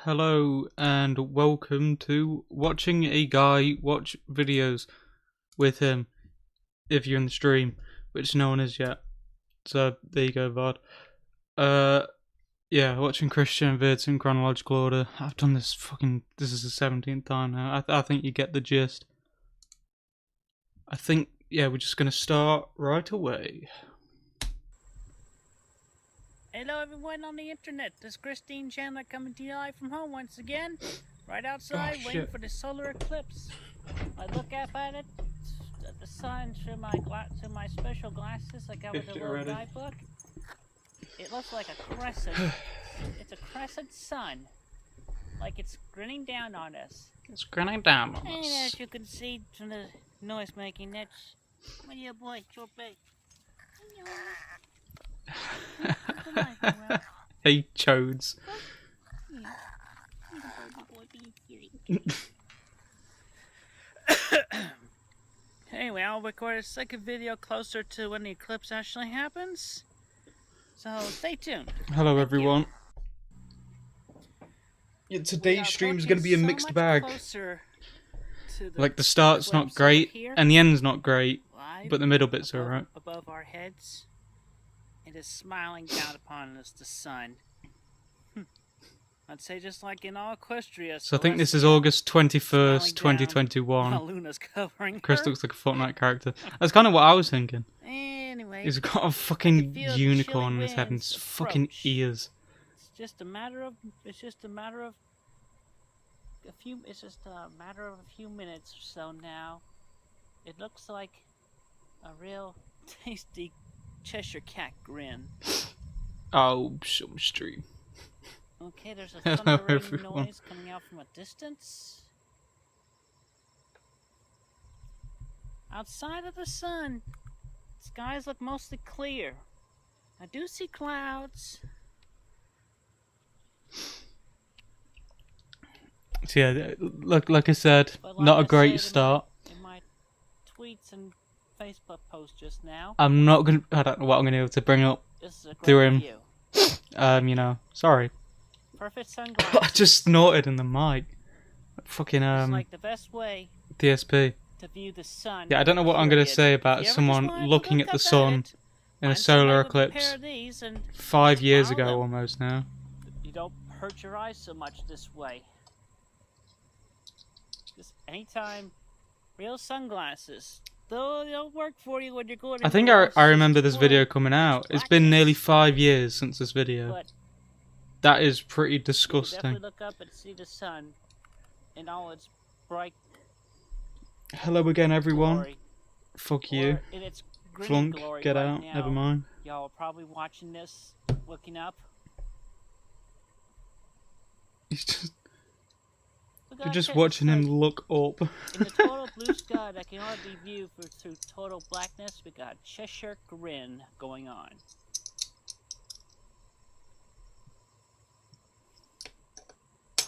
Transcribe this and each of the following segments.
Hello and welcome to watching a guy watch videos with him if you're in the stream, which no one is yet. So there you go, VOD. Yeah, watching Christian Vids in chronological order. I've done this this is the 17th time now. I think you get the gist. I think, yeah, we're just gonna start right away. Hello everyone on the internet, this is Christine Chandler coming to you live from home once again. Right outside, waiting for the solar eclipse. I look up at it, at the sun through my special glasses I got with the little guidebook. It looks like a crescent. It's a crescent sun. Like it's grinning down on us. It's grinning down on us. And as you can see from the noise making, that's my dear boy, Chorpe. Hey, chodes. Anyway, I'll record a second video closer to when the eclipse actually happens. So stay tuned. Hello, everyone. Yeah, today's stream is going to be a mixed bag. Like the start's not great and the end's not great, but the middle bit's alright. Above our heads, it is smiling down upon us, the sun. I'd say just like in all Equestria. So I think this is August 21st, 2021. Luna's covering Chris looks like a Fortnite character. That's kind of what I was thinking. Anyway, he's got a fucking unicorn in his head and fucking ears. It's just a matter of a few minutes or so now. It looks like a real tasty Cheshire cat grin. Oh, some stream. Okay, there's a thundering noise coming out from a distance. Outside of the sun, skies look mostly clear. I do see clouds. So yeah, like I said, not a great start. In my tweets and Facebook post just now. I don't know what I'm gonna do to bring up through him. You know, sorry. Perfect sunglasses. I just snorted in the mic. Fucking It's like the best way DSP. to view the sun. Yeah, I don't know what I'm gonna say about someone looking at the sun in a solar eclipse 5 years ago almost now. You don't hurt your eyes so much this way. Just anytime, real sunglasses. Though they don't work for you when you're going. I think I remember this video coming out. It's been nearly 5 years since this video. But that is pretty disgusting. definitely look up and see the sun in all its bright. Hello again, everyone. Glory. Fuck you. In its Flunk, get right out. Now. Never mind. Y'all are probably watching this, looking up. You're just watching him look up. In the total blue sky that can only be viewed through total blackness, we got Cheshire grin going on.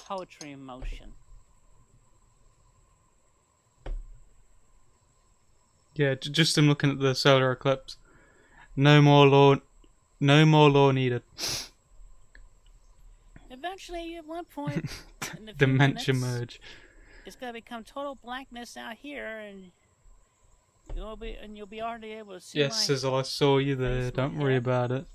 Poetry in motion. Yeah, just him looking at the solar eclipse. No more law needed. Eventually, at one point, in the Dementia minutes, merge. it's gonna become total blackness out here, and you'll be already able to see. Yes, Sizzle, I saw you there. Don't worry about it.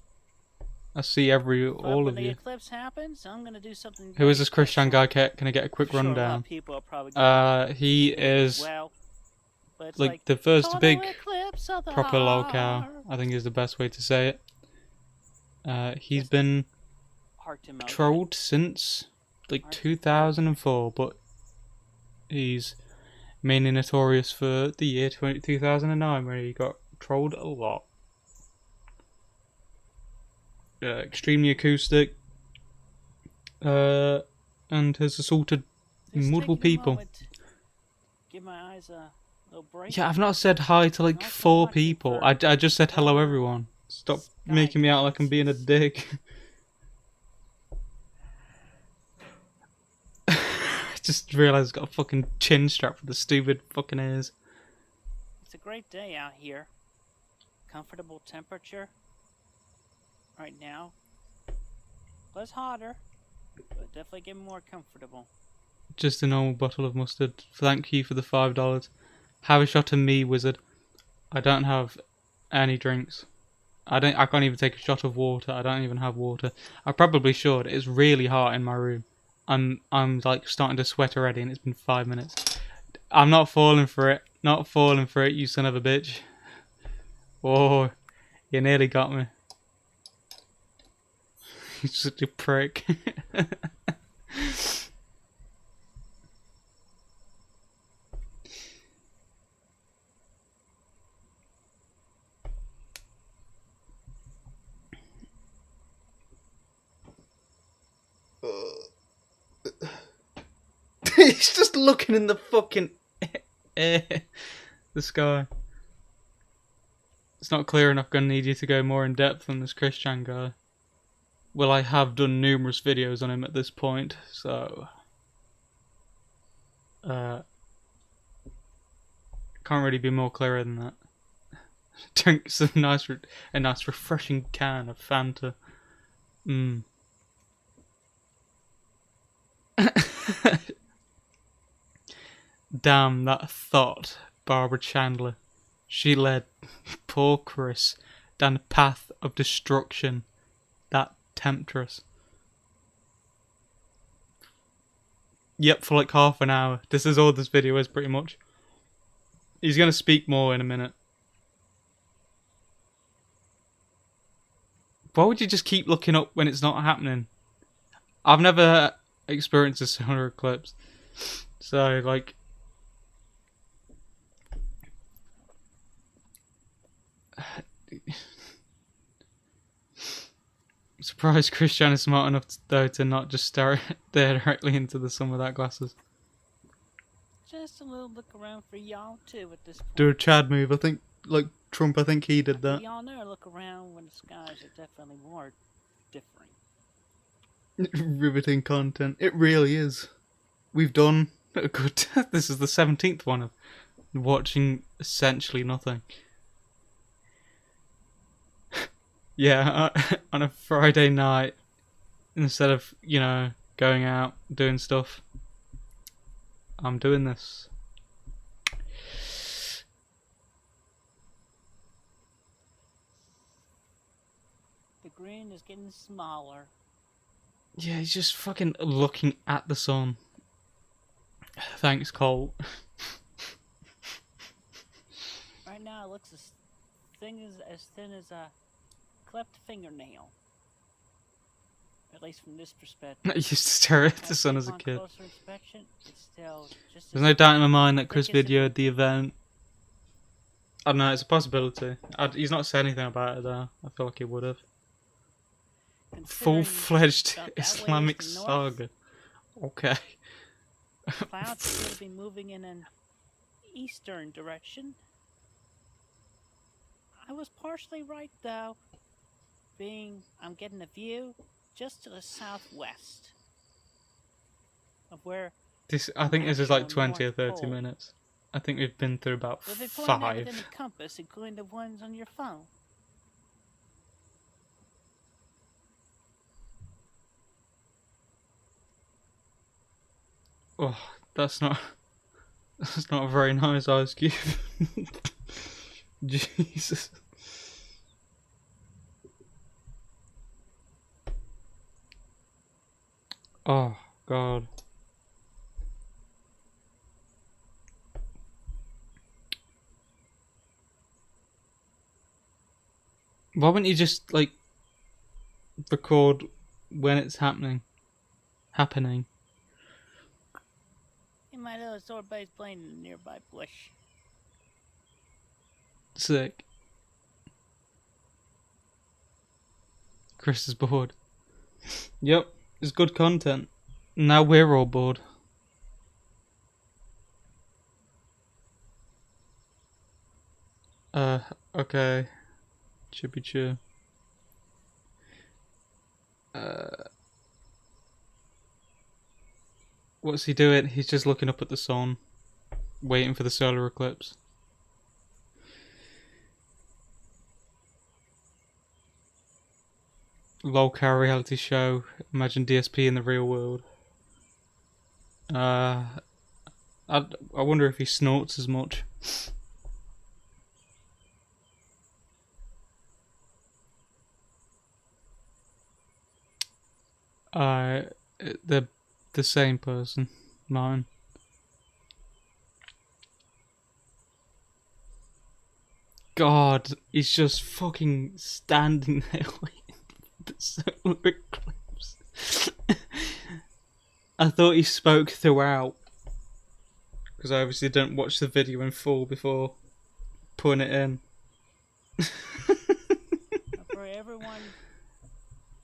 I see all of you. When the eclipse happens, I'm gonna do something. Who is this Christian guy? Can I get a quick rundown? He is like the first big proper lolcow. I think is the best way to say it. He's been trolled since like 2004, but he's mainly notorious for the year 2009 where he got trolled a lot. Extremely acoustic, and has assaulted multiple people. Give my eyes a little break. Yeah, I've not said hi to like 4 people. I just said hello everyone. Stop making me out like I'm being a dick. Just realised I've got a fucking chin strap for the stupid fucking ears. It's a great day out here. Comfortable temperature right now. But it's hotter. But definitely get more comfortable. Just a normal bottle of mustard. Thank you for the $5. Have a shot of me, wizard. I don't have any drinks. I can't even take a shot of water. I don't even have water. I probably should. It's really hot in my room. I'm like starting to sweat already, and it's been 5 minutes. I'm not falling for it. Not falling for it, you son of a bitch. Oh, you nearly got me. You're such a prick. He's just looking in the fucking the sky. It's not clear enough. Gonna need you to go more in depth on this Christian guy. Well, I have done numerous videos on him at this point, so can't really be more clearer than that. Drink some a nice refreshing can of Fanta. Damn that thought, Barbara Chandler. She led poor Chris down the path of destruction. That temptress. Yep, for like half an hour. This is all this video is pretty much. He's gonna speak more in a minute. Why would you just keep looking up when it's not happening? I've never experienced a solar eclipse. So, like... Surprised Christian is smart enough though to not just stare directly into the sun without glasses. Just a little look around for y'all too at this point. Do a Chad move, I think, like Trump, I think he did that. Y'all never look around when the skies are definitely more different. Riveting content. It really is. We've done a good... This is the 17th one of watching essentially nothing. Yeah, on a Friday night, instead of, you know, going out, doing stuff, I'm doing this. The green is getting smaller. Yeah, he's just fucking looking at the sun. Thanks, Cole. Right now it looks as thin as a cleft fingernail. At least from this perspective. I used to stare at the sun as a kid. Closer inspection, it's still just There's no doubt in my mind that Chris videoed the event. I don't know, it's a possibility. He's not said anything about it though. I feel like he would have. Full-fledged Islamic saga. Okay. Clouds seem to be moving in an eastern direction. I was partially right though. I'm getting a view just to the southwest of where. I think this is like 20 or 30 minutes. I think we've been through about 5. Within the compass, including the ones on your phone. Oh, that's not a very nice ice cube. Jesus. Oh, God. Why wouldn't you just, like, record when it's happening? You might have a sword bass playing in a nearby bush. Sick. Chris is bored. Yep, it's good content. Now we're all bored. Okay. Chippy chew. What's he doing? He's just looking up at the sun, waiting for the solar eclipse. lolcow reality show. Imagine DSP in the real world. I wonder if he snorts as much. They're the same person, Martin. God, he's just fucking standing there waiting for the solar eclipse. I thought he spoke throughout, because I obviously didn't watch the video in full before putting it in. For everyone,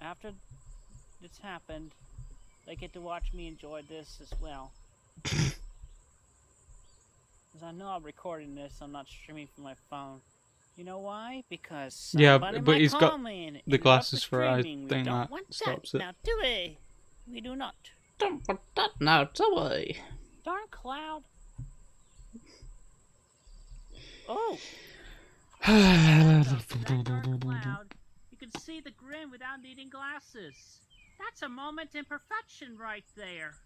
after it's happened, they get to watch me enjoy this as well. Because I know I'm recording this, I'm not streaming from my phone. You know why? Because yeah, but he's got the glasses for it. I think that stops it. Now, do we? We do not. Don't want that now, do we? Darn cloud. Oh. Darn cloud. You can see the grin without needing glasses. That's a moment in perfection right there.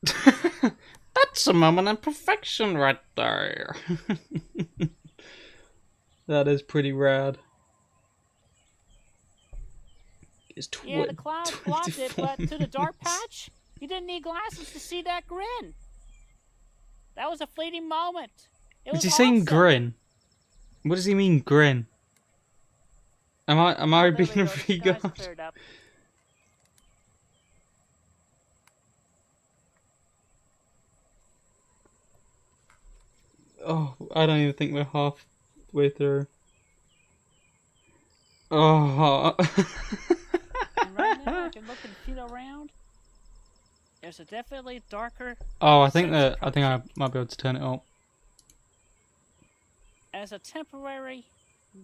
That's a moment in perfection right there. That is pretty rad. Yeah, the cloud blocked it, but to the dark patch, you didn't need glasses to see that grin. That was a fleeting moment. Is he saying grin? What does he mean, grin? Am I being a regard? Oh, I don't even think we're halfway through. Oh. And right now, I can look and feel around. There's a definitely darker. Oh, I think I might be able to turn it up. As a temporary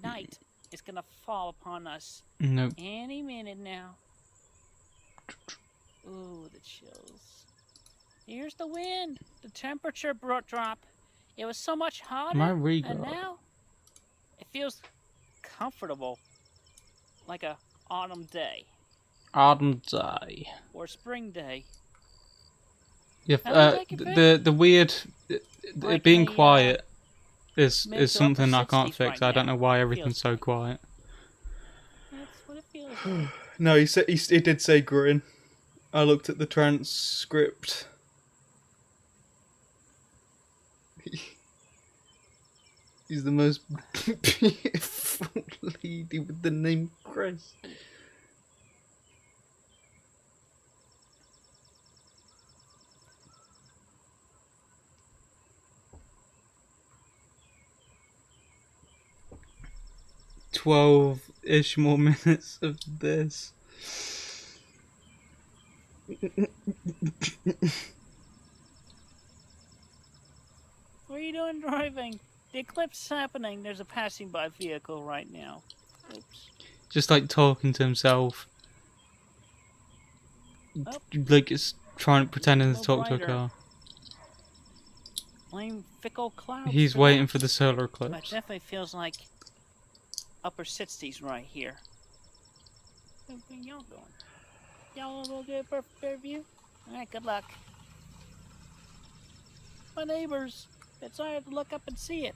night is gonna fall upon us. Nope. Any minute now. Ooh, the chills. Here's the wind. The temperature drop. It was so much hotter, and now it feels comfortable, like a autumn day. Autumn day. Or spring day. Yeah, the weird, it being quiet is something I can't fix. I don't know why everything's so quiet. That's what it feels like. No, he did say grin. I looked at the transcript. He's the most beautiful lady with the name Chris. "12-ish more minutes of this." What are you doing driving? The eclipse is happening. There's a passing by vehicle right now. Oops. Just like talking to himself. Oh. Like it's pretending to talk to a car. Lame, fickle clouds. He's waiting for the solar eclipse. It definitely feels like upper 60s right here. What y'all doing? Y'all will get a perfect view? Alright, good luck. My neighbors. It's hard to look up and see it.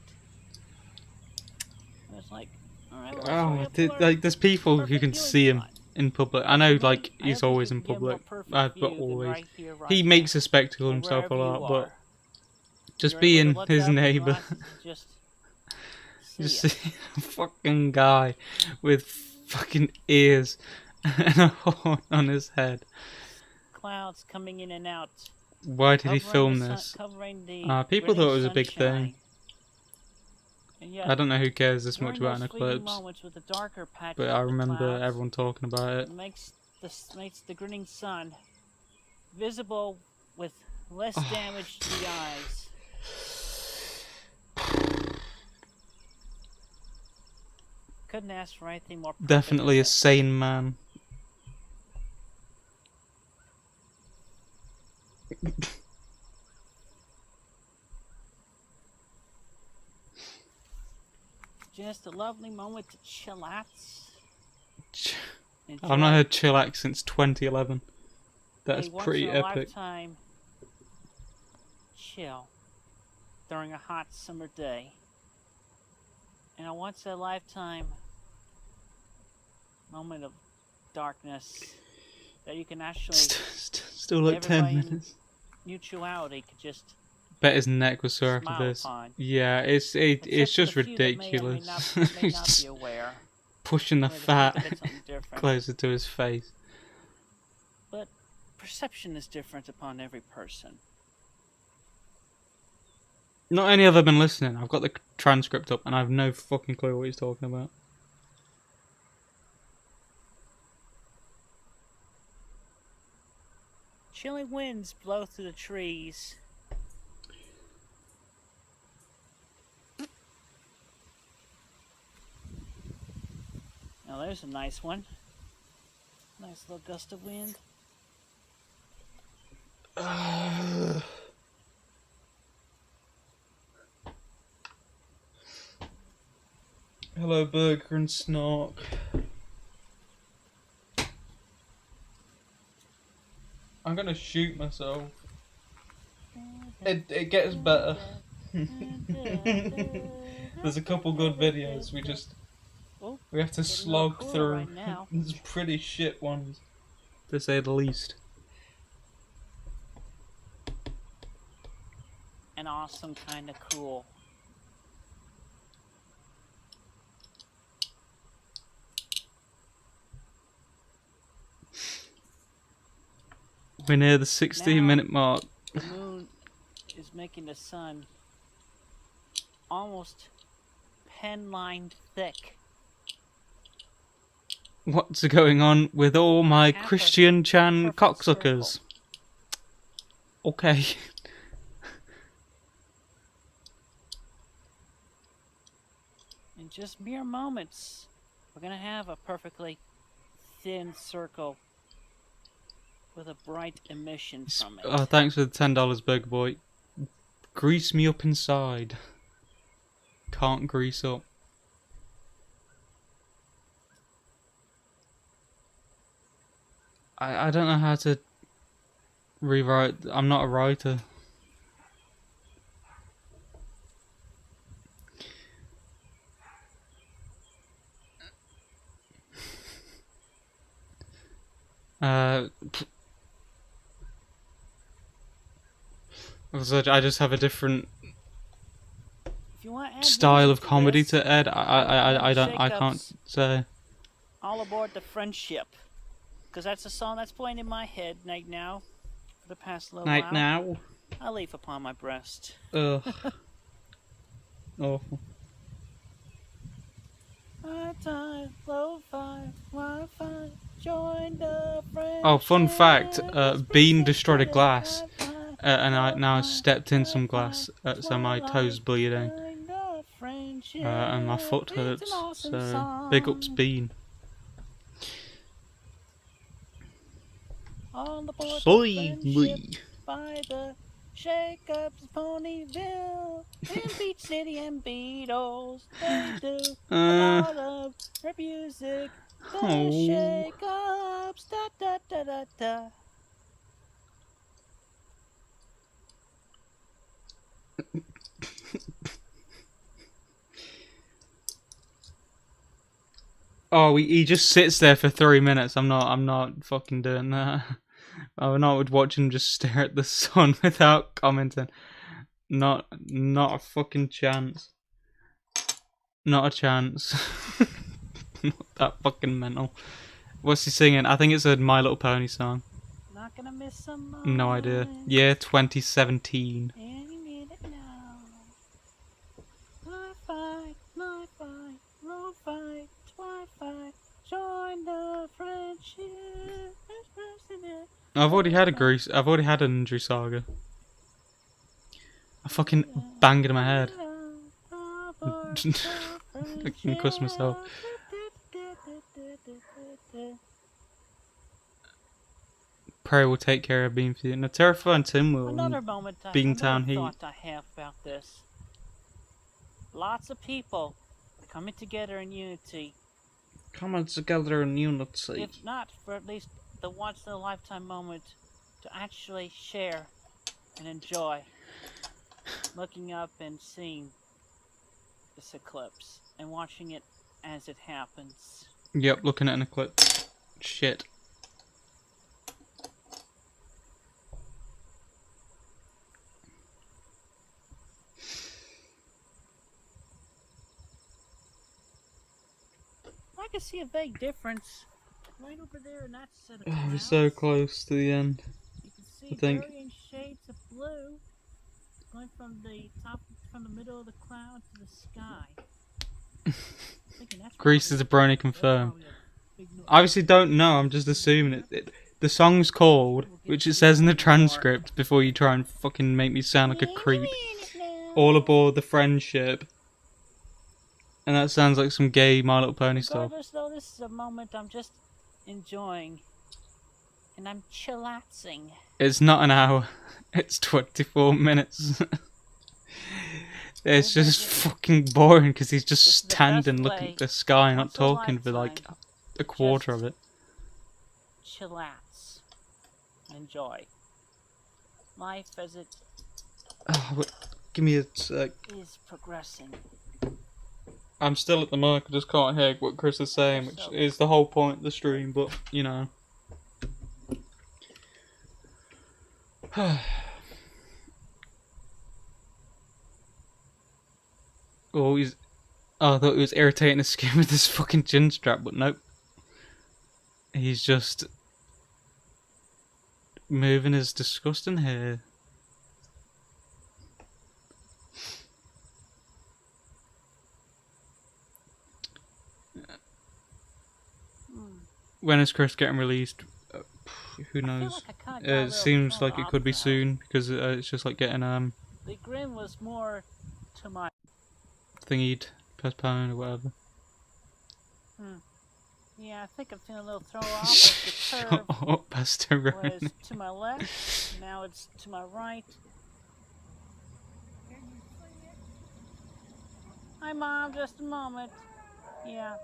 And it's like, alright, like there's people who can see him in public. I know, like, he's always in public, but always. Right here, right he makes a spectacle of himself a lot, but just being his neighbour. Just see a fucking guy with fucking ears and a horn on his head. Clouds coming in and out. Why did he film this? People thought it was a big thing. I don't know who cares this much about an eclipse, but I remember everyone talking about it. Makes the grinning sun visible with less damage to the eyes. Couldn't ask for anything more perfect. Definitely a sane man. Just a lovely moment to chillax. I've not heard chillax since 2011. That's once pretty in a epic. lifetime chill during a hot summer day. And a once in a lifetime moment of darkness that you can actually still like 10 minutes. Mutuality could just Bet his neck was sore after this. upon. Yeah, it's just ridiculous. May not be aware. Pushing the fat closer to his face. But perception is different upon every person. Not only have I been listening, I've got the transcript up and I have no fucking clue what he's talking about. Chilling winds blow through the trees. Now there's a nice one. Nice little gust of wind. Hello, Burger and Snark. I'm gonna shoot myself. It gets better. There's a couple good videos. We have to slog through. Right now. There's pretty shit ones, to say the least. And awesome, kind of cool. We're near the 16-minute mark. The moon is making the sun almost pen-line thick. What's going on with all my Christian Chan cocksuckers? Okay. In just mere moments, we're gonna have a perfectly thin circle with a bright emission from it. Oh, thanks for the $10, Burger Boy. Grease me up inside. Can't grease up. I don't know how to rewrite. I'm not a writer. I just have a different style of comedy to Ed. I can't say. All aboard the friendship, because that's a song that's playing in my head right now for the past little while. Right now. I leave upon my breast. Ugh. Awful. Oh, fun fact, Bean destroyed a glass, and I now stepped in some glass, so my toes bleeding, and my foot hurts, so big ups Bean. Soy me. By the Shake-Ups, Ponyville, and Beach City and Beatles, they do a lot of rap music. The Shake-Ups, da da da da da. Oh, he just sits there for 3 minutes. I'm not fucking doing that. I would watch him just stare at the sun without commenting. Not a fucking chance. Not a chance. Not that fucking mental. What's he singing? I think it's a My Little Pony song. Not gonna miss some. No idea. Year 2017. Any minute now. Wi-Fi, Wi-Fi, Wi-Fi. Join the friendship. I've already had an injury saga. I fucking banged in my head. I can cuss myself. Prey will take care of Bean for you. Now, Terrifying Tim will. Another moment. Beantown Heat. Thought I have about this. Lots of people coming together in unity Come on together in unity. If not for at least the once-in-a-lifetime moment to actually share and enjoy looking up and seeing this eclipse and watching it as it happens. Yep, looking at an eclipse. Shit. I can see a vague difference right over there in that set of Oh, clouds. we're so close to the end. You can see I think. varying shades of blue going from the middle of the cloud to the sky. Greece is a brony confirmed. I obviously don't know, I'm just assuming it. The song's called, which it says in the transcript before you try and fucking make me sound like a creep. All Aboard the Friendship. And that sounds like some gay My Little Pony stuff. Regardless, though, this is a moment I'm just enjoying. And I'm chillaxing. It's not an hour. It's 24 minutes. It's just fucking boring because he's just standing looking at the sky, not talking for like a quarter of it. Chillax. Enjoy. Life as it Give me a sec. is progressing. I'm still at the mic, I just can't hear what Chris is saying, which is the whole point of the stream, but, you know. Oh, I thought he was irritating his skin with this fucking chin strap, but nope. He's just moving his disgusting hair. When is Chris getting released? Who knows? It seems like it could be soon because it's just like getting The grin was more to my thingied, postponed or whatever. Yeah, I think I'm feeling a little throw off as the curve was to my left, now it's to my right. Hi Mom, just a moment. Yeah.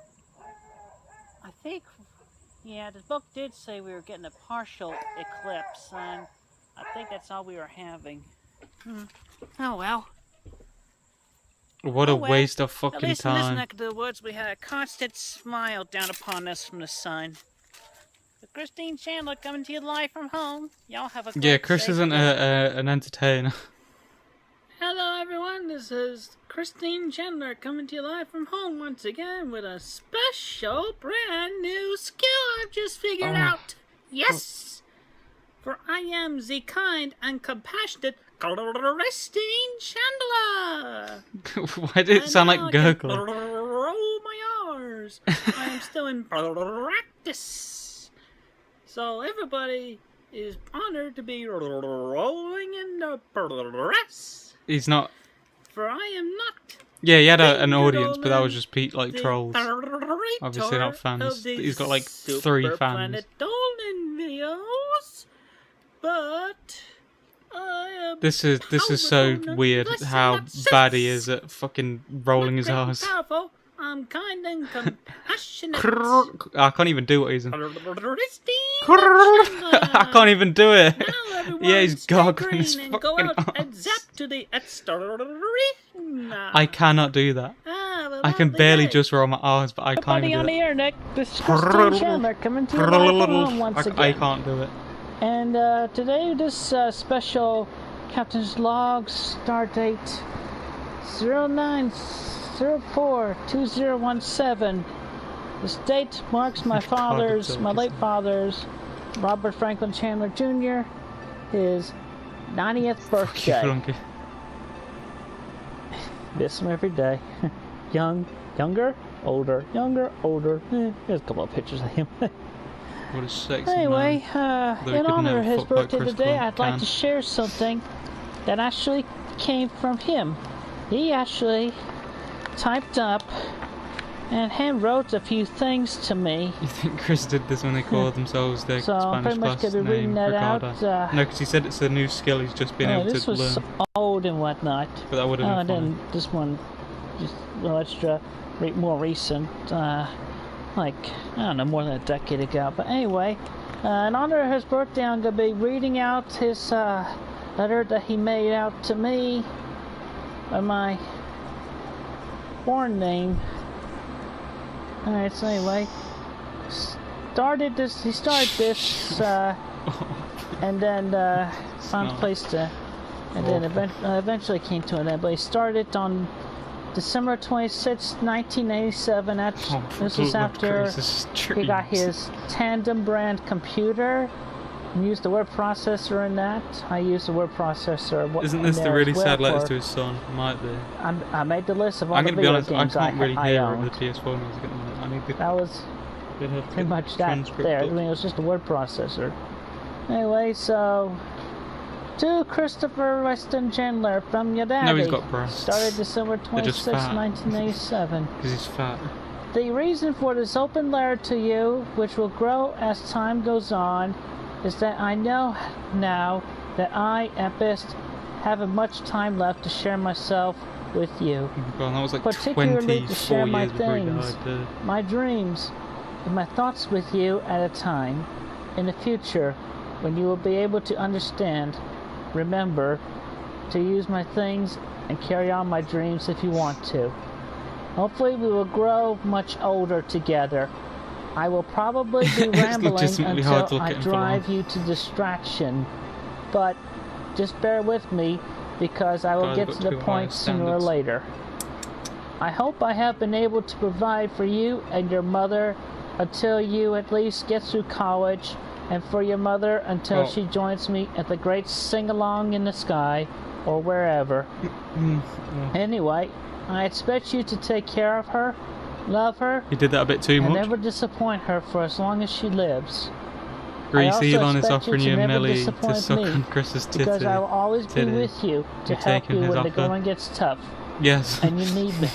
I think, yeah, the book did say we were getting a partial eclipse, and I think that's all we were having. Oh well. What a waste of fucking At least time. in this neck of the woods, we had a constant smile down upon us from the sun. So Christine Chandler coming to you live from home. Y'all have a Yeah, Chris isn't an entertainer. Hello everyone, this is Christine Chandler coming to you live from home once again with a special brand new skill I've just figured out. Yes! For I am the kind and compassionate Christine Chandler! Why did it sound like gurgling? Roll my R's. I am still in practice. So everybody is honored to be rolling in the press. He's not. For I am not. Yeah, he had an audience, but that was just Pete like trolls. Obviously not fans. He's got like 3 fans. Videos, but this is so weird how bad he is at fucking rolling his arse. I'm kind and compassionate. I can't even do what he's in. I can't even do it. Yeah, he's gargling his fucking arse. I cannot do that. I can barely just roll my arse, but I can't even do it. This is Christine Chandler coming to you live from home once again. I can't do it. And today, this special Captain's Log start date 09/04/2017. This date marks my late father's, Robert Franklin Chandler Jr., his 90th birthday. Miss him every day. Younger, older. There's a couple of pictures of him. What a sexy anyway, in honor of his birthday today, I'd like to can. share something that actually came from him. He actually typed up and hand wrote a few things to me. You think Chris did this when they called themselves their So I'm Spanish pretty much class going to be reading name, that Ricardo? out. No, because he said it's a new skill he's just been able this to was learn. old and whatnot. But that would have been Then this one, just a little extra, more recent. like, I don't know, more than a decade ago. But anyway, in honor of his birthday, I'm going to be reading out his letter that he made out to me by my born name. Alright, so anyway, he started this, and then found a place to, and then eventually came to an end. But he started on December 26, 1987. This is after he got his Tandem brand computer and used the word processor in that. I used the word processor. Isn't this the really sad letters to his son? Might be. I made the list of all the video games I owned. I'm going to be honest, I can't really hear the PS4 music at the moment. I need to. That was pretty much that there. I mean, it was just a word processor. Anyway, so to Christopher Weston Chandler from your daddy. No, he's got breasts. Started December 26, 1987. Because he's fat. The reason for this open letter to you, which will grow as time goes on, is that I know now that I, at best, haven't much time left to share myself with you. God, that was like particularly to share my things, my dreams, and my thoughts with you at a time in the future when you will be able to understand. Remember to use my things and carry on my dreams if you want to. Hopefully we will grow much older together. I will probably be rambling until I drive you to distraction, but just bear with me because I will get to the point sooner or later. I hope I have been able to provide for you and your mother until you at least get through college, and for your mother until she joins me at the great sing-along in the sky or wherever. Anyway, I expect you to take care of her, love her, you did that a bit too much, and never disappoint her for as long as she lives. Reese Elon is offering you a milli to suck on Chris's titty. Because I will always be with you to help you when the going gets tough. Yes. And you need me.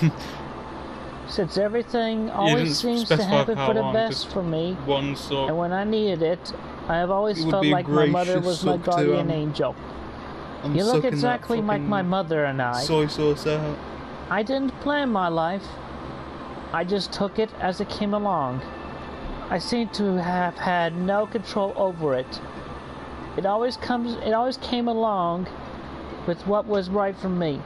Since everything always seems to happen for the best for me, and when I needed it, I have always felt like my mother was my guardian angel. You look exactly like my mother and I. Soy sauce out. I didn't plan my life. I just took it as it came along. I seem to have had no control over it. It always came along with what was right for me.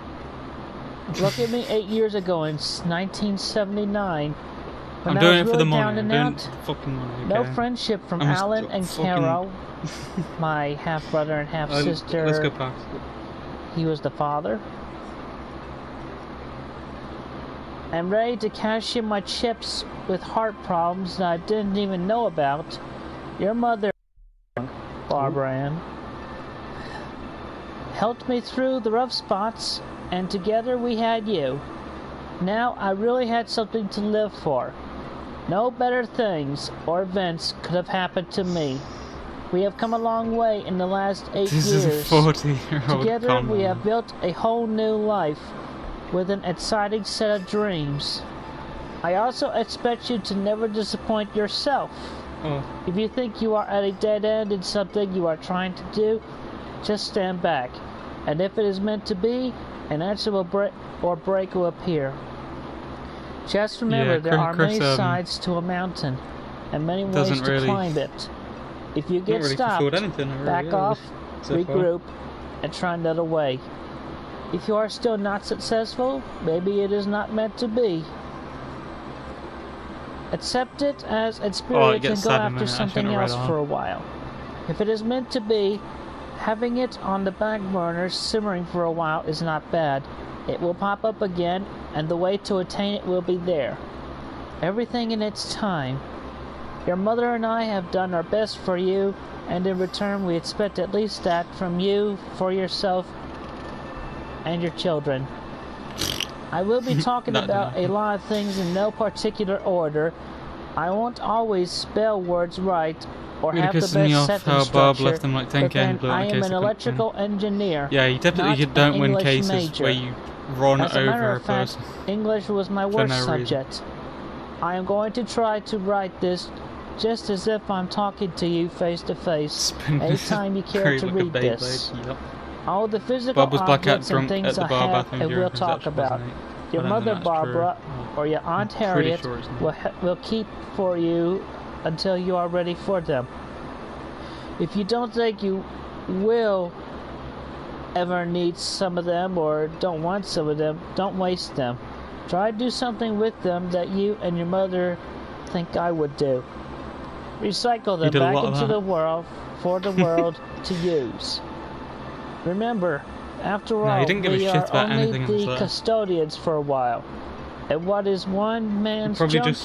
Look at me 8 years ago in 1979. When I'm doing I was it for the money. down and out, fucking money. Okay? No friendship from Alan and Carol, my half brother and half sister. Let's go past. He was the father. I'm ready to cash in my chips with heart problems that I didn't even know about. Your mother, Barbara Ann, helped me through the rough spots, and together we had you. Now I really had something to live for. No better things or events could have happened to me. We have come a long way in the last 8 years. This is a 40-year-old Together we have built a whole new life with an exciting set of dreams. I also expect you to never disappoint yourself. If you think you are at a dead end in something you are trying to do, just stand back. And if it is meant to be, an answer will break will appear. Just remember there are many sides to a mountain, and many ways to climb it. If you get stopped, back off, regroup, and try another way. If you are still not successful, maybe it is not meant to be. Accept it as experience and go after something else for a while. If it is meant to be, having it on the back burner simmering for a while is not bad. It will pop up again, and the way to attain it will be there. Everything in its time. Your mother and I have done our best for you, and in return we expect at least that from you, for yourself, and your children. I will be talking about a lot of things in no particular order. I won't always spell words right, or have the best sentence structure, but then I am an electrical engineer. Yeah, you definitely don't win cases where you run over a person. English was my worst subject. I am going to try to write this just as if I'm talking to you face to face, anytime you care to read this. All the physical objects and things I have and will talk about. your mother Barbara or your Aunt Harriet will keep for you until you are ready for them. If you don't think you will ever need some of them or don't want some of them, don't waste them. Try to do something with them that you and your mother think I would do. Recycle them back into the world for the world to use. Remember, after all, we are only the custodians for a while. And what is one man's junk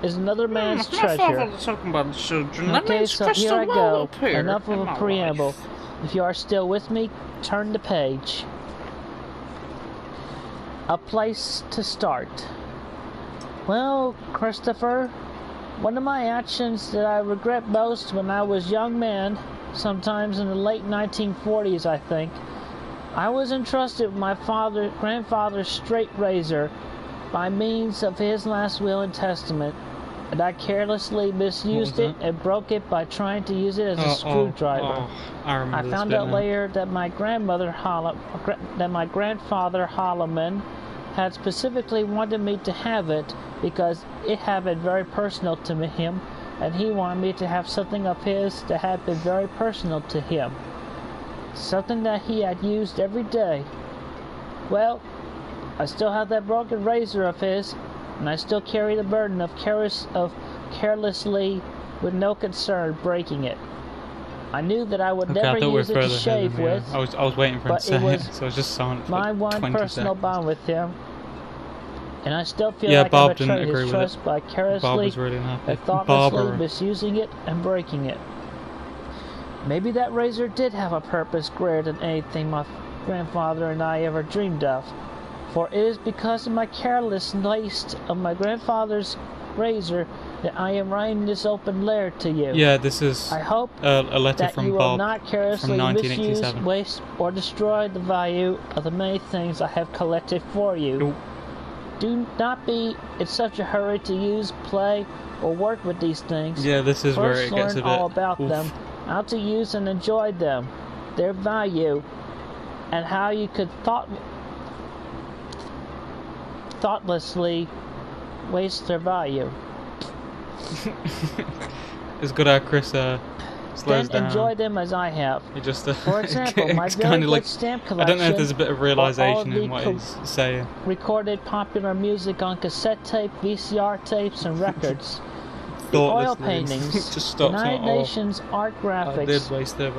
is another man's treasure. Okay, so here I go. Enough of a preamble. If you are still with me, turn the page. A place to start. Well, Christopher, one of my actions that I regret most when I was a young man, sometimes in the late 1940s, I think, I was entrusted with my grandfather's straight razor by means of his last will and testament, and I carelessly misused it and broke it by trying to use it as a screwdriver. I found out later that my grandfather Holloman had specifically wanted me to have it because it had been very personal to him, and he wanted me to have something of his that had been very personal to him. Something that he had used every day. Well, I still have that broken razor of his, and I still carry the burden of carelessly, with no concern, breaking it. I knew that I would never use it to shave with, I was waiting for him to say it, so I was just silent for my one 20 personal seconds. bond with him, and I still feel like I betrayed his trust by carelessly and thoughtlessly misusing it and breaking it. Maybe that razor did have a purpose greater than anything my grandfather and I ever dreamed of. For it is because of my careless waste of my grandfather's razor that I am writing this open letter to you. Yeah, this is I hope a letter that from you will Bob not carelessly from misuse, 1987. waste, or destroy the value of the many things I have collected for you. Nope. Do not be in such a hurry to use, play, or work with these things. Yeah, this is where it First gets a learn bit all about them, how to use and enjoy them, their value, and how you could thoughtlessly waste their value. It's good how Chris slows Then down. enjoy them as I have. He just, For example, my very good stamp collection. I don't know if there's a bit of realization in what the he's saying. recorded popular music on cassette tape, VCR tapes, and records. The oil paintings, Just United Nations art graphics,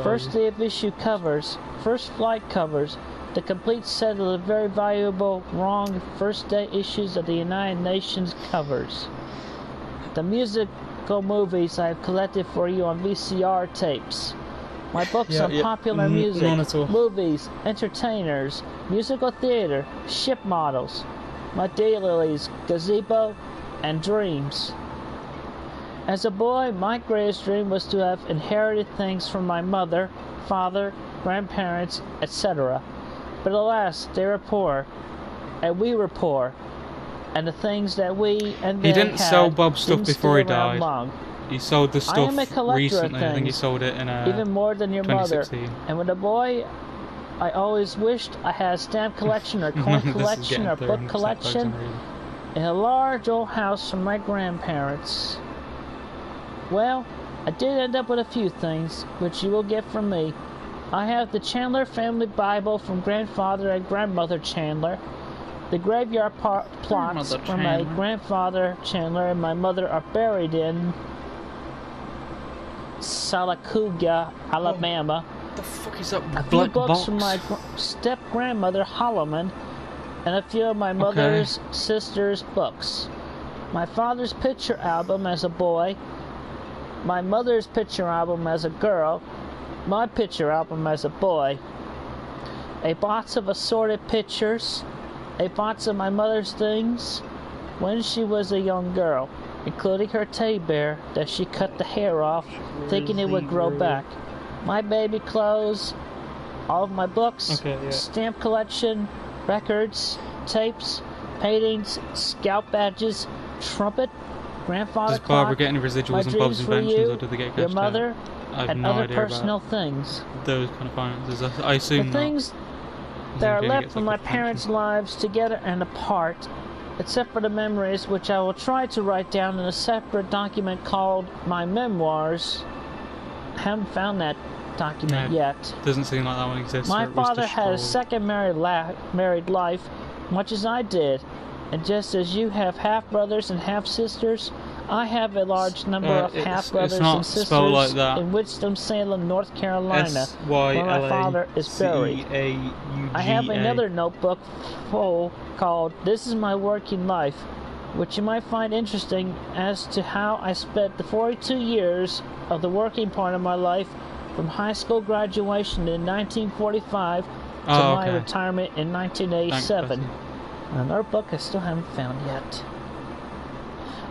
first day of issue covers, first flight covers, the complete set of the very valuable wrong first day issues of the United Nations covers. The musical movies I have collected for you on VCR tapes. My books on popular music, movies, entertainers, musical theater, ship models. My dailies, gazebo, and dreams. As a boy, my greatest dream was to have inherited things from my mother, father, grandparents, etc. But alas, they were poor, and we were poor, and the things that we and they He didn't sell Bob's stuff before he died. Long. He sold the stuff I am a collector recently. of things, I think he sold it in even more than your mother. 2016. And when a boy, I always wished I had a stamp collection or coin collection or book collection in a large old house from my grandparents. Well, I did end up with a few things, which you will get from me. I have the Chandler family Bible from grandfather and grandmother Chandler. The graveyard plots where my grandfather Chandler and my mother are buried in Salacuga, Alabama. The fuck is that A few books from my step-grandmother Holloman, and a few of my mother's sister's books. My father's picture album as a boy, my mother's picture album as a girl, my picture album as a boy, a box of assorted pictures, a box of my mother's things when she was a young girl, including her teddy bear that she cut the hair off, thinking it would grow back, my baby clothes, all of my books, stamp collection, records, tapes, paintings, scout badges, trumpet, grandfather Does Barbara clock, get any residuals my on Bob's dreams for inventions, you, or do they get cashed your mother, out? I have and no other idea personal about things. those kind of finances. I assume The things There are left from my parents' lives together and apart, except for the memories which I will try to write down in a separate document called my memoirs. I haven't found that document yet. Doesn't seem like that one exists. My father had a second married life, much as I did, and just as you have half-brothers and half-sisters, I have a large number of half-brothers and sisters like in Winston-Salem, North Carolina, where my father is buried. I have another notebook full called This Is My Working Life, which you might find interesting as to how I spent the 42 years of the working part of my life from high school graduation in 1945 to my retirement in 1987. Another book I still haven't found yet.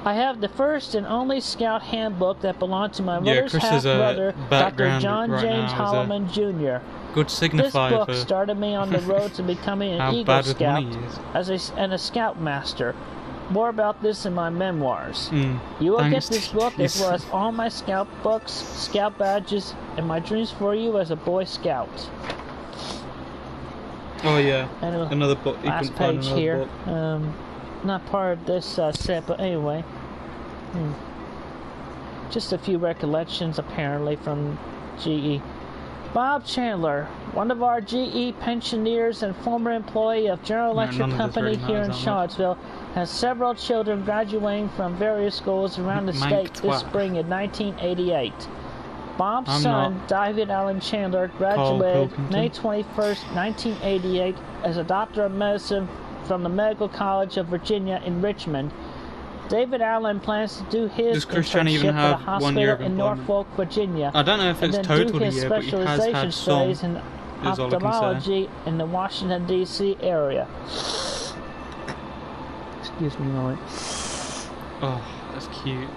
I have the first and only Scout handbook that belonged to my mother's half-brother, Dr. John James Holloman Jr. Good signifier. This book started me on the road to becoming an Eagle Scout and a Scoutmaster. More about this in my memoirs. You will get this book as well as all my Scout books, Scout badges, and my dreams for you as a Boy Scout. Oh yeah, and another book. You last page here. Not part of this set, but anyway. Just a few recollections, apparently, from GE. Bob Chandler, one of our GE pensioners and former employee of General Electric Company here in Charlottesville, has several children graduating from various schools around the state this spring in 1988. Bob's son, David Allen Chandler, graduated May 21st, 1988 as a Doctor of Medicine from the Medical College of Virginia in Richmond. David Allen plans to do his internship at a hospital in Norfolk, Virginia. I don't know if it's totally his specialization studies in ophthalmology in the Washington, D.C. area. Excuse me a moment. Oh, that's cute.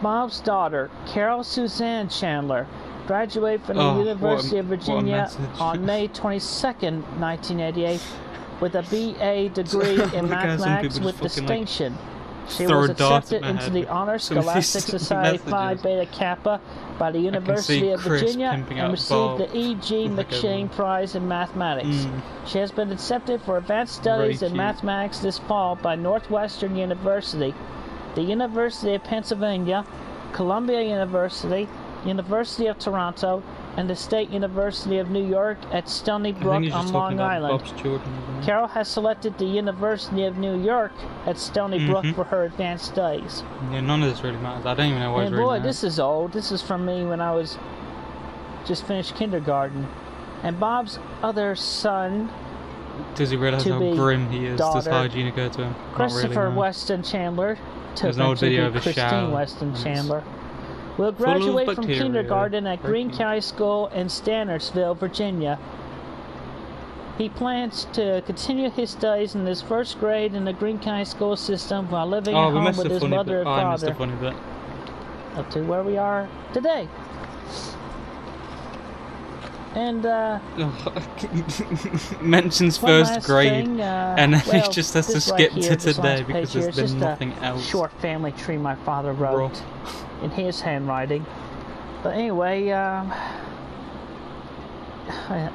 Bob's daughter, Carol Suzanne Chandler, graduated from the University of Virginia on May 22nd, 1988, with a BA degree in mathematics with distinction. She was accepted into the Honor Scholastic Society Phi Beta Kappa by the University of Virginia and received the E.G. McShane Prize in Mathematics. She has been accepted for advanced studies in mathematics this fall by Northwestern University, the University of Pennsylvania, Columbia University, University of Toronto, and the State University of New York at Stony Brook on Long Island. Carol has selected the University of New York at Stony Brook for her advanced studies. Yeah, none of this really matters. I don't even know why it's reading that. This is old. This is from me when I was just finished kindergarten. And Bob's other son, does he realize how grim he is? Does hygiene occur to him? Christopher Weston Chandler, there's an old video of a Christine Weston Chandler, will graduate from kindergarten at Greene County School in Standardsville, Virginia. He plans to continue his studies in his first grade in the Greene County school system while living at home with his mother and father. Up to where we are today. And mentions first grade, and then he just has to skip to today because there's been nothing else. Short family tree my father wrote in his handwriting. But anyway,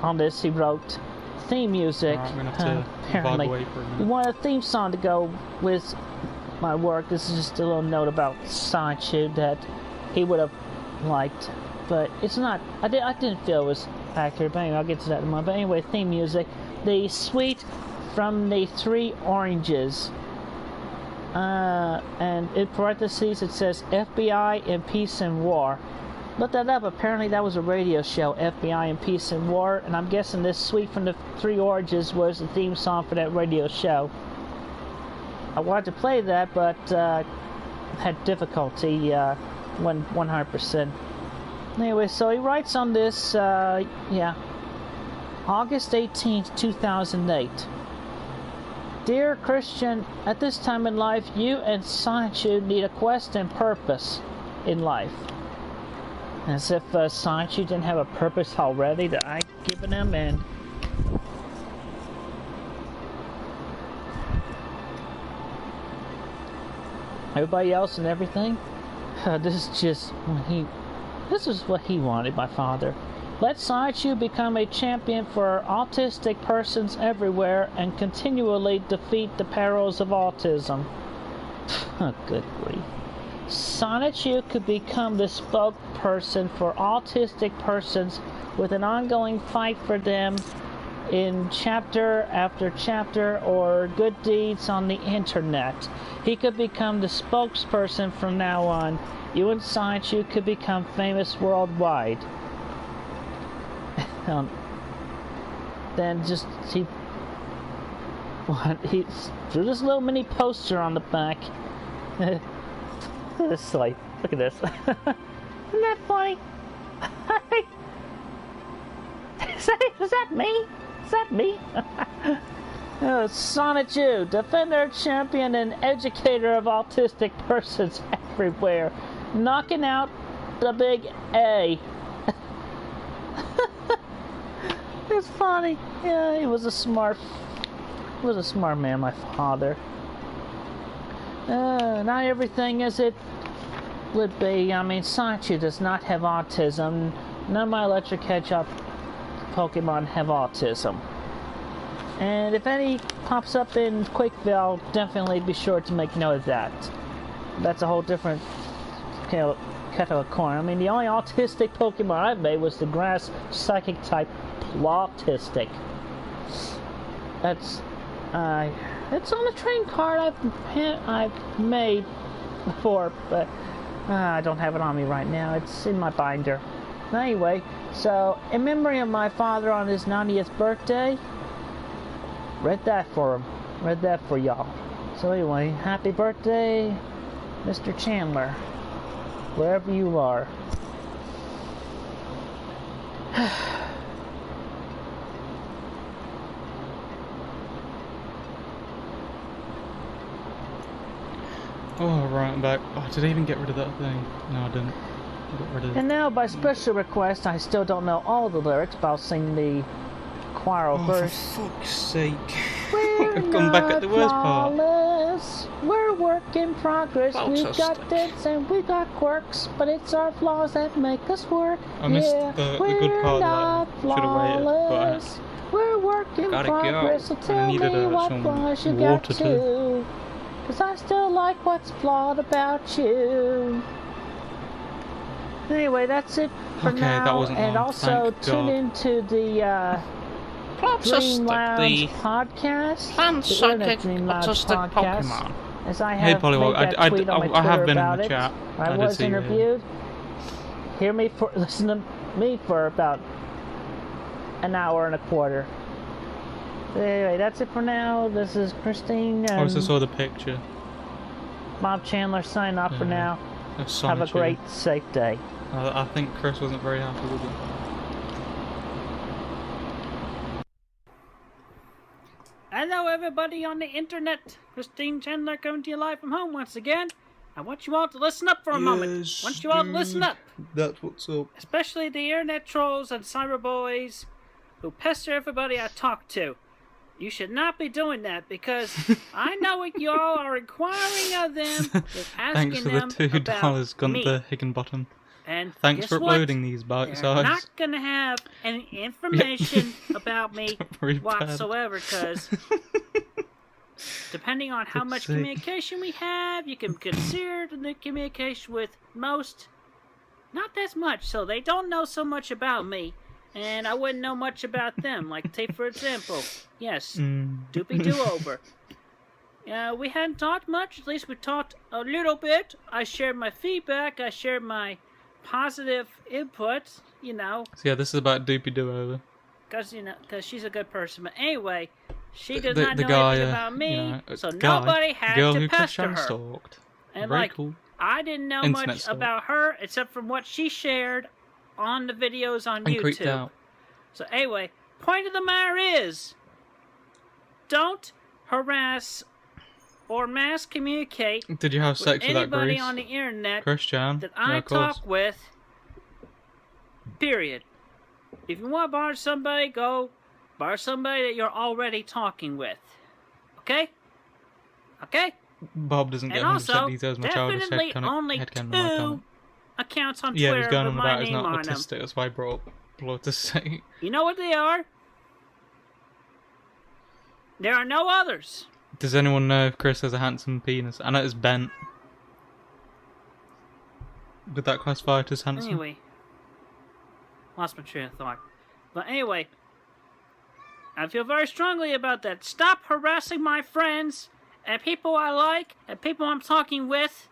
on this he wrote theme music. Apparently, we want a theme song to go with my work. This is just a little note about Sancho that he would have liked, but it's not. I didn't feel it was accurate. But anyway, I'll get to that in a moment. But anyway, theme music. The Suite from the Three Oranges. And in parentheses it says FBI in Peace and War. Look that up. Apparently that was a radio show, FBI in Peace and War, and I'm guessing this Suite from the Three Oranges was the theme song for that radio show. I wanted to play that, but had difficulty 100%. Anyway, so he writes on this, August 18th, 2008. Dear Christian, at this time in life, you and Sancho need a quest and purpose in life. As if Sancho didn't have a purpose already that I'd given him, and everybody else and everything. This is just when he this is what he wanted, my father. Let Sideshoe become a champion for autistic persons everywhere and continually defeat the perils of autism. Oh, good grief. Sonichu could become the spokesperson for autistic persons with an ongoing fight for them in chapter after chapter or good deeds on the internet. He could become the spokesperson from now on. You and Sonichu could become famous worldwide. Then just he drew this little mini poster on the back. This like, look at this. Isn't that funny? Is that me? Is that me? Sonichu, defender, champion, and educator of autistic persons everywhere, knocking out the big A. It's funny. Yeah, he was a smart man, my father. Not everything as it would be. I mean, Sonichu does not have autism. None of my electric hedgehog Pokemon have autism. And if any pops up in Quakeville, I'll definitely be sure to make note of that. That's a whole different kettle of corn. I mean, the only autistic Pokemon I've made was the grass psychic type Plautistic. That's it's on a train card I've made before, but I don't have it on me right now. It's in my binder. Anyway, so in memory of my father on his 90th birthday, read that for him. Read that for y'all. So anyway, happy birthday, Mr. Chandler, wherever you are. Oh, right, I'm back. Oh, did I even get rid of that thing? No, I didn't. I got rid of it. And now, by special request, I still don't know all the lyrics, but I'll sing the choir verse. For fuck's sake. We're Come back at the worst part. flawless. We're work in progress. We've got Fantastic. dents and we got quirks, but it's our flaws that make us work. I missed yeah, the we're good part not of that. Should have waited, but flawless. We're work in gotta go. progress, so And I tell needed me what some flaws you got water too. too. 'Cause I still like what's flawed about you. Anyway, that's it for Okay, now. that wasn't and long, also thank tune God. into the Dream Lounge podcast. The Internet Dream Lounge podcast. As I Hey, have Pollywog, made that tweet on my I have Twitter been in about the it. chat. I did was see you here. interviewed. Listen to me for about an hour and a quarter. Anyway, that's it for now. This is Christine I and also saw the picture. Bob Chandler signing off for Yeah. now. Of Have a Sonichu. great, safe day. I think Chris wasn't very happy with it. Hello, everybody on the internet. Christine Chandler coming to you live from home once again. I want you all to listen up for a moment. I want you all to listen up. That's what's up. Especially the internet trolls and cyberboys who pester everybody I talk to. You should not be doing that because I know what y'all are inquiring of them with asking Thanks for them the $2, about Gunther me. Higginbottom. And Thanks guess for what? uploading these bite They're size. not gonna have any information about me Very bad. whatsoever because depending on how much sake. communication we have, you can consider the communication with most not that much, so they don't know so much about me, and I wouldn't know much about them. Like, take for example, yes, Doopy Do-Over. We hadn't talked much, at least we talked a little bit. I shared my feedback, I shared my positive input, you know. So yeah, this is about Doopy Do-Over. Because she's a good person. But anyway, she does The not know guy, anything about me, you know, so guy, nobody had girl to who pester Christian her. stalked. And Very like, cool. I didn't know Internet much stalk. about her except from what she shared on the videos on And creeped YouTube. out. So anyway, point of the matter is, don't harass or mass communicate Did you have sex with that anybody Grease? on the internet Christian? that Yeah, I of course. talk with. Period. If you want to borrow somebody, go borrow somebody that you're already talking with. Okay? Okay? Bob doesn't get And 100% also, details. My childish definitely only headcanon of my account. accounts on Yeah, Twitter he's going with on my about he's name not on them. autistic. That's why I brought up blood to say. You know what they are? There are no others. Does anyone know if Chris has a handsome penis? I know it's bent. Would that classify it as handsome? Anyway. Lost my train of thought. But anyway. I feel very strongly about that. Stop harassing my friends and people I like and people I'm talking with.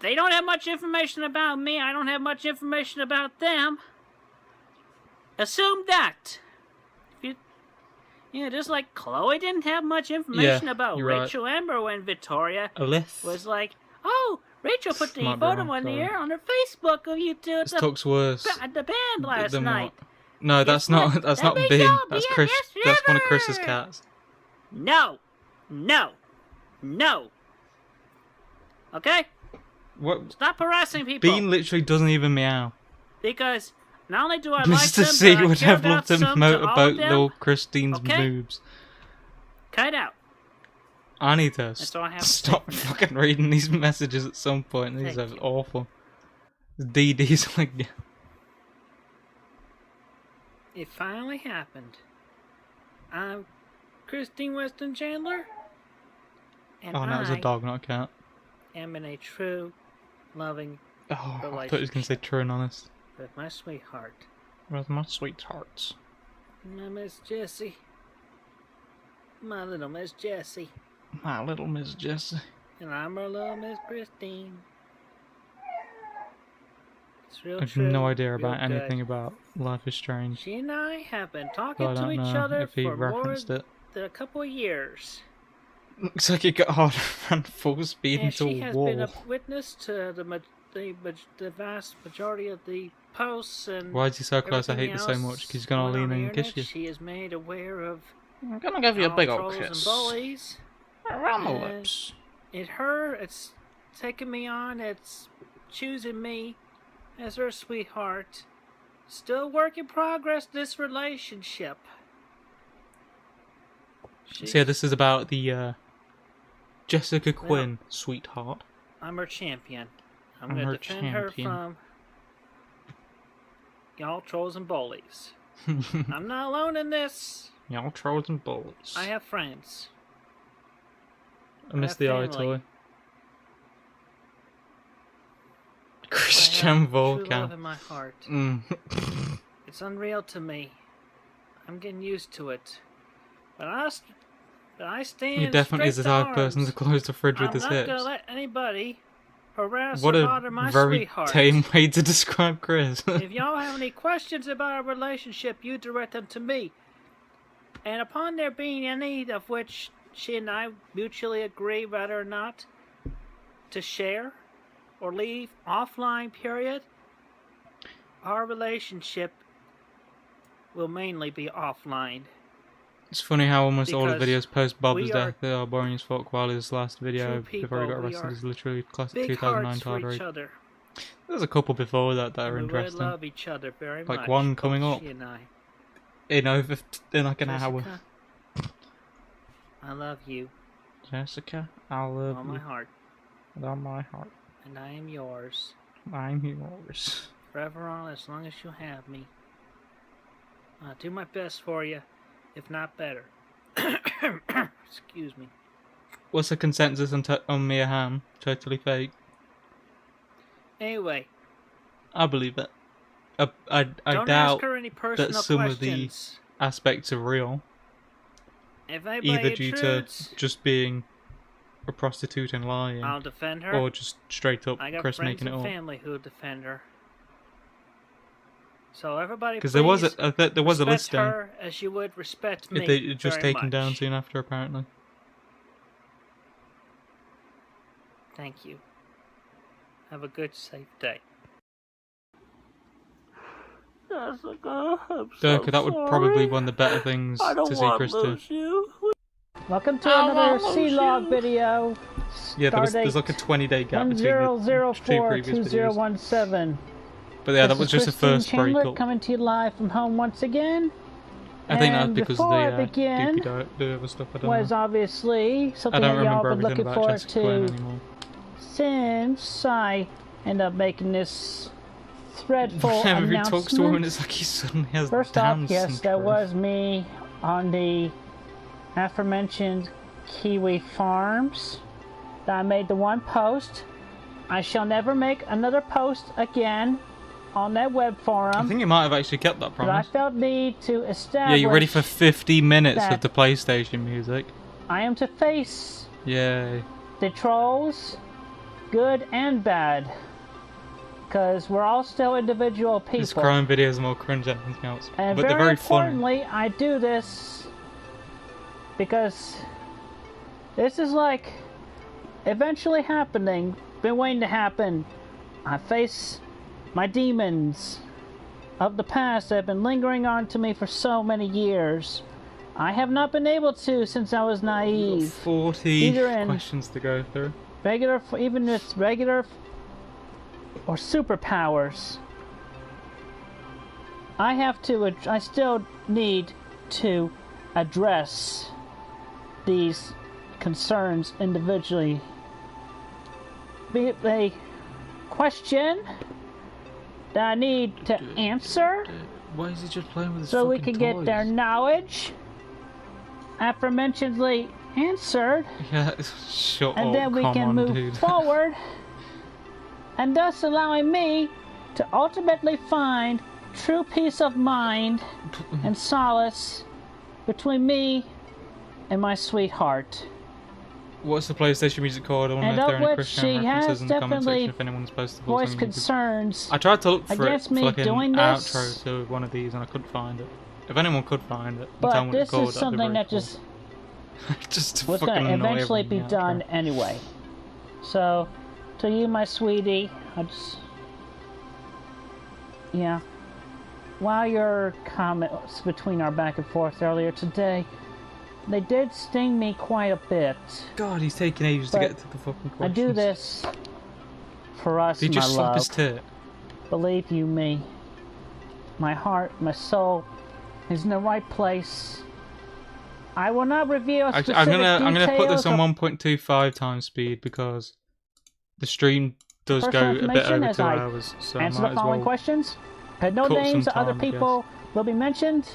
They don't have much information about me. I don't have much information about them. Assume that. Just like Chloe didn't have much information about Rachel Amber when Victoria was like, oh, Rachel put the photo on the air on her Facebook of you two at the band last night. No, that's not Bean. That's Chris. That's one of Chris's cats. No. Okay? What? Stop harassing people. Bean literally doesn't even meow. Because not only do I like Mr. them, C but would I care have loved to about moat all about of them. little Christine's boobs. Cut out. I need to stop fucking reading these messages at some point. These are awful. DD's like... It finally happened. I'm Christine Weston Chandler. And oh no, it was a dog, not a cat. Am in a true, loving relationship. I thought you was going to say true and honest. With my sweetheart. With my sweethearts. My Miss Jessie. My little Miss Jessie. My little Miss Jessie. And I'm her little Miss Christine. It's real I have true, no idea about good. anything about Life is Strange. She and I have been talking so to each other for more than a couple of years. Looks like it got harder and full speed and into a wall. She has been a witness to the vast majority of the posts and. Why is he so close? I hate this so much. Because he's gonna lean in and kiss you. She is made aware of. I'm gonna give you a big old kiss. And bullies. Around the lips. It's taking me on. It's choosing me as her sweetheart. Still work in progress. This relationship. So yeah, this is about the Jessica Quinn sweetheart. I'm her champion. I'm going to defend her from y'all trolls and bullies. I'm not alone in this. Y'all trolls and bullies. I have friends. I miss the eye toy. Christian Volcan. True love in my heart. It's unreal to me. I'm getting used to it. But I stand. He definitely is the type of person to close the fridge with his hips. I'm not gonna let anybody harass what or bother my sweetheart. What a very tame way to describe Chris. If y'all have any questions about our relationship, you direct them to me. And upon there being any of which she and I mutually agree, whether or not to share or leave offline, period, our relationship will mainly be offline. It's funny how almost all the videos post Bob's death they are boring as fuck, while his last video before he got arrested is literally classic 2009 Todd Reed. There's a couple before that are interesting. We love each other very much. Like one coming up in like an hour. I love you. Jessica, I love you. On my heart. With all my heart. And I am yours. I'm yours. Forever on, as long as you have me. I'll do my best for you. If not better. Excuse me. What's the consensus on Mia Hamm? Totally fake. Anyway. I believe it. I doubt that some of the aspects are real. Either due to just being a prostitute and lying. I'll defend her. Or just straight up Chris making it up. I got friends and family who defend her. So everybody, because there was a listing. Her as you would respect me. They just taken down soon after, apparently. Thank you. Have a good, safe day. Jessica, I'm so that would probably be one of the better things to see Chris do. Welcome to another C-Log video. Yeah, there's like a 20-day gap between the two previous videos. But yeah, that was just the first breakup. Coming to you live from home once again. I think that's because of the other stuff. I don't know. Was obviously something that y'all been looking forward to since I end up making this threadful Whenever he announcement. talks to him, it's like he suddenly has First off, Down yes, that syndrome. was me on the aforementioned Kiwi Farms. I made the one post. I shall never make another post again on that web forum. I think you might have actually kept that But I promise. felt need to establish. Yeah, you're ready for 50 minutes that of the PlayStation music. I am to face Yay. the trolls, good and bad, because we're all still individual people. This crime video is more cringe than anything else. And but they're very importantly, funny. I do this because this is like eventually happening, been waiting to happen. I face my demons of the past that have been lingering on to me for so many years. I have not been able to since I was naive. 40 Either in questions to go through. Regular, even if it's regular or superpowers. I still need to address these concerns individually. Be it a question that I need to answer Why is he just playing with his so we fucking can get toys? their knowledge aforementionedly answered, Yeah, shut and up, then we come can on, move dude. forward, and thus allowing me to ultimately find true peace of mind and solace between me and my sweetheart. What's the PlayStation music called? I want to And know if there of are any which Christian she references has in the comment definitely section if anyone's posted those Voice on YouTube. concerns I tried to look for it against for me like an doing this, outro to one of these and I couldn't find it. If anyone could find it, and tell but me what it's this called, is that'd be something very that cool. just to was fucking going to annoy eventually everyone be in the done outro. anyway. So, to you, my sweetie, yeah. While your comments between our back and forth earlier today, they did sting me quite a bit. God, he's taking ages to But get to the fucking I questions. do this for us, Did he my just slap love. his tit? Believe you me, my heart, my soul is in the right place. I will not reveal specific I'm gonna put this details on of 1.25 times speed because the stream does personal go a bit information over as 2 I hours, so answer I the might as following well. questions. No cut names some of other time, I guess. people will be mentioned.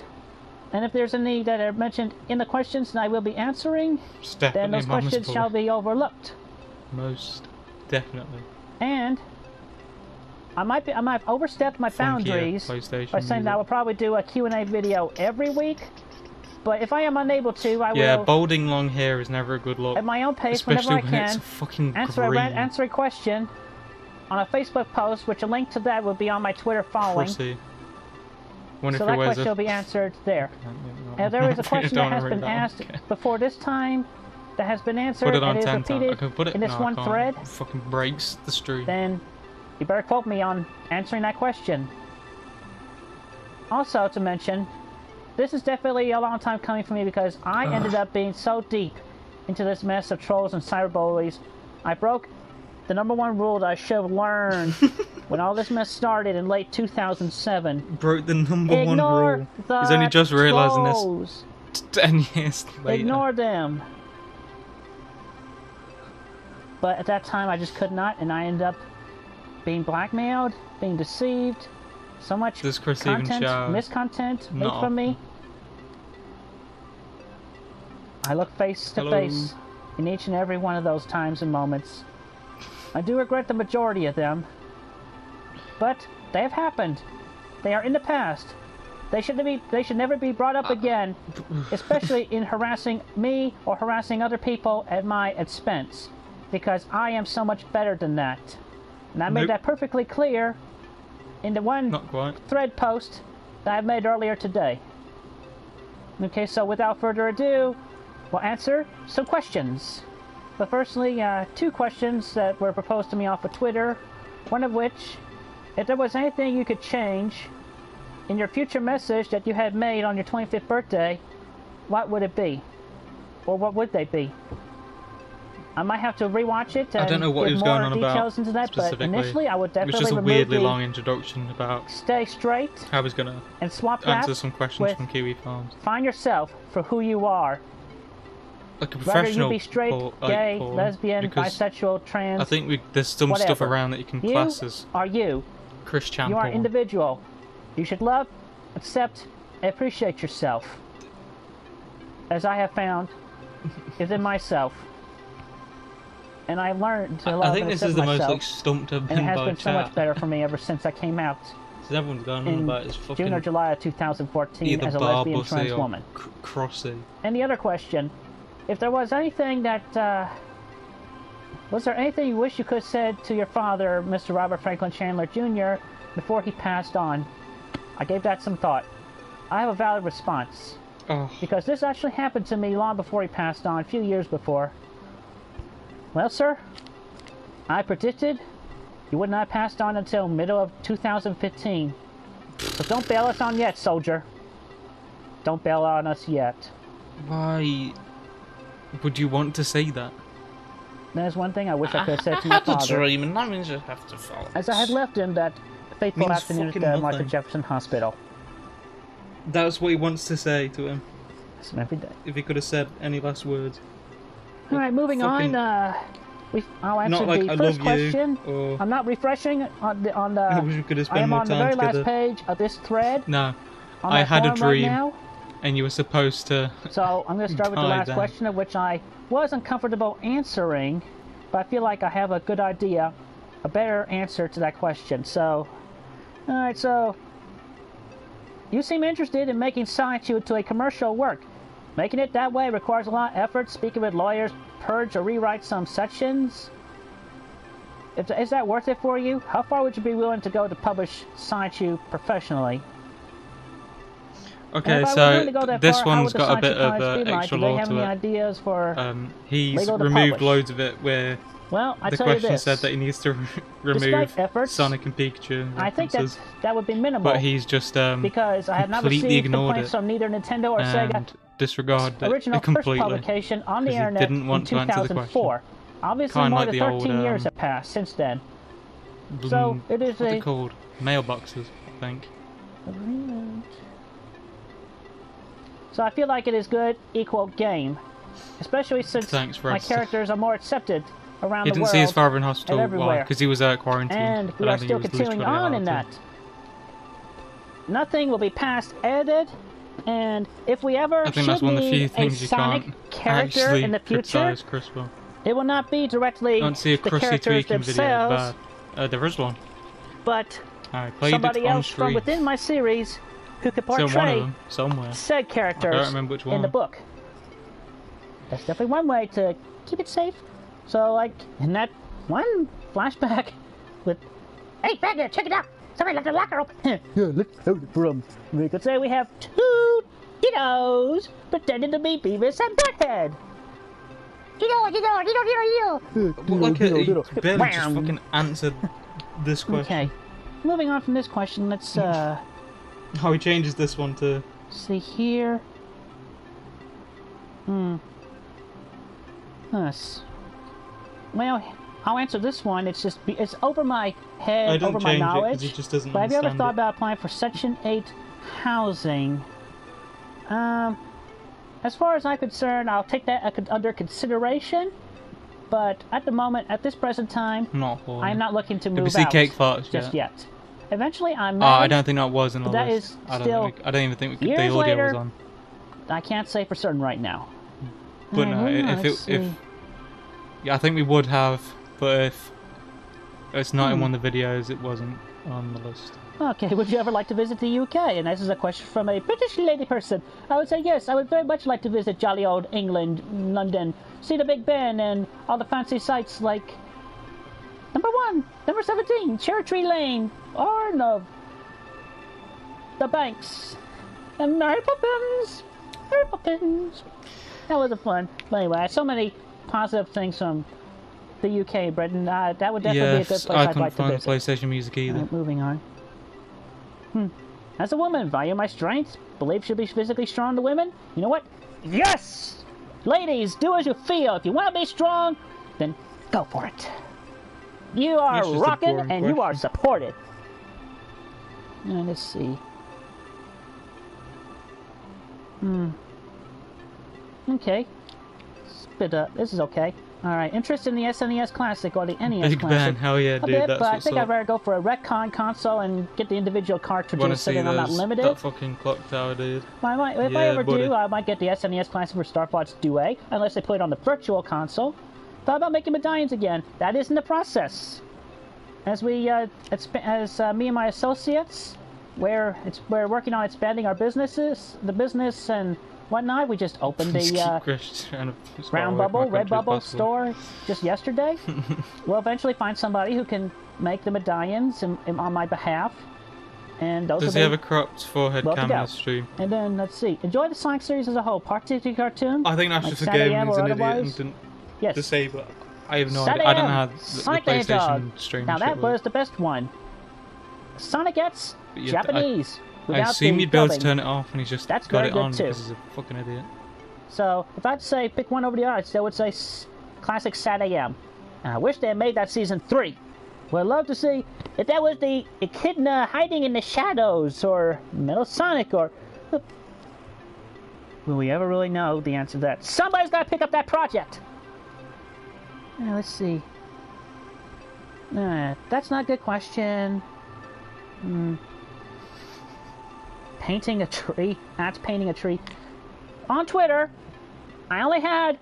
And if there's any that are mentioned in the questions that I will be answering, It's then definitely those Mama's questions boy. shall be overlooked. Most definitely. And I might have overstepped my Funkier boundaries PlayStation by saying that I will probably do a Q&A video every week. But if I am unable to, I Yeah, will, balding long hair is never a good look. at my own pace, Especially whenever I when it's can, fucking answer green. a question on a Facebook post, which a link to that will be on my Twitter following. Crusty. Wonder So if he that wears question a... will be answered there. No, If there is a I question don't that has wanna been read that one. asked Okay. before this time, that has been answered, Put it on and is 10 times. I repeated can put it in this no, I one can't. thread, It fucking breaks the stream. then you better quote me on answering that question. Also to mention, this is definitely a long time coming for me because I ended up being so deep into this mess of trolls and cyberbullies. I broke the #1 rule that I should have learned when all this mess started in late 2007. Broke the #1 Ignore rule. the He's only just realising trolls. this 10 years later. Ignore them. But at that time I just could not, and I ended up being blackmailed, being deceived. So much Does Chris even content, shower? miscontent made Not from me. I look face to Hello. face in each and every one of those times and moments. I do regret the majority of them, but they have happened. They are in the past. They should never be brought up again, especially in harassing me or harassing other people at my expense, because I am so much better than that. And I made Nope. that perfectly clear in the one Not quite. thread post that I made earlier today. Okay, so without further ado, we'll answer some questions. But firstly, 2 questions that were proposed to me off of Twitter. One of which, if there was anything you could change in your future message that you had made on your 25th birthday, what would it be? Or what would they be? I might have to rewatch it and I don't know what he give was more going on about details into that, but specifically. initially I would It was definitely just a remove weirdly the long introduction about stay straight how he's gonna and swap that answer some questions with from Kiwi Farms. find yourself for who you are. like a Whether professional you be straight, porn, gay, porn, lesbian, bisexual, trans. I think there's some whatever. stuff around that you can class as you. Christian You are an porn. individual. You should love, accept, and appreciate yourself. As I have found within myself. And I learned to love I think and this accept is the myself. most like stumped I've been and it has by been so much better for me ever since I came out So everyone's gone on in about his fucking June or July of 2014 either as a lesbian Barbussy trans or woman. Crossy. And the other question, if there was anything that, was there anything you wish you could have said to your father, Mr. Robert Franklin Chandler Jr., before he passed on? I gave that some thought. I have a valid response. Oh. Because this actually happened to me long before he passed on, a few years before. Well, sir, I predicted you would not have passed on until middle of 2015. So don't bail us on yet, soldier. Don't bail on us yet. Why would you want to say that? There's one thing I wish I could have said to my father. I had a dream, and that means you have to follow. As I had left him that fateful afternoon at the Martha Jefferson Hospital. That's what he wants to say to him. Listen every day. If he could have said any last words. Alright, moving on. I'll answer like, the I first love question. You, or I'm not refreshing on the. I wish we could have spent I am more on the time very together. last page of this thread. No, on I had a forum dream, right now. and you were supposed to. So I'm going to start with the last question, of which I was uncomfortable answering, but I feel like I have a good idea, a better answer to that question. So, all right. So, you seem interested in making science into a commercial work. Making it that way requires a lot of effort. Speaking with lawyers, purge or rewrite some sections. Is that worth it for you? How far would you be willing to go to publish Science U professionally? Okay, so this one's got a bit of extra lore to it. Ideas for he's removed loads of it where I the tell you question this, said that he needs to remove efforts, Sonic and Pikachu. I think that would be minimal. But he's just because I have not received complaints from neither Nintendo or Sega. Disregarded original it completely. First publication on the internet didn't want in to answer the 2004. Obviously, Kinda more like than the 13 old, years have passed since then. So it is what are they called? Mailboxes, I think. So I feel like it is good, equal game, especially since my characters are more accepted around the world. He didn't see his father in hospital everywhere. because he was quarantined. And we are still continuing on in that. Nothing will be past edited. And if we ever should need a Sonic character in the future, it will not be directly the characters themselves. There is one. But somebody else from within my series who could portray said characters in the book. That's definitely one way to keep it safe. So, like, in that one flashback with, hey, back there, check it out! Somebody left the locker open. Yeah, let's hold it from. We could say we have two kiddos pretending to be Beavis and Butthead. You barely just fucking answered this question. Okay, moving on from this question, let's how he changes this one to. See here. Us. Well, I'll answer this one. It's just it's over my head, over my knowledge. He just doesn't but have you ever thought it. about applying for Section 8 housing? As far as I'm concerned, I'll take that under consideration. But at the moment, at this present time, I'm not looking to move out Cake Farts just yet. Eventually, I may. I don't think that was in the list. I don't even think the audio was on. I can't say for certain right now. But no, yeah, I think we would have. But if it's not in one of the videos, it wasn't on the list. Okay, would you ever like to visit the UK? And this is a question from a British lady person. I would say yes, I would very much like to visit jolly old England, London, see the Big Ben and all the fancy sights like number 1, number 17, Cherry Tree Lane, or no, the Banks, and Mary Poppins, Mary Poppins. That was a fun. But anyway, so many positive things from the UK, Britain. That would definitely be a good place I'd like to visit. I couldn't find PlayStation music either. Right, moving on. As a woman, value my strengths. Believe she'll be physically strong to women. You know what? Yes! Ladies, do as you feel. If you want to be strong, then go for it. You are rocking and you are supported. Let's see. Okay. but this is okay. Alright, interest in the SNES Classic or the NES Big Classic? Ben, hell yeah, A dude, bit, that's but I what's think up. I'd rather go for a Retcon console and get the individual Wanna cartridges so see that I'm not limited. that fucking clock tower, dude? If I ever do, I might get the SNES Classic for Star Fox Duet, unless they put it on the Virtual Console. Thought about making medallions again. That is in the process. As me and my associates, we're working on expanding our businesses, the business and whatnot. We just opened the Brown Bubble, Red Bubble store just yesterday. We'll eventually find somebody who can make the medallions on my behalf. And those Does he have a cropped forehead cam in his stream? And then, let's see. Enjoy the Sonic series as a whole. Particularly cartoon? I think that's like just a game he's an idiot and didn't yes. say, but I have no idea. I don't know how the PlayStation stream now that was works. the best one. Sonic X, Yeah, Japanese. I assume you'd be able to turn it off and he's just That's got very it good on too. because he's a fucking idiot. So, if I'd say pick one over the other, I still would say Classic Sat AM. And I wish they had made that Season 3. Would love to see if that was the Echidna hiding in the shadows, or Metal Sonic, or... Will we ever really know the answer to that? Somebody's got to pick up that project! Let's see. That's not a good question. Painting a tree? That's painting a tree. On Twitter, I only had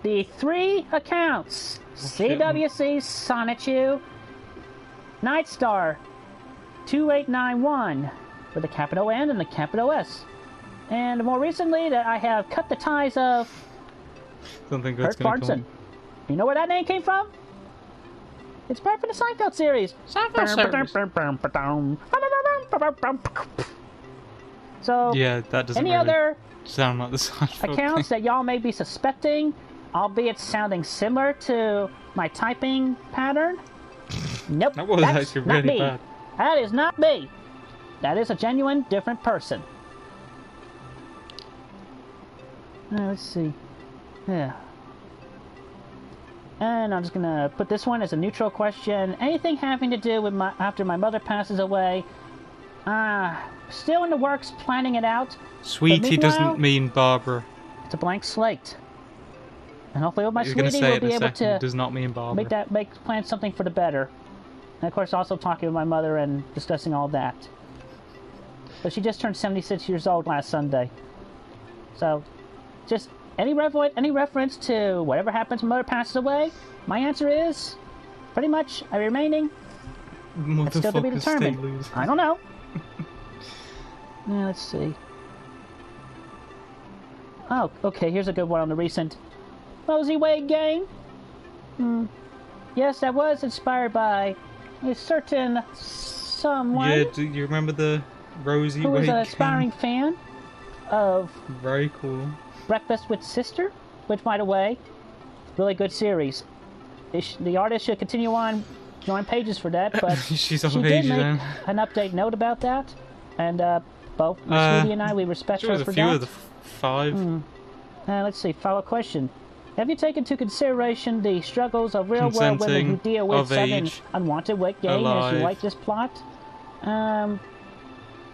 the 3 accounts. CWC Sonichu, Nightstar 2891 with a capital N and a capital S. And more recently that I have cut the ties of Don't think Kurt that's gonna Bartson. come. You know where that name came from? It's part from the Seinfeld series. So, yeah, that doesn't any really other sound like the Seinfeld accounts thing. that y'all may be suspecting, albeit sounding similar to my typing pattern? Nope, That was that's actually not really me. bad. That is not me. That is a genuine different person. Let's see. Yeah. And I'm just gonna put this one as a neutral question. Anything having to do with after my mother passes away? Still in the works, planning it out. Sweetie doesn't mean Barbara. It's a blank slate. And hopefully with my You're gonna sweetie say we'll it in be a able second. to Does not mean Barbara. plan something for the better. And of course also talking with my mother and discussing all that. But she just turned 76 years old last Sunday. So, just any reference to whatever happens when mother passes away, my answer is pretty much a remaining. It's still to be determined. I don't know. Let's see. Oh, okay, here's a good one on the recent Rosie Wade game. Yes, that was inspired by a certain someone. Yeah, do you remember the Rosie Wade who was an game? aspiring fan of Very cool. Breakfast with Sister, which, by the way, really good series. The artist should continue on drawing pages for that, but She's on she did pages make then. an update note about that, and both my sweetie and I, we respect her for a few that. of the 5. Let's see, follow-up question. Have you taken into consideration the struggles of real-world women who deal with sudden unwanted weight gain as you like this plot?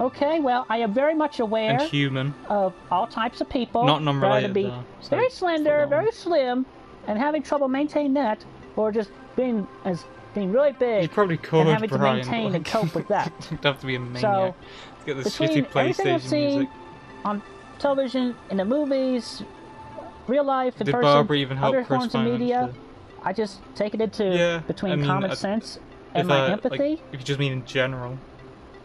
Okay, well, I am very much aware And human. of all types of people. Not non-related, to be though, so very slender, very slim, and having trouble maintaining that, or just being really big. You probably could, and having Brian, to maintain and cope with that. You'd have to be a maniac So, to get the between shitty everything I've PlayStation seen music. on television, in the movies, real life, in Did person, Barbara even help other Chris forms of finance media, the- I just take it into between common sense and my empathy Like, if you just mean in general.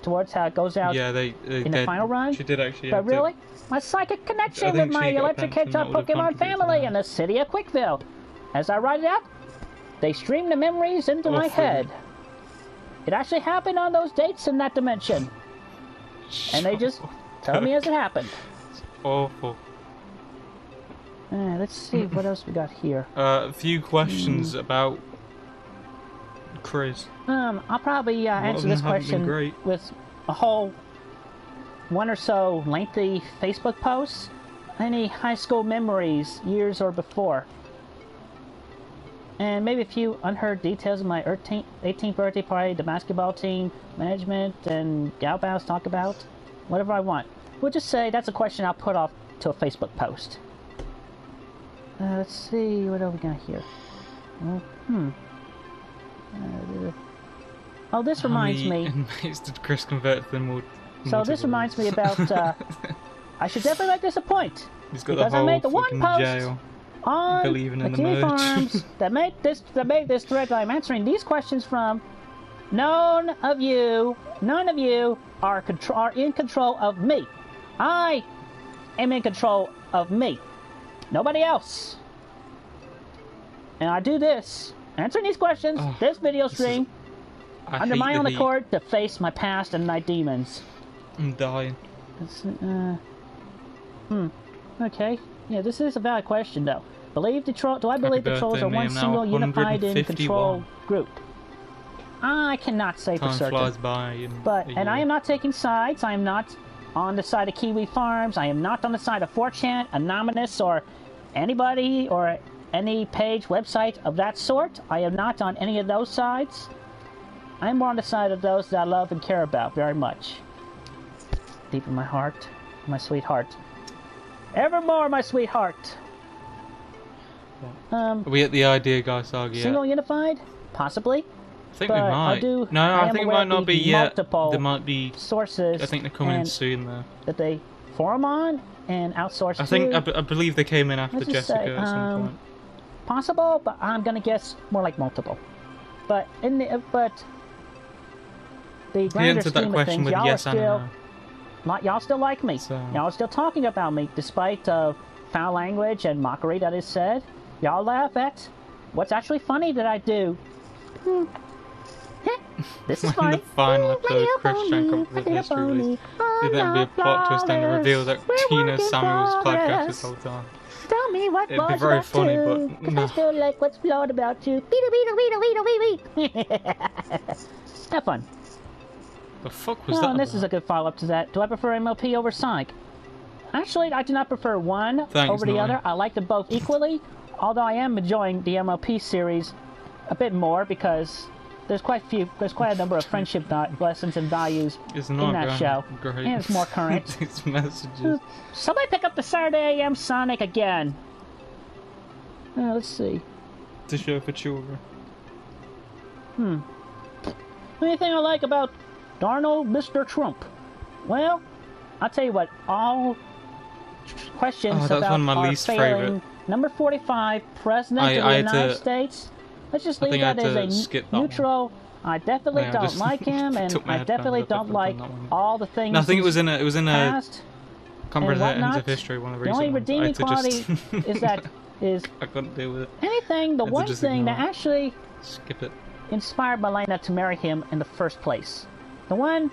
towards how it goes out Yeah, in the final run. She did actually. But really, my psychic connection with my electric hedgehog Pokemon family in the city of Quickville. As I write it out, they stream the memories into my head. It actually happened on those dates in that dimension. And they just tell me as it happened. It's awful. Let's see what else we got here. A few questions about Chris. I'll probably answer this question with a whole one or so lengthy Facebook posts. Any high school memories, years or before. And maybe a few unheard details of my 18th birthday party, the basketball team, management, and gal bows talk about. Whatever I want. We'll just say that's a question I'll put off to a Facebook post. Let's see, what do we got here? Oh, this reminds me. Inmates did Chris convert to them? So this reminds me about. I should definitely make this a point. He's got because the whole I made the one post jail on believing in the the Kiwi merge. Farms that made this thread that I'm answering these questions from. None of you are in control of me. I am in control of me. Nobody else. And I do this, answering these questions, this video stream, under my own accord to face my past and my demons. I'm dying. Okay. Yeah, this is a valid question, though. Do I believe the trolls are one single unified in control group? I cannot say for certain. Time flies by. And I am not taking sides. I am not on the side of Kiwi Farms. I am not on the side of 4chan, Anonymous, or anybody, or any page, website of that sort. I am not on any of those sides. I'm more on the side of those that I love and care about very much. Deep in my heart, my sweetheart. Evermore, my sweetheart. Are we at the idea guy saga yet? Single unified? Possibly. I think we might. I think it might not be yet. There might be sources. I think they're coming in soon though. That they forum on and outsource. I believe they came in after Jessica at some point. Possible, but I'm gonna guess more like multiple. But the grander scheme of things, y'all are still. Y'all still like me. So. Y'all are still talking about me, despite foul language and mockery that is said. Y'all laugh at what's actually funny that I do. This is fine. When the final episode of Christian Composite History release, there'd be a plot twist and a reveal that Tina Samuel was podcast this whole time. Tell me what it'd be very funny, but no. I still like what's flawed about you. Have fun. The fuck was that? And this is a good follow-up to that. Do I prefer MLP over Sonic? Actually, I do not prefer one over the other. I like them both equally, although I am enjoying the MLP series a bit more because there's quite a number of friendship lessons and values in that show. Great. And it's more current. These messages. Somebody pick up the Saturday AM Sonic again. Let's see. It's a show for children. Anything I like about Darnold, Mr. Trump? Well, I'll tell you what, all questions about our failing number 45 President of the United States. Let's just leave that as a neutral. I definitely don't like him, and I definitely don't like all the things. No, I think it was in a comprehensive of history. One of the The only redeeming quality is I couldn't deal with it. Anything. The one thing that actually skip it inspired Milena to marry him in the first place. The one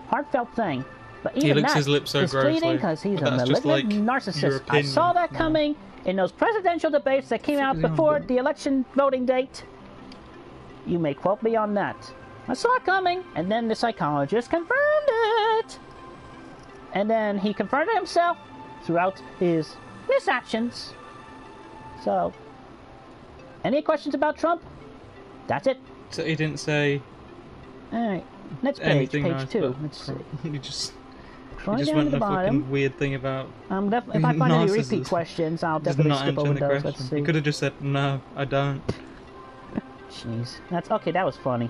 heartfelt thing. But even that is fleeting because he's a malignant narcissist. I saw that coming in those presidential debates that came out before the election voting date. You may quote me on that. I saw it coming, and then the psychologist confirmed it. And then he confirmed it himself throughout his actions. So, any questions about Trump? That's it. So he didn't say. Alright, next page, page nice, 2. Let's see. He just went on the a fucking weird thing about. If I find any repeat questions, I'll definitely skip over those. Let's see. He could have just said, "No, I don't." Jeez, that's okay. That was funny.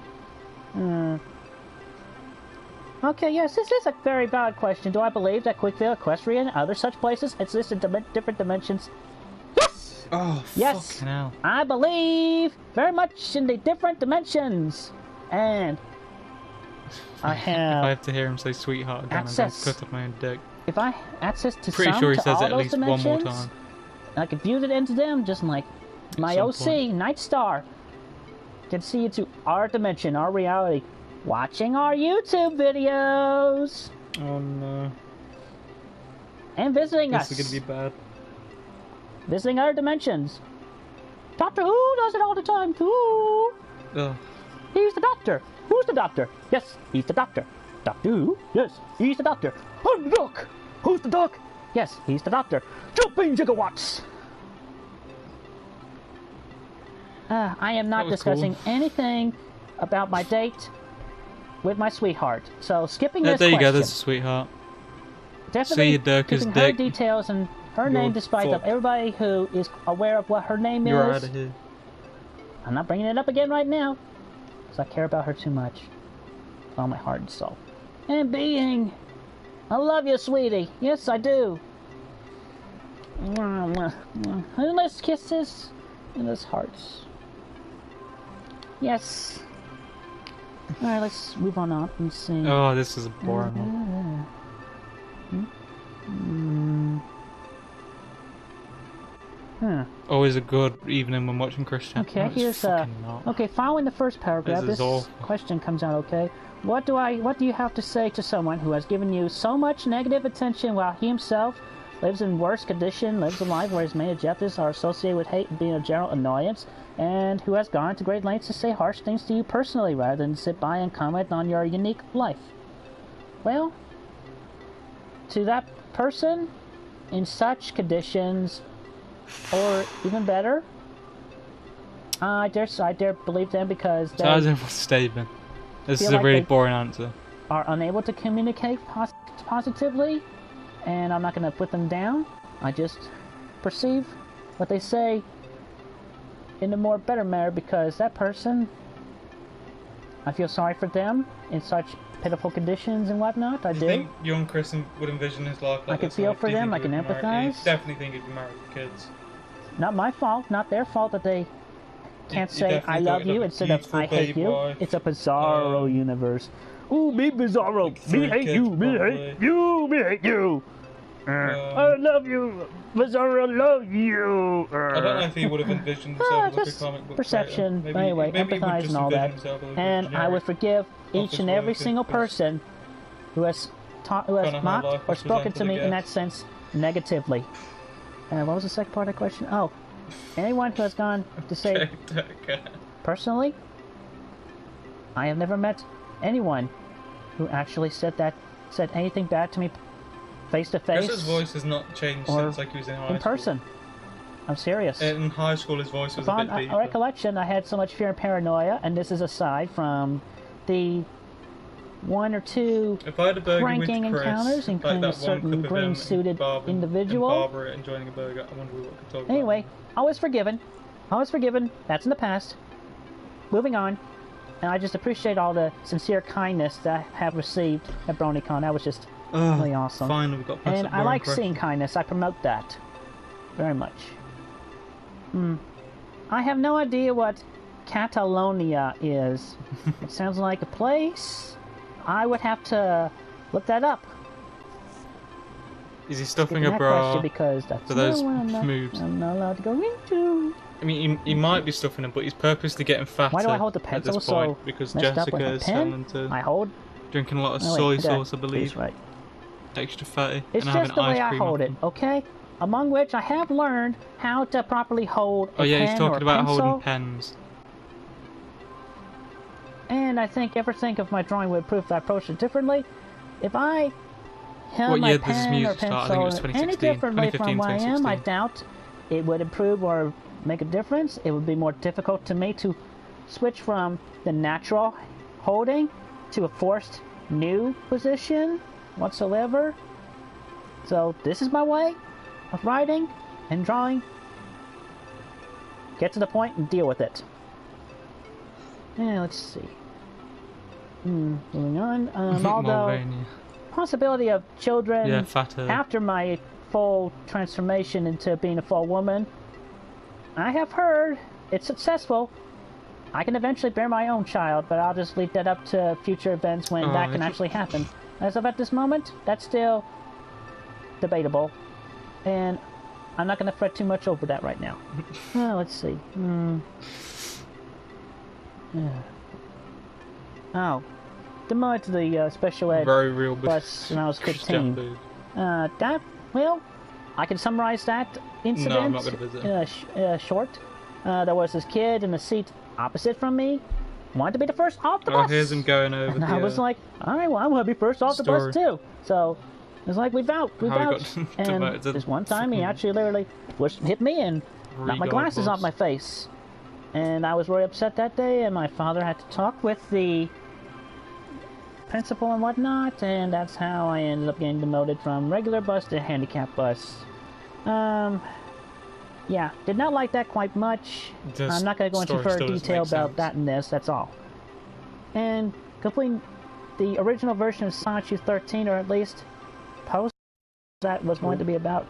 Okay, yes, this is a very valid question. Do I believe that Quickville, Equestrian, and other such places exist in different dimensions? Yes! Oh, yes! Fucking hell. I believe very much in the different dimensions. And I have to hear him say sweetheart again, I'm going to cut off my own dick. If I access to Pretty sure he says it at least one more dimensions, time. I can fuse it into them just like my OC, Night Star, can see into our dimension, our reality. Watching our YouTube videos. Oh no. And visiting us. This is gonna be bad. Visiting other dimensions. Doctor Who does it all the time too. Ugh. He's the doctor. Who's the doctor? Yes, he's the doctor. Doctor Who? Yes, he's the doctor. I'm the doc. Who's the doc? Yes, he's the doctor. Jumping gigawatts. I am not discussing anything about my date with my sweetheart. So skipping this there you question. go, there's a sweetheart. Definitely See Dirk is giving her dick. details and Her name, despite of everybody who is aware of what her name You're is. out of here. I'm not bringing it up again right now, because I care about her too much. With all my heart and soul. And being, I love you, sweetie. Yes, I do. Let's kisses and let's hearts. Yes. All right, let's move on up and see. Oh, this is a boring one. Always a good evening when watching Christian. Okay, no, here's okay, following the first paragraph, this question comes out, okay? What do you have to say to someone who has given you so much negative attention while he himself lives in worse condition, lives a life where his main objectives are associated with hate and being a general annoyance, and who has gone to great lengths to say harsh things to you personally rather than sit by and comment on your unique life? Well, to that person, in such conditions, or even better, I dare believe them because they... How's everyone's statement? This is a really boring answer. Are unable to communicate positively, and I'm not going to put them down. I just perceive what they say in a more better manner because that person, I feel sorry for them in such pitiful conditions and whatnot. I do. think young Chris would envision his life like I can feel for them. I can empathize. I definitely think he'd be married with kids. Not my fault. Not their fault that they can't say I love you instead of I hate you. It's a bizarro universe. Ooh, me bizarro. Me hate you. Me hate you. Me hate you. I love you. Bizarro, love you. I don't know if he would have envisioned himself like a comic book perception. Maybe, anyway, maybe empathize and all that. And I would forgive each and every single person who has mocked or spoken to me in that sense negatively. What was the second part of the question? Oh, anyone who has gone to say personally, I have never met anyone who actually said anything bad to me face to face. Chris's voice has not changed since like he was in high school. In person. I'm serious. In high school, his voice was a bit deeper. Upon recollection, I had so much fear and paranoia, and this is aside from the one or two pranking encounters, including a certain green-suited individual. Barbara enjoying a burger. I wonder what we could talk about. Anyway, I was forgiven. I was forgiven. That's in the past. Moving on. And I just appreciate all the sincere kindness that I have received at BronyCon. That was just really awesome. Finally, we got past and I like seeing kindness. I promote that very much. I have no idea what Catalonia is. It sounds like a place. I would have to look that up. Is he stuffing a bra because that's for those moves? I'm not allowed to go into. I mean, he might be stuffing them, but he's purposely getting fatter. Why do I hold the pencil at this point, so because messed Jessica up with is a pen? into I hold. Drinking a lot of soy sauce, I believe. Right. Extra fatty. It's and just the way I hold it, okay? Among which I have learned how to properly hold a pen he's talking about pencil. holding pens. And I think everything of my drawing would prove that I approached it differently. If I held my pen or pencil any differently from what I am, I doubt it would improve or make a difference. It would be more difficult to me to switch from the natural holding to a forced new position whatsoever. So this is my way of writing and drawing. Get to the point and deal with it. Yeah, let's see. Moving on. Although possibility of children after my full transformation into being a full woman, I have heard it's successful. I can eventually bear my own child, but I'll just leave that up to future events when that can actually happen. As of at this moment, that's still debatable, and I'm not going to fret too much over that right now. Let's see. Oh, demoted to the special ed bus when I was 15. Well, I can summarize that incident. No, I'm not going to visit. Short. There was this kid in the seat opposite from me. Wanted to be the first off the bus. Here's him going over. And I was like, all right, well, I'm going to be first off the bus too. So it's like we vouched. And this one time, he actually literally hit me and knocked my glasses off my face. And I was really upset that day, and my father had to talk with the principal and whatnot, and that's how I ended up getting demoted from regular bus to handicap bus. Yeah, did not like that quite much. I'm not going to go into further detail about that in this, that's all. And completing the original version of Sonic 13, or at least post that was going to be about,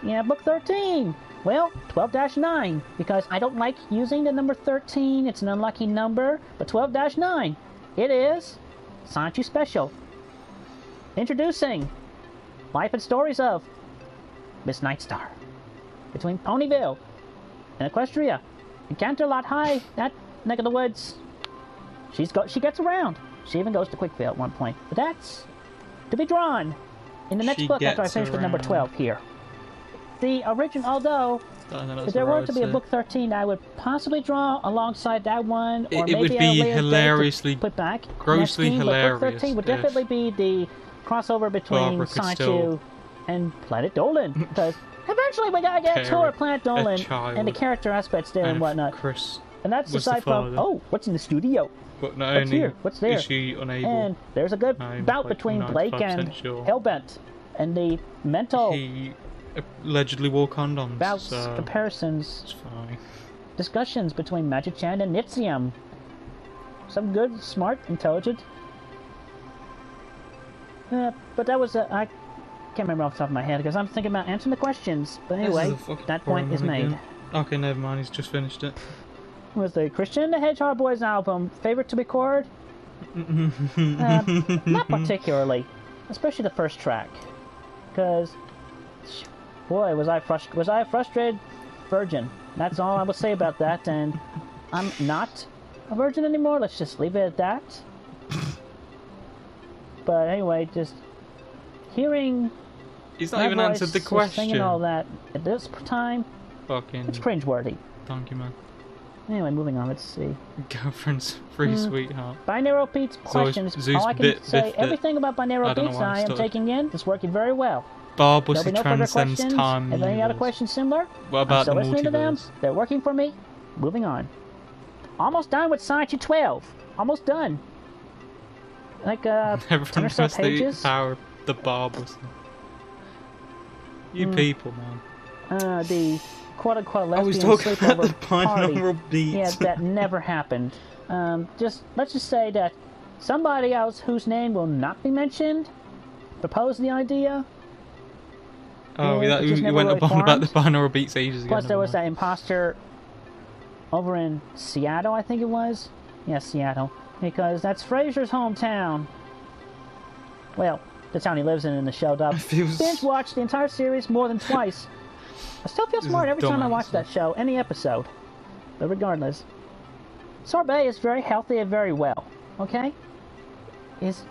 yeah, book 13! Well, 12-9, because I don't like using the number 13, it's an unlucky number, but 12-9, it is Sonic 2 Special. Introducing Life and Stories of Miss Nightstar. Between Ponyville and Equestria and Canterlot High, that neck of the woods, she gets around. She even goes to Quickville at one point. But that's to be drawn in the next book after I finish with number 12 here. The original, although if there were to be a book 13, I would possibly draw alongside that one, or maybe it would be hilariously, put back grossly hilarious. But book 13 would definitely be the crossover between Sonic 2 and Planet Dolan, because eventually we gotta get to Planet Dolan and the character aspects there and whatnot. Chris, and that's aside from what's in the studio. But not only here? What's there? Is she unable, and there's a good bout between Blake and Hellbent, and the mental. He allegedly wore condoms. Bouts, so comparisons, it's fine. Discussions between Magichan and Nitzium. Some good, smart, intelligent. But that was I can't remember off the top of my head because I'm thinking about answering the questions. But anyway, that point is made. Again. Okay, never mind. He's just finished it. Was the Christian the Hedgehog Boys album favorite to record? Not particularly, especially the first track, because boy was I a frustrated virgin. That's all I will say about that, and I'm not a virgin anymore. Let's just leave it at that. But anyway, just hearing. He's not even answered the question. Singing all that at this time. Fucking. It's cringeworthy. Thank you, man. Anyway, moving on. Let's see. Girlfriend's free sweetheart. Binaural Beats questions. All I can say, everything about Binaural Beats I am taking in is working very well. Barbarously transcends time. Have any other questions similar? What about I'm still listening to them. They're working for me. Moving on. Almost done with Sonic 12. Almost done. Like 10 or so pages. The power of the Barbarously. You people, man. The quote-unquote lesbian sleepover party. Beats. Yeah, that never happened. Let's just say that somebody else whose name will not be mentioned proposed the idea. Oh, you went up on about the binaural beats ages ago. Plus, there was that imposter over in Seattle, I think it was. Yeah, Seattle. Because that's Fraser's hometown. Well, the town he lives in the show dub. Binge-watched the entire series more than twice. I still feel smart every time I watch that show, any episode. But regardless, Sorbet is very healthy and very well. Okay? His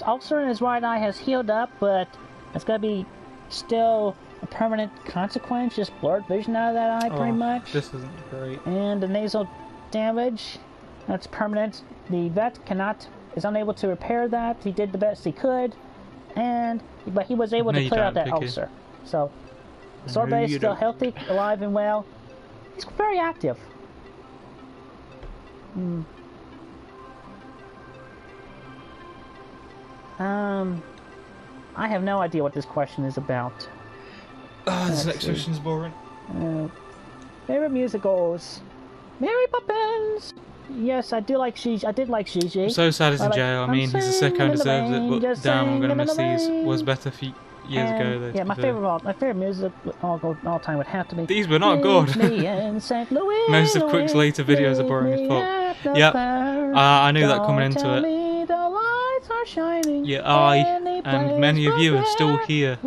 ulcer in his right eye has healed up, but it's gonna be still a permanent consequence, just blurred vision out of that eye, pretty much. This isn't great. And the nasal damage, that's permanent. The vet is unable to repair that. He did the best he could, but he was able to clear out that ulcer. So, Sorbet is still healthy, alive, and well. He's very active. I have no idea what this question is about. This next question's boring. Favorite musicals? Mary Poppins! Yes, I did like Gigi. I'm so sad he's in jail. I mean, he's a sicko and deserves it, but damn, I'm gonna miss these. Was better years ago. Yeah, my favorite music all time would have to be. These were not good. Most of Quick's later videos are boring as fuck. Yep, I knew that coming into it. Yeah, I and many of you are still here,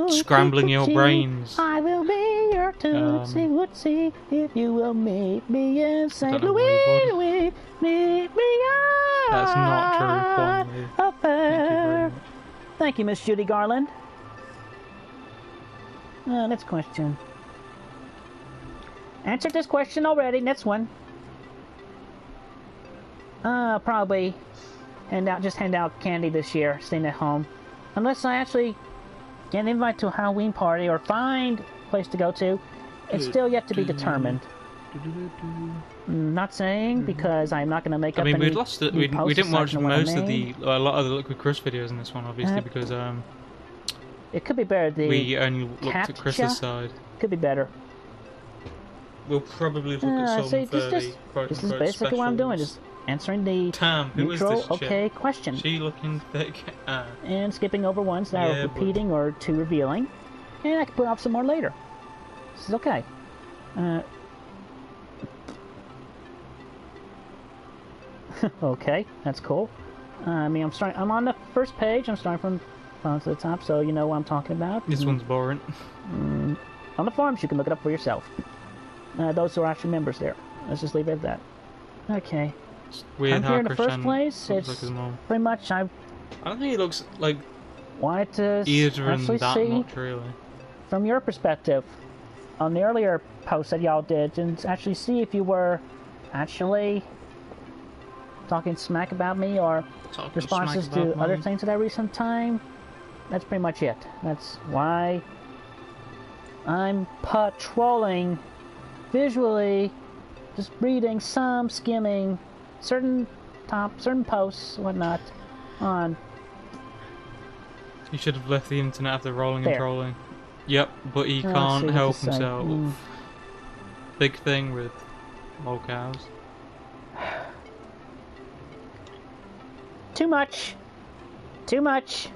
scrambling your brains. I will be your Tootsie Wootsie if you will meet me in St. Louis. Meet me up. That's not true. Thank you, Miss Judy Garland. Next question. Answered this question already. Next one. Probably hand out candy this year, staying at home. Unless I actually get an invite to a Halloween party or find a place to go to. It's still yet to be determined. Not saying because I'm not going to make up any. I mean, we didn't watch a lot of the Liquid Crush videos in this one, obviously, because It could be better. We only looked at Chris's side. Could be better. We'll probably look at some this is basically what I'm doing. Just answering the neutral, okay questions. She looking thick. And skipping over ones that are repeating or too revealing. And I can put off some more later. This is okay. Okay, that's cool. I mean, I'm on the first page. I'm starting from bottom to the top, so you know what I'm talking about. This one's boring. On the forums, you can look it up for yourself. Those who are actually members there. Let's just leave it at that. Okay. Weird I'm here in the first place. It's like pretty much I don't think he looks like wanted to either actually that see much, really. From your perspective on the earlier post that y'all did, and actually see if you were actually talking smack about me or responses to other things at that recent time. That's pretty much it. That's why I'm patrolling visually, just reading some, skimming certain posts, whatnot, on. He should have left the internet after rolling and trolling. Yep, but he can't help himself. Big thing with lolcows. Too much. Too much.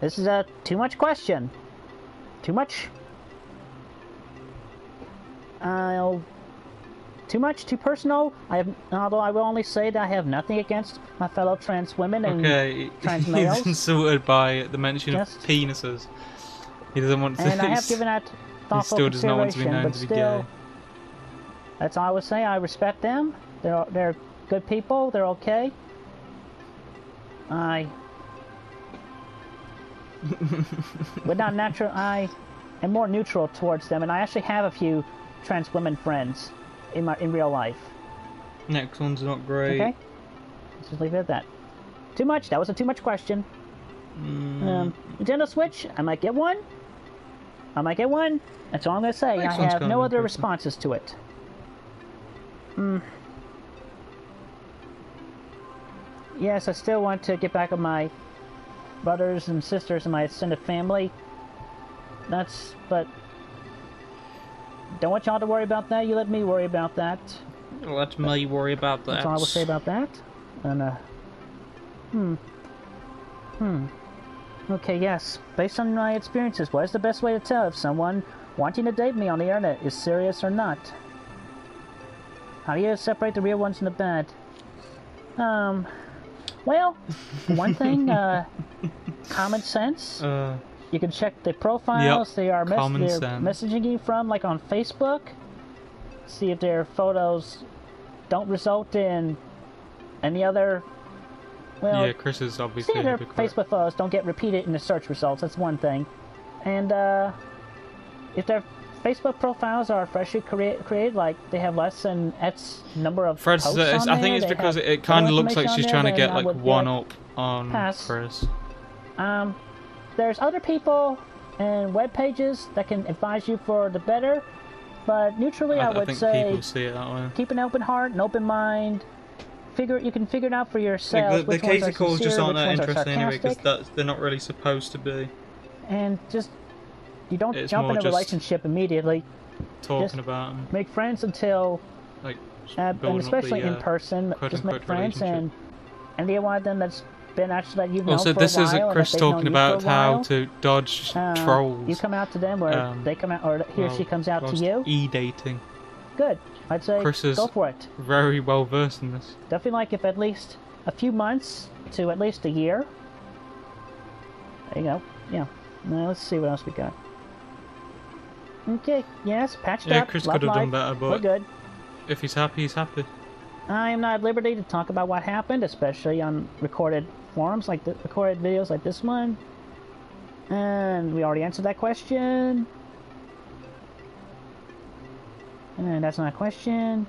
This is a too much question. Too much. Too much, too personal. Although I will only say that I have nothing against my fellow trans women and trans males. He's insulted by the mention of penises. He doesn't want to. And I have given that thoughtful consideration, he still does not want to be known to be gay. That's all I would say. I respect them. They're good people. They're okay. Without natural, I am more neutral towards them, and I actually have a few trans women friends in real life. Next one's not great. Okay, let's just leave it at that. Too much. That was a too much question. Nintendo Switch. I might get one. That's all I'm gonna say. I have no other responses to it. Yes, I still want to get back with my brothers and sisters and my extended family. But don't want y'all to worry about that. You let me worry about that. Let me worry about that. That's all I will say about that. And Okay, yes. Based on my experiences, what is the best way to tell if someone wanting to date me on the internet is serious or not? How do you separate the real ones from the bad? Well, one thing, common sense. You can check the profiles they are messaging you from, like on Facebook. See if their photos don't result in any other. Well, yeah, Chris is obviously. See if their Facebook photos don't get repeated in the search results. That's one thing. And if their Facebook profiles are freshly created, like they have less than X number of posts on there. I think it's because it kind of looks like she's trying to get like one up on Chris. There's other people and web pages that can advise you for the better, but neutrally I would say people see it that way. Keep an open heart, an open mind. You can figure it out for yourself. Like the case calls just aren't that interesting anyway, because they're not really supposed to be. And just you don't jump in a relationship immediately. Talking about them. Make friends until, like, and especially in person. Just make friends and be one of them that's been actually that you've known for a while. Also, this is Chris talking about how to dodge trolls. You come out to them, or they come out, or he or she comes out to you. E-dating. Good. I'd say go for it. Very well versed in this. Definitely like if at least a few months to at least a year. There you go. Yeah. Now let's see what else we got. Okay. Yes. Patched up. Yeah, Chris could have done better, but we're good. If he's happy, he's happy. I am not at liberty to talk about what happened, especially on recorded forums like recorded videos like this one. And we already answered that question. And that's not a question.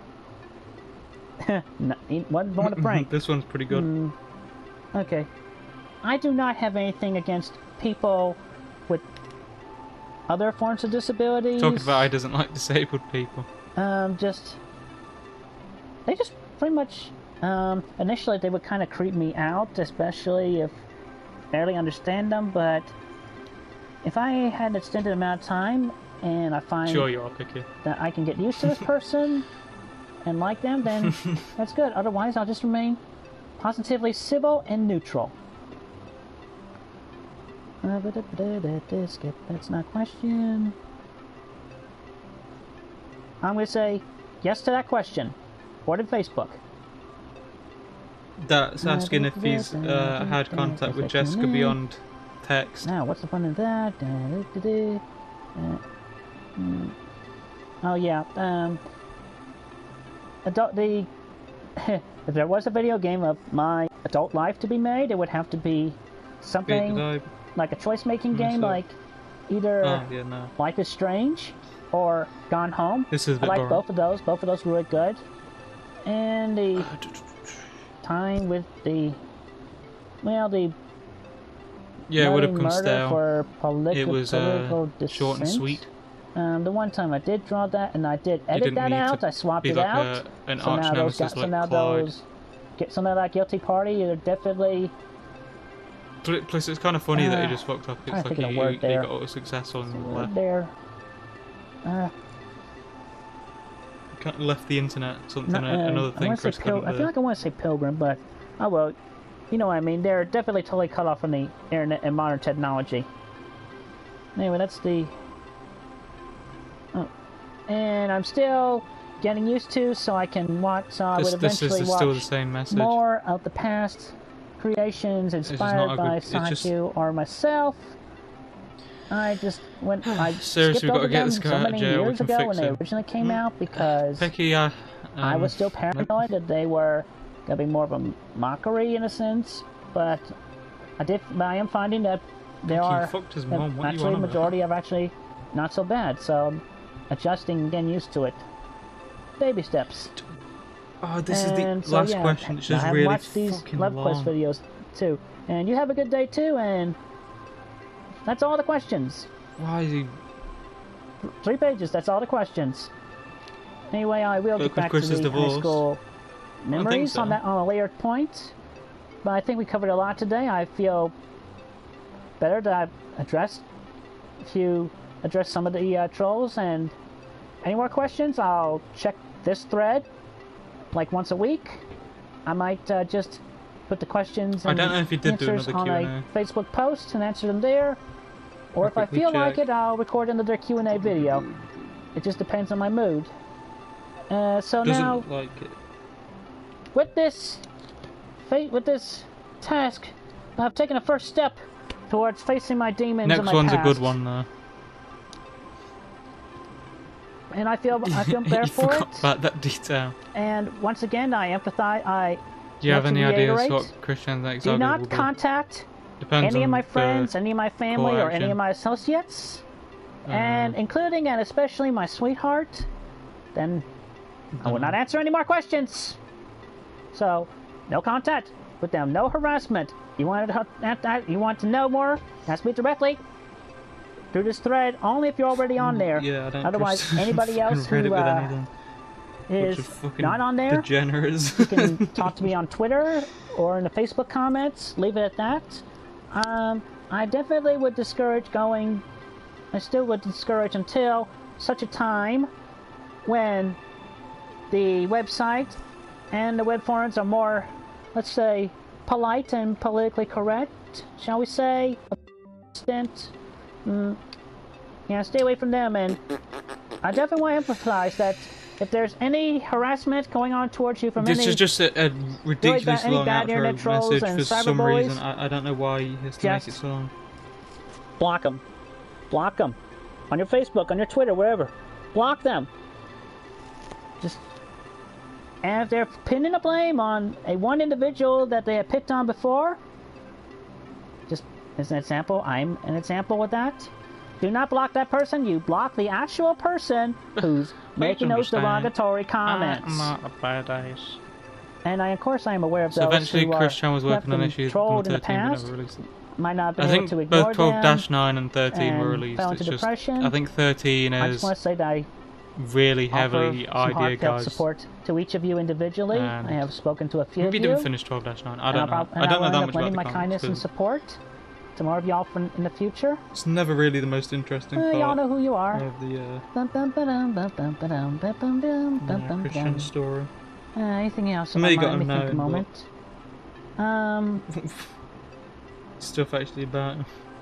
Wasn't born a prank. This one's pretty good. Okay. I do not have anything against people with other forms of disabilities. Talking about I doesn't like disabled people. They just pretty much, initially they would kind of creep me out, especially if I barely understand them, but if I had an extended amount of time and I find sure you are picky. that I can get used to this person and like them, then that's good. Otherwise, I'll just remain positively civil and neutral. That's not a question. I'm going to say yes to that question. Or did Facebook? That's asking if he's had contact with Jessica beyond text. Now, what's the fun of that? Oh yeah. If there was a video game of my adult life to be made, it would have to be something like a choice-making game, like either Life is Strange or Gone Home. This is a bit I like boring. both of those. Both of those were really good. And the time with the yeah, it would have come murder stale. for It was short and sweet. The one time I did draw that, and I did edit that out. I swapped it out. An So arch now those nemesis so like now Clyde. those so now that guilty party are definitely. Plus, it's kind of funny that he just fucked up. It's trying to like think of he a word there. got successful and left. There. Kind of left the internet. Another thing Chris couldn't I feel like I want to say pilgrim, but oh well. You know what I mean. They're definitely totally cut off from the internet and modern technology. Anyway, that's the. Oh. And I'm still getting used to, so I can watch. So I would eventually is watch still the same message. more of the past creations inspired by Saku or myself. I just went. I seriously, skipped we've got over to get them this guy so out of many jail. We years can ago fix when they him. originally came out because Becky, I was still paranoid that they were gonna be more of a mockery in a sense. But I am finding that there are actually a majority of actually not so bad. So I'm adjusting and getting used to it. Baby steps. Oh, this is the last question. It's just really watched these Love Quest videos too, and you have a good day too. And that's all the questions. Why is he? 3 pages. That's all the questions. Anyway, I will get back to the high school memories on a later point. But I think we covered a lot today. I feel better that I've addressed some of the trolls. And any more questions, I'll check this thread like once a week. I might just put the questions and answers on a Facebook post and answer them there. Or if I feel like it, I'll record another Q&A video. It just depends on my mood. So now, with this task, I've taken a first step towards facing my demons in my past. Next one's a good one, though. And I feel better for it. About that detail. And once again, I empathize. Do you have any ideas what Christian thinks? Do not contact any of my friends, any of my family, or any of my associates, and including and especially my sweetheart. Then I will not answer any more questions. So, no contact with them, no harassment. You want to know more? Ask me directly through this thread. Only if you're already on there. Yeah, I don't. Otherwise, anybody else who is not on there, degenerates. you can talk to me on Twitter or in the Facebook comments. Leave it at that. I definitely would discourage going. I still would discourage until such a time when the website and the web forums are more, let's say, polite and politically correct, shall we say? Yeah, stay away from them. And I definitely want to emphasize that if there's any harassment going on towards you from this is just a ridiculously long outro message for some reason. I don't know why he has to make it so long. Block them. Block them. On your Facebook, on your Twitter, wherever. Block them. And if they're pinning the blame on one individual that they have picked on before, just as an example, I'm an example with that. Do not block that person. You block the actual person who's making those derogatory comments. I'm not a badass. And of course, I am aware of those eventually, Christian was working on issues trolled in the past. Might not have been able to ignore them. I think both 12-9 and 13 were released. Fell into depression. I think 13 is. I just want to say that I really heavily idea guys. Support to each of you individually. I have spoken to a few of you. Maybe didn't finish 12-9. I don't know. I don't know that much about the my kindness and support. to more of y'all in the future. It's never really the most interesting part. Y'all know who you are. Of the Christian story. Anything else? Maybe you gotta Let me think a moment. Stuff actually about.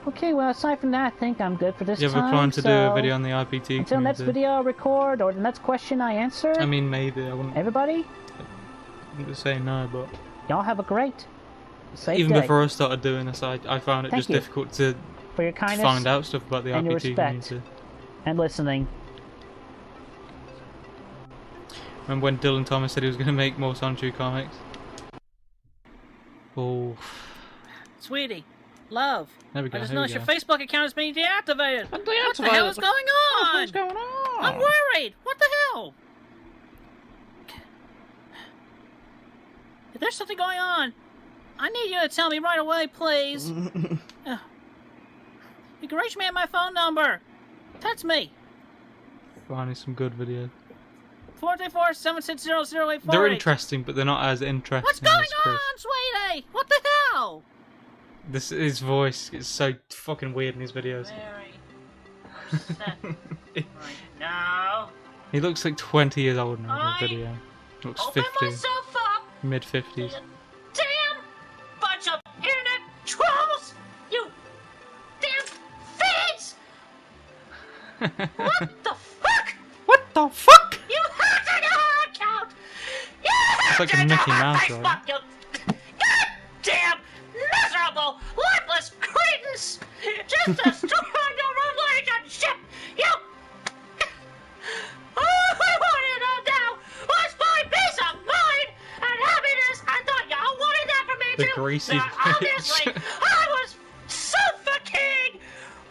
Okay, well, aside from that, I think I'm good for this time. Yeah, we're planning to do a video on the IPT until next video I record, or the next question I answer. I mean, maybe. I wouldn't... Everybody? I wouldn't say no, but... Y'all have a great, safe Even day. before I started doing this, I found it just difficult to for your kindness find out stuff about the and IPT your respect community. And listening. Remember when Dylan Thomas said he was going to make more Sanchu comics? Oh. Sweetie, love. There we go. I just noticed your Facebook account has been deactivated. What the hell is going Oh, on? what's going on? I'm worried. What the hell? If there's something going on, I need you to tell me right away, please. You can reach me at my phone number. Text me. Finding some good videos. 434-760-0848. They're interesting, but they're not as interesting. What's going as Chris. on, sweetie? What the hell? His voice is so fucking weird in his videos. Mary, right now. He looks like 20 years old now in the video. He looks 50. Mid-50s. Damn bunch of internet trolls! You damn feeds! What the fuck? What the fuck? You hacked into her account! You It's like a Mickey Mouse, right? You goddamn miserable, lifeless cretins! Just destroyed your relationship! You... All I wanted to know was my peace of mind and happiness! I thought y'all wanted that from me The too! greasy Now, obviously, I was so fucking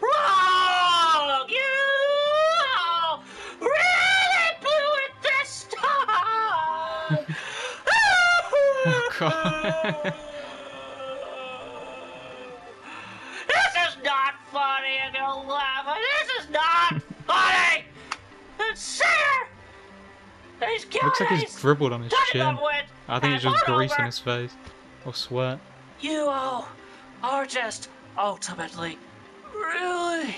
wrong! You all really blew it this time! Oh god. This is not funny, I'm gonna laugh. This is not funny! It's Sarah! He's killing Looks like he's dribbled on his chin. I think it's just grease on his face. Or sweat. You all are just ultimately, really,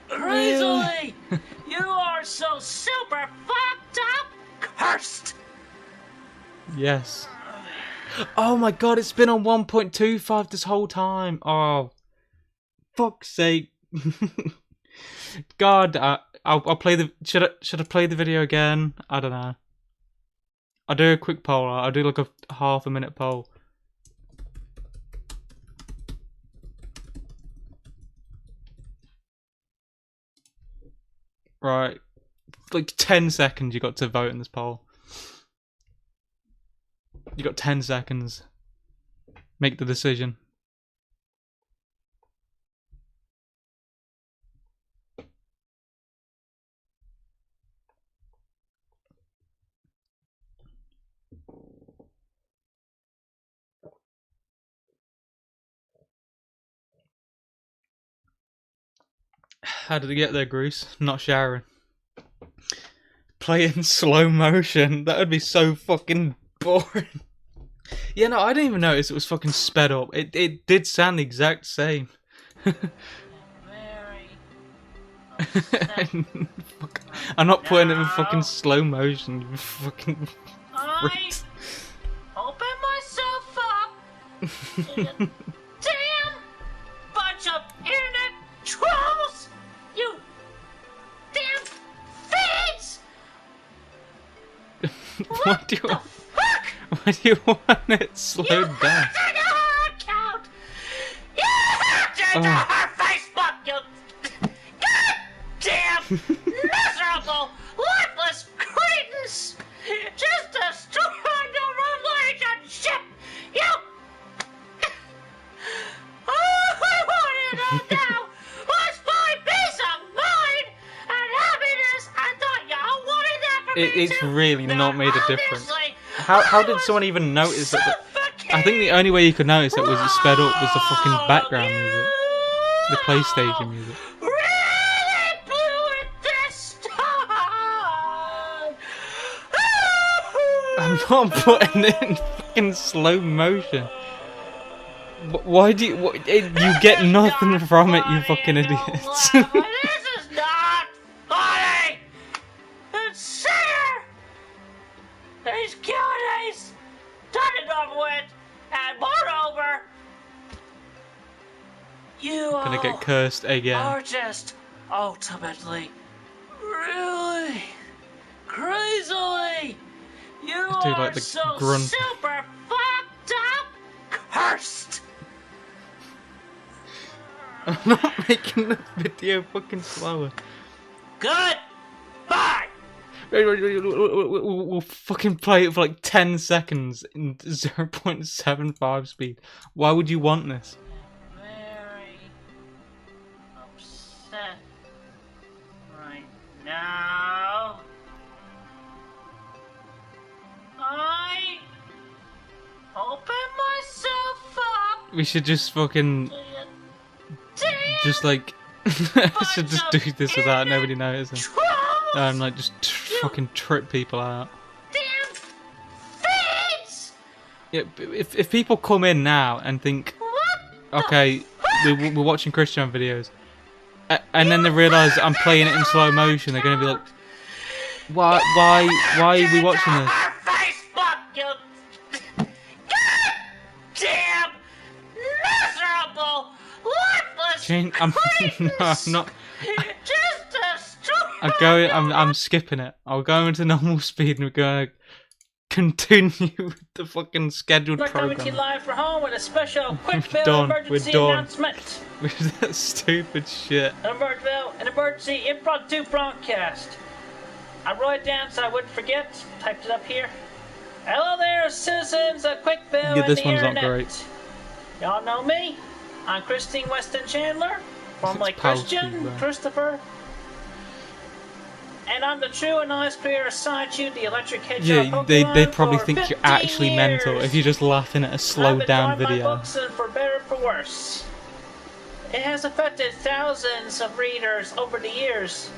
crazily, you are so super fucked up, cursed! Yes. Oh my god, it's been on 1.25 this whole time. Oh. Fuck's sake. God, I'll play the... Should I play the video again? I don't know. I'll do a quick poll. I'll do like a half a minute poll. Right. Like 10 seconds you got to vote in this poll. You got 10 seconds. Make the decision. How did it get there, Bruce? Not showering. Play in slow motion. That would be so fucking boring. Yeah, no, I didn't even notice it was fucking sped up. It did sound the exact same. I'm not putting it in fucking slow motion, you fucking freaks. Open myself up. Damn bunch of internet trolls! You damn feeds! What do you Why do you want it slowed down? Account. You hacked into her Facebook, you goddamn miserable, lifeless cretins! Just destroyed the relationship! You... All I wanted to know was my peace of mind and happiness! I thought y'all wanted that from me It's too. really Now, not made a difference. obviously, How did someone even notice that? I think the only way you could notice it was it sped up was the fucking background music. The PlayStation music. Really blew it this time. I'm not putting it in fucking slow motion. Why do you... you get nothing from it, you fucking idiots. This is not funny! It's Sayer! He's Q&A's done it over with, and moreover, you Gonna get cursed again. are just ultimately, really, crazily, you Dude, are like the so grunt. super fucked up, cursed. I'm not making the video fucking slower. Good. Bye. We'll fucking play it for like 10 seconds in 0.75 speed. Why would you want this? Very upset right now. I open myself up. We should just fucking... just like... should just do this without nobody noticing. Like just fucking trip people out. Damn Vids! Yeah, if people come in now and think, okay, we're watching Christian videos, and then they realise I'm playing it in slow motion, they're gonna be like, why are we watching this? Facebook, you goddamn miserable, worthless Jane, no, I'm not. just I'm skipping it. I'll go into normal speed and we're gonna continue with the fucking scheduled We're coming to program. you live from home with a special quick bill done. emergency We're done. announcement. With that stupid shit. An emergency impromptu broadcast. I wrote it down so I wouldn't forget. Typed it up here. Hello there, citizens. A quick bill Yeah, on this the one's not internet. great. Y'all know me. I'm Christine Weston Chandler, formerly It's Pal's Christian too, bro. Christopher. And I'm the true and honest creator of Sonichu, the electric hedgehog Yeah, Pokemon they probably for think you're 15 actually mental years. if you're just laughing at a slowed down I've been video. my books and for better or for worse. It has affected thousands of readers over the years.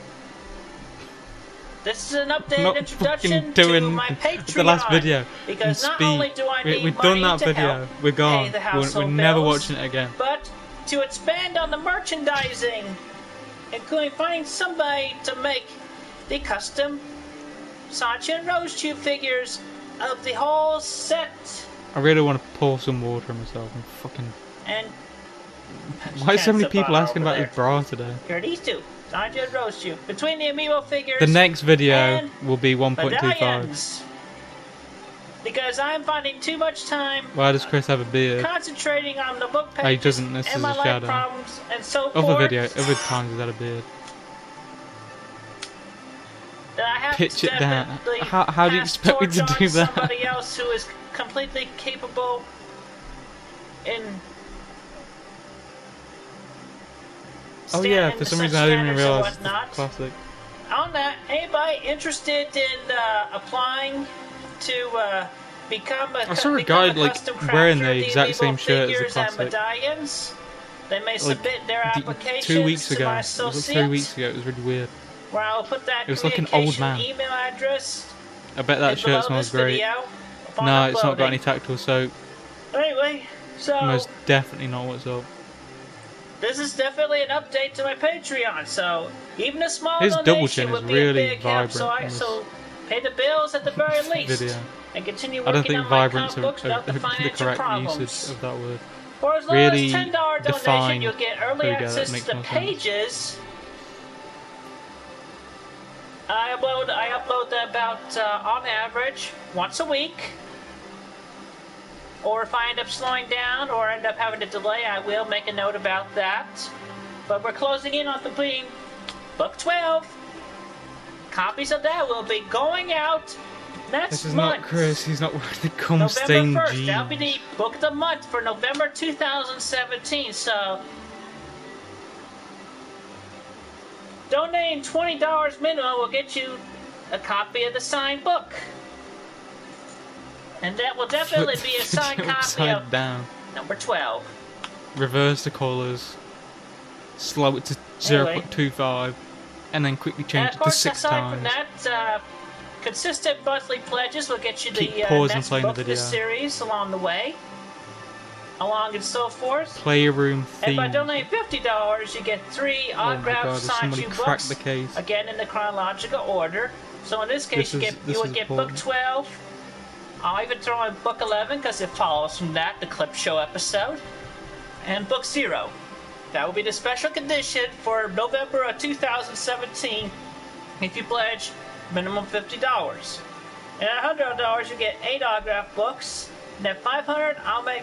This is an updated Not introduction fucking doing to my Patreon. the last video Because in not speed. only do I need We've money done that to video. help We're gone. pay the We're household never bills, watching it again. but to expand on the merchandising, including finding somebody to make the custom Sancha and Rose Tube figures of the whole set. I really want to pour some water on myself and fucking... And Why are so many Cats people up asking over about there. his bra today? Here are these two. Sancha and Rose Tube. Between the amiibo figures The next video and will be 1.25. medallions. Because I'm finding too much time Why does Chris have a beard? concentrating on the book pages Oh, he doesn't. This and is my a life shadow. problems and so Other forth. other times he's had a beard. That I have Pitch to it down. definitely How do you pass expect me to torch do on that? Somebody else who is completely capable in. Oh yeah, standing for some such reason I didn't even standards and realise it's the whatnot. classic. On that, anybody interested in applying to become a I saw a become guy, a like, custom crafter wearing the of exact amiibo same shirt as the figures and classic. medallions? They may submit their applications 2 weeks to ago. my It was like associate, 3 weeks ago. It was really weird. where I will put that It was like an old communication man. email address I bet that in shirt below smells this great. video upon No, it's not got uploading. any tactile soap. Anyway, so Most definitely not what's up. this is definitely an update to my Patreon. So even a small His double donation chin would is be really a big help. So vibrant in this so pay the bills at the very least, video. and continue I working don't think on my vibrant's comic books without the the financial correct problems. usage of that word. For as low Really as $10 donation, define. you'll get early There we go, that access makes to the more sense. pages. I upload them about on average once a week. Or if I end up slowing down or end up having a delay, I will make a note about that. But we're closing in on completing book 12. Copies of that will be going out next This is month. not Chris. He's not wearing the cum November stained 1st. jeans. That'll be the book of the month for November 2017. So, donating $20 minimum will get you a copy of the signed book. And that will definitely be a signed copy Upside of down. number 12. Reverse the colours. Slow it to Anyway. 0.25. And then quickly And change of it to course, 6 aside from times. that, consistent monthly pledges will get you Keep the pausing next playing the book of this video. series along the way. along and so forth. Playroom And theme. by donating $50, you get 3 autographed signed you books. The case. Again, in the chronological order. So in this case, you would get book 12. I'll even throw in book 11 because it follows from that, the clip show episode. And book 0. That will be the special condition for November of 2017 if you pledge minimum $50. And at $100, you get 8 autographed books. And at $500, I'll make,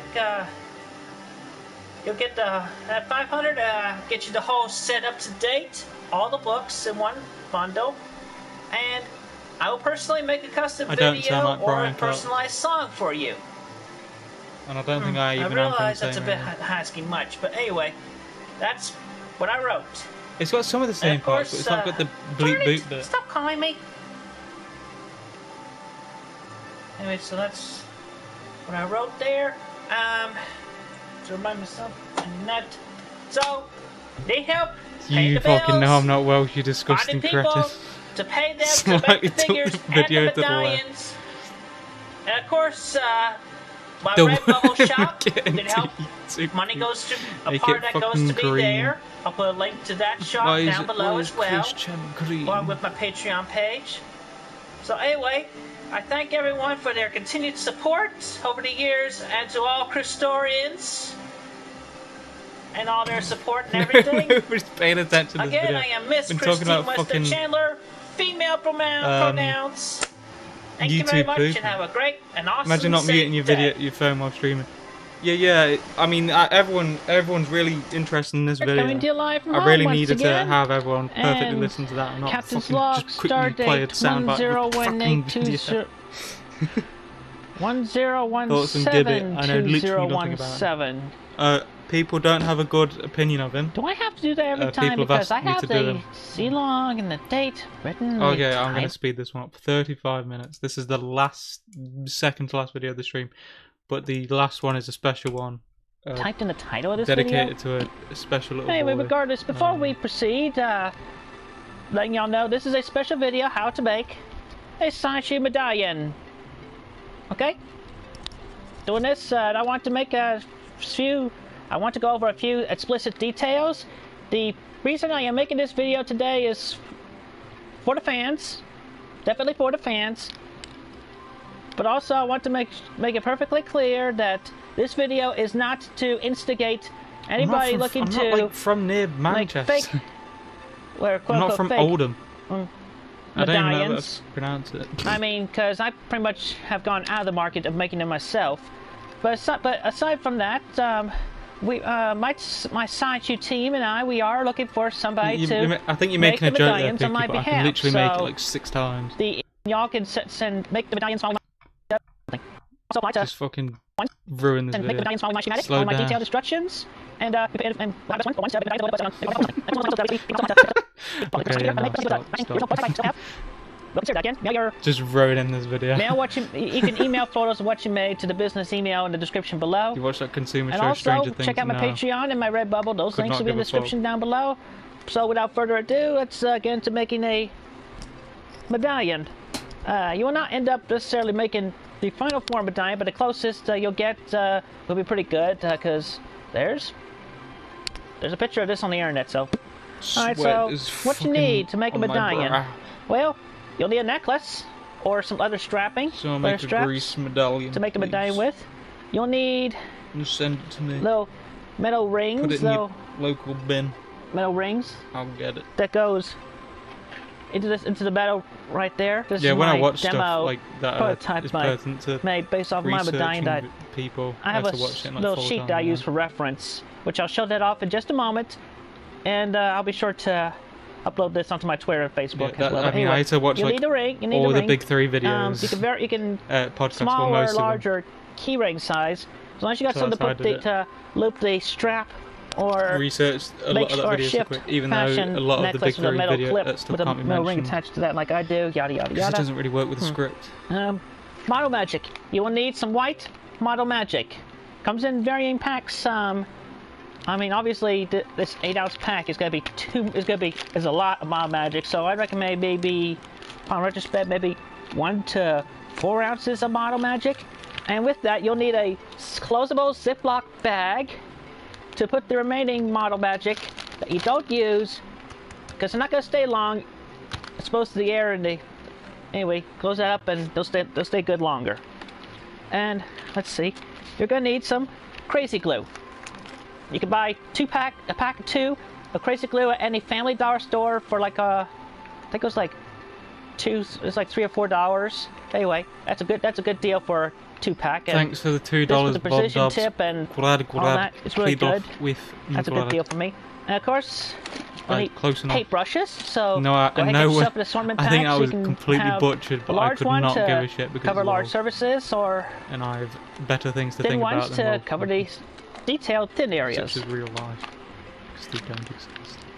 you'll get at $500, get you the whole set up to date, all the books in one bundle. And I will personally make a custom video or a personalized song for you. And I don't think I even realize that's a bit asking much, but anyway, that's what I wrote. It's got some of the same parts, but it's not got the bleep boot bit. Stop calling me. Anyway, so that's what I wrote there. To remind myself and that. So, need help? You fucking know I'm not Welsh, you disgusting cretin. To pay them to make the figures and the medallions. And of course, my Redbubble shop can help. Money goes to a part that goes to me there. I'll put a link to that shop down below as well, along with my Patreon page. So anyway, I thank everyone for their continued support over the years, and to all Christorians and all their support and everything. Nobody's paying attention to this Again, video. I am Miss Christine Weston Chandler, female pronouns. Thank you very much, and have a great and awesome Imagine not muting your phone while streaming. Yeah. I mean, everyone's really interested in this video. I really needed to have everyone perfectly listen to that and not Captain's fucking log, just quickly play a soundbite of the fucking video. 10172017. People don't have a good opinion of him. Do I have to do that every time? Because I have the C-log and the date written. Okay, I'm going to speed this one up. 35 minutes. This is the second to last video of the stream. But the last one is a special one. Typed in the title of this dedicated video? Dedicated to a special little Anyway, boy. Regardless, before we proceed, letting y'all know this is a special video how to make a Saishi medallion. Okay? Doing this, I want to make I want to go over a few explicit details. The reason I am making this video today is for the fans. Definitely for the fans. But also I want to make it perfectly clear that this video is not to instigate anybody looking to... I'm not like from near Manchester. Like fake, I'm not from Oldham. I don't even know how to pronounce it. I mean, because I pretty much have gone out of the market of making them myself. But aside from that, my Saichu team and we are looking for somebody I think you're making a joke there, Pinky, on my but behalf. I can literally make it like 6 times. Y'all can make the medallions follow my... Just fucking ruin this video. Make the medallions follow my schematics, Slow my down. detailed instructions, and Okay, stop. Just ruining this video. You can email photos of what you made to the business email in the description below. You watch that consumer show, and also, Stranger Things? check out my Patreon and my Redbubble. Those links will be in the description down below. So without further ado, let's get into making a medallion. You will not end up necessarily making the final form medallion, but the closest you'll get will be pretty good, because there's a picture of this on the internet. So, alright, so what you need to make a medallion? Well, you'll need a necklace or some other strapping. So I'll make a grease medallion to make the medallion with. You'll need send it to me. Little metal rings. Put it in your local bin. Metal rings. I'll get it. That goes into the metal right there. This yeah, is when my I watch demo stuff like that, prototype it's pertinent to made based off my medallion that people. I have a little sheet that I use for reference, which I'll show that off in just a moment, and I'll be sure to upload this onto my Twitter and Facebook as well. I mean, I had to watch you like need a ring. You need all a ring. the big 3 videos. You can podcasts, small well, or larger key ring size. As long as you got something to loop the strap or research a lot of that videos quick, even though a lot of the big 3 videos still can't be metal ring mentioned. attached to that, like I do. Yada yada yada. It doesn't really work with the script. Model magic. You will need some white model magic. Comes in varying packs. I mean, obviously, this 8-ounce pack is gonna be is a lot of model magic. So I recommend maybe, upon retrospect, maybe 1 to 4 ounces of model magic. And with that, you'll need a closable Ziploc bag to put the remaining model magic that you don't use, because they're not going to stay long. It's supposed to the air and they... Anyway, close that up and they'll stay good longer. And, let's see, you're going to need some crazy glue. You can buy a pack of 2 of crazy glue at any Family Dollar store for like I think it was like it's like $3 or $4. Anyway, that's a good deal for a 2-pack. Thanks for the $2, with the Bob precision Dobbs. tip and all that. It's really good. That's a good deal for me. And of course, close enough. paint brushes. So no, go ahead and get yourself an assortment pack. I think I was so you can completely have butchered, but a I large could one not to give a shit because cover large surfaces, or and I have better things to thin think ones about to than cover these detailed thin areas. Such as real life. They don't exist.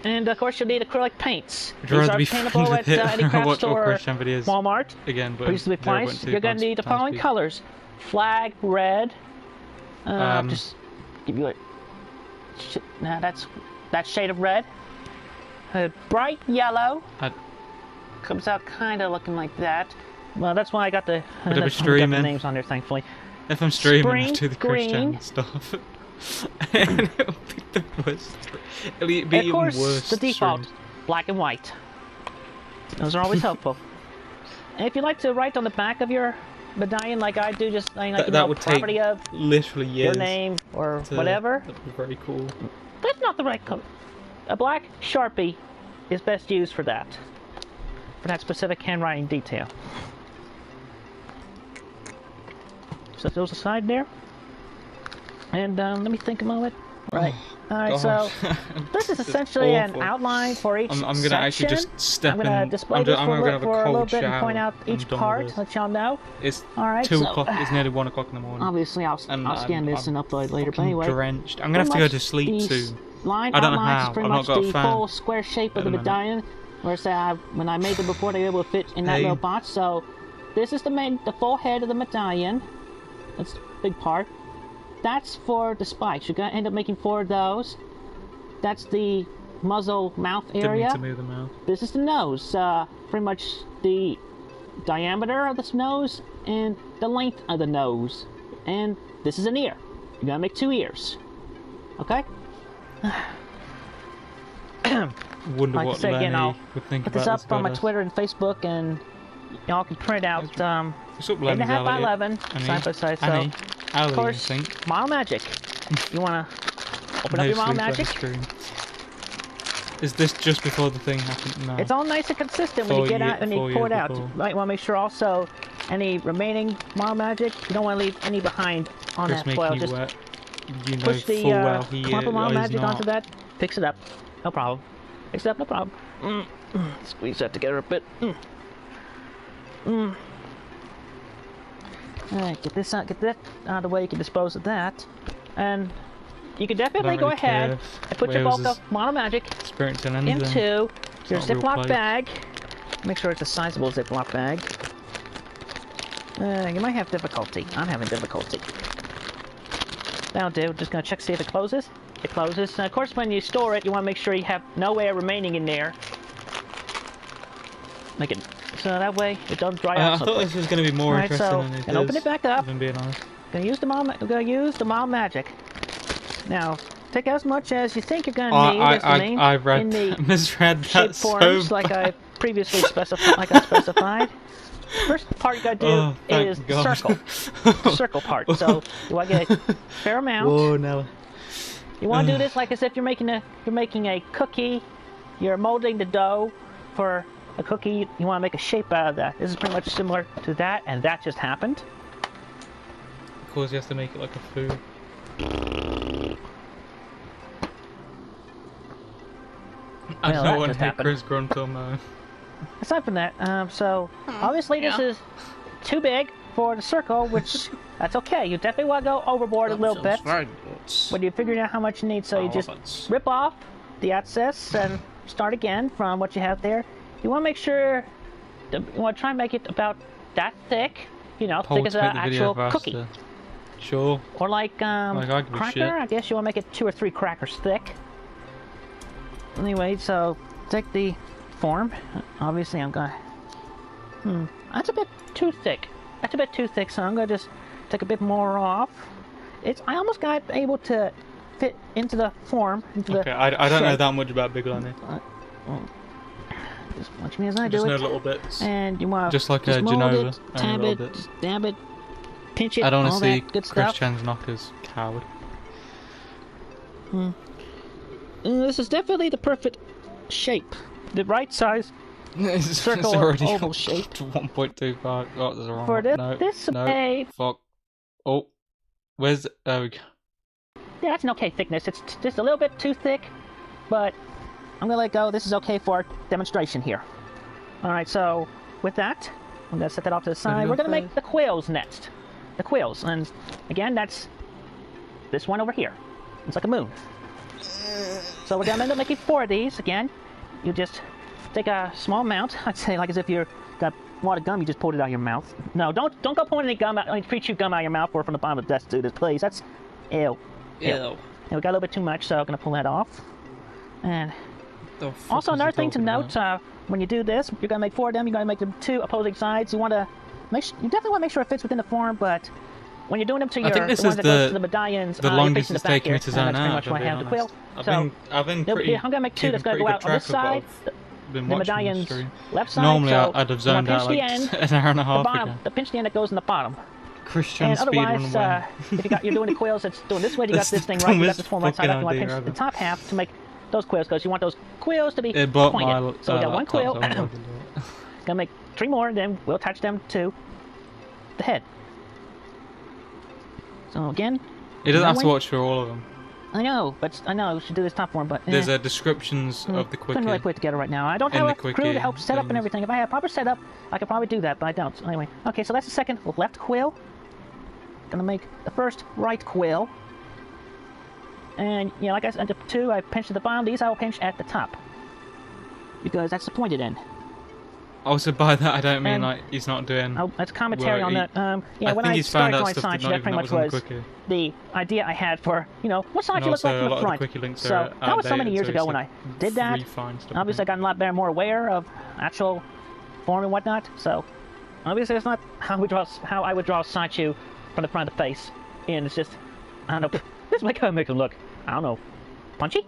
And of course, you'll need acrylic paints. Would These rather are be paintable friends at with any Hitler craft watch store or Christian videos Walmart. Again, but Reasonably priced. You're going to need the following colors: flag red. Just give you a. Now that's that shade of red. Bright yellow. Comes out kind of looking like that. Well, that's why I got the, names on there, thankfully. If I'm streaming, Spring I'll do the green. Christian stuff. And it'll be the worst. It'll be and of course, even worse. the default, black and white. Those are always helpful. And if you like to write on the back of your medallion, like I do, just like that would property take of literally years. your name or whatever. That'd be very cool. That's not the right color. A black Sharpie is best used for that specific handwriting detail. Set those aside there. And let me think a moment. Right. Alright, so this is essentially an outline for each I'm gonna actually just step in. I'm gonna display this for a little bit and point out each part, let y'all know. It's Alright, 2 o'clock, it's nearly 1 o'clock in the morning. Obviously, I'll scan this and upload later, but anyway. Drenched. I'm gonna have to go to sleep soon. Line I don't know outlines how. is pretty I've not much got a the fan full square shape of the medallion. Whereas when I made them before, they were able to fit in that little box. So this is the full head of the medallion. That's the big part. That's for the spikes. You're gonna end up making 4 of those. That's the muzzle mouth area. Didn't mean to move the mouth. This is the nose. Pretty much the diameter of this nose and the length of the nose. And this is an ear. You're gonna make 2 ears. Okay? Wonder like what I said, again, I'll would think put about this up on my Twitter and Facebook, and y'all can print out 8.5 by 11 side by side. So, of course, Model Magic. You wanna open up your Model Magic? Is this just before the thing happened? No. It's all nice and consistent when you get out and you pour it out. You might want to make sure also any remaining Model Magic, you don't want to leave any behind on that foil. Just push the clump of Model Magic onto that, fix it up. No problem. Fix it up, no problem. Squeeze that together a bit. Alright, get that out of the way. You can dispose of that. And you can definitely go ahead and put your bulk of Model Magic into your Ziploc bag. Make sure it's a sizable Ziploc bag. You might have difficulty. I'm having difficulty. That'll do. Just gonna check to see if it closes. It closes. Of course, when you store it, you want to make sure you have no air remaining in there. Make it so that way it doesn't dry out. I thought this was going to be more interesting than it is. And open it back up. If I'm being honest. Gonna use the Model Magic. Now, take as much as you think you're gonna need. I misread that so bad. Like I previously specified. First part you gotta do is the circle. The circle part. So you want to get a fair amount. Whoa, no. You want to do this like as if you're making a cookie. You're molding the dough for a cookie. You want to make a shape out of that. This is pretty much similar to that, and that just happened. Of course, you have to make it like a food. I don't want to hit Chris Grunthal, man. Aside from that, so obviously this is too big for the circle, which that's okay. You definitely want to go overboard a little bit when you're figuring out how much you need. So you just rip off the excess and start again from what you have there. You want to make sure you want to try and make it about that thick, thick as an actual cookie. Sure. Or like cracker. I guess you want to make it 2 or 3 crackers thick. Anyway, so take the form. Obviously, I'm gonna. That's a bit too thick. That's a bit too thick, so I'm gonna just take a bit more off. I almost got able to fit into the form. Okay, I don't know that much about Big Lenny. Just watch me as I do it. Just know little bits. And you want just like just a mold Genova. it, tab it, dab it, pinch it, I don't all want to see that good Chris stuff. Chan's knockers, coward. This is definitely the perfect shape. The right size circle or oval shape. 1.25. Oh, there's a wrong for one. No, this no, okay. fuck. Oh, where's the... There we go. Yeah, that's an okay thickness. It's just a little bit too thick, but I'm gonna let go. This is okay for demonstration here. Alright, so with that, I'm gonna set that off to the side. We're gonna make the quills next. The quills, and again, that's this one over here. It's like a moon. So we're gonna end up making 4 of these. Again, you just take a small amount. I'd say like as if you got a lot of gum, you just pulled it out of your mouth. No, don't go pulling any gum out, any pre-chewed gum out of your mouth or from the bottom of the desk, dude. Please, that's ew. Ew. And we got a little bit too much, so I'm gonna pull that off. And also another thing to note, when you do this, you're gonna make 4 of them. You're gonna make them 2 opposing sides. You want to you definitely want to make sure it fits within the form, but when you're doing them to your the ones that goes to the medallions, the longest it's taking me to and zone that's pretty much out. what I have the quill. I've been pretty. I'm gonna make 2 that's gonna go out on this side. The medallion's left side. Normally, so I'd have zoned out like an hour and a half ago. The pinch the end that goes in the bottom. Christian speedrun away. If you're doing the quills, it's doing this way. You got this thing right. You got this form right side up. You want to pinch the top half to make those quills, because you want those quills to be pointed. So we got 1 quill. Gonna make 3 more, and then we'll attach them to the head. So again, it doesn't have to watch through all of them. I know, but I know we should do this top form, but there's descriptions of the quickie. Couldn't really put it together right now. I don't have a crew to help set up and everything. If I had proper setup, I could probably do that, but I don't. So anyway, okay, so that's the second left quill. Gonna make the first right quill. And you know, like I said, the 2 I pinched at the bottom. These I will pinch at the top, because that's the pointed end. Also, by that I don't mean like he's not doing. Oh, that's commentary on that. Yeah, when I I started drawing stuff science, that pretty much was the idea I had for, you know, what science you look like from the front. So that was so many years ago when I did that. Obviously, I got a lot better, more aware of actual form and whatnot. So obviously, it's not how I would draw a Sanchu from the front of the face. And it's just, I don't know. This might kind of make him look, I don't know, punchy.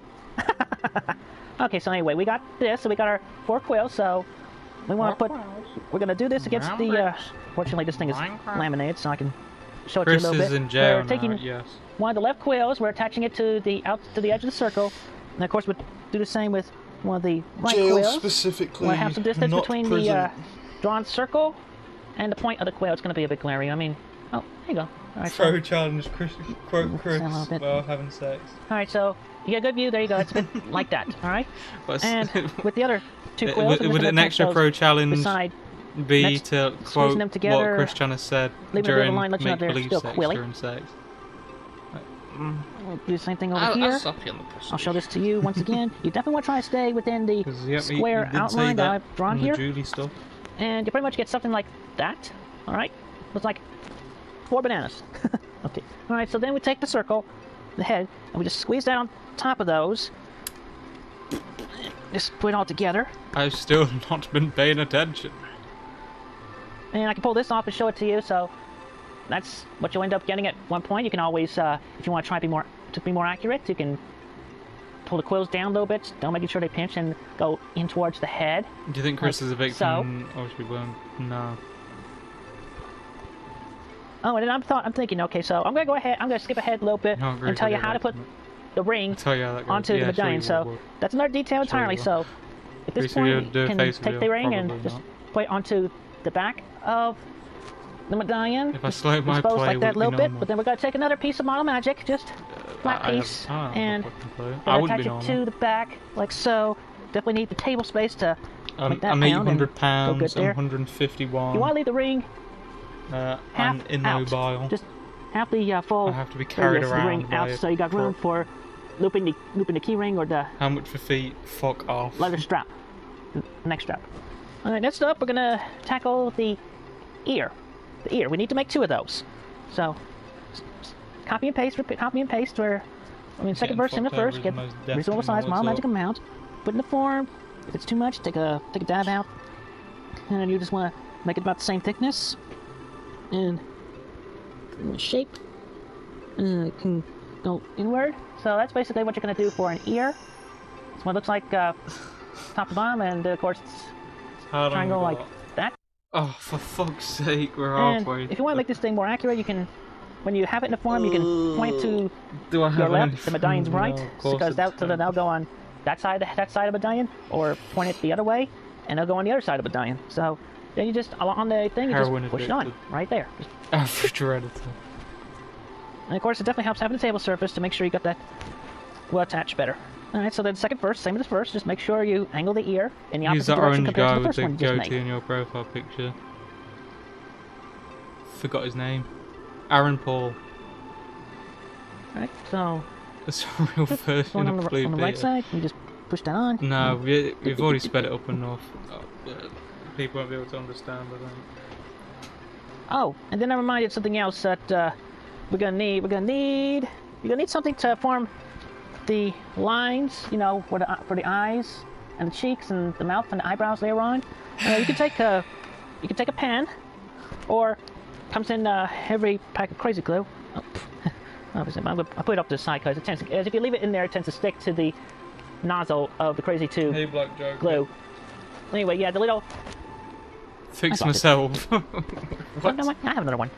Okay, so anyway, we got this. So we got our 4 quills. So we want to put. We're gonna do this against the. Fortunately, this thing is laminated, so I can show it to you a little bit. In jail we're taking one of the left quills. We're attaching it to the edge of the circle, and of course, we'll do the same with one of the right quills. Specifically, we'll have some distance between the drawn circle and the point of the quill. It's gonna be a bit glary. I mean, oh, there you go. All right, Pro challenge, quote Chris, while having sex. All right, so you get a good view. There you go. It's a bit like that. All right. And with the other 2 quills, would an extra pro challenge be to quote them together, what Christian has said during make-believe sex during sex? We'll do the same thing over here. I'll show this to you once again. You definitely want to try to stay within the square outline that I've drawn here. And you pretty much get something like that. Alright? It's like 4 bananas. Okay. Alright, so then we take the circle, the head, and we just squeeze that on top of those. Just put it all together. I've still not been paying attention. And I can pull this off and show it to you, so that's what you'll end up getting at one point. You can always, if you want to try to be more accurate, you can pull the quills down a little bit, still making sure they pinch and go in towards the head. Do you think Chris is a victim? Or should we burn? No. Oh, and then I'm thinking, okay, so I'm gonna go ahead. I'm gonna skip ahead a little bit and tell you how to put the ring onto the medallion. So that's another detail entirely. So at this point, you can take the ring and just put it onto the back of the medallion. If I slow my play, like that a little bit, but then we're gonna take another piece of model magic, just flat piece, and attach it to the back like so. Definitely need the table space to make that I'm 800 pounds. I'm 151. You want to leave the ring I'm immobile. Just half the full. I have to be carried around the ring out, so you got room for looping the key ring or the. How much for feet? Fuck off. Leather strap. Next strap. All right, next up, we're gonna tackle the ear. The ear. We need to make 2 of those. So, copy and paste. Copy and paste. Second verse in the first. Get reasonable size model magic amount. Put in the form. If it's too much, take a dab out. And then you just want to make it about the same thickness. And shape. It can go inward. So that's basically what you're going to do for an ear. It's what it looks like top to bottom, and of course it's triangle like that. Oh, for fuck's sake, we're and halfway. If you want to make this thing more accurate, you can, when you have it in the form, you can point to your left, the medallion's right, because that'll go on that side of the medallion, or point it the other way, and it'll go on the other side of the medallion. So then you just, on the thing, you just push it on, right there. Refrigerator. And of course, it definitely helps having the table surface to make sure you got that well attached better. Alright, so the second verse, same as the first, just make sure you angle the ear in the opposite direction compared to the first one you just made. Use that orange guy with the goatee in your profile picture. Forgot his name. Aaron Paul. Alright, so... That's a real version of Blue on the right side, you just push that on. No, we've already sped it up enough. People won't be able to understand, I think. Oh, and then I reminded something else that you're gonna need something to form the lines, you know, for the eyes and the cheeks and the mouth and the eyebrows later on. You can take a pen, or comes in every pack of crazy glue. I'll put it up to the side because it tends to, if you leave it in there, it tends to stick to the nozzle of the crazy tube glue. Anyway, yeah, the little. Fix myself. What? No, I have another one.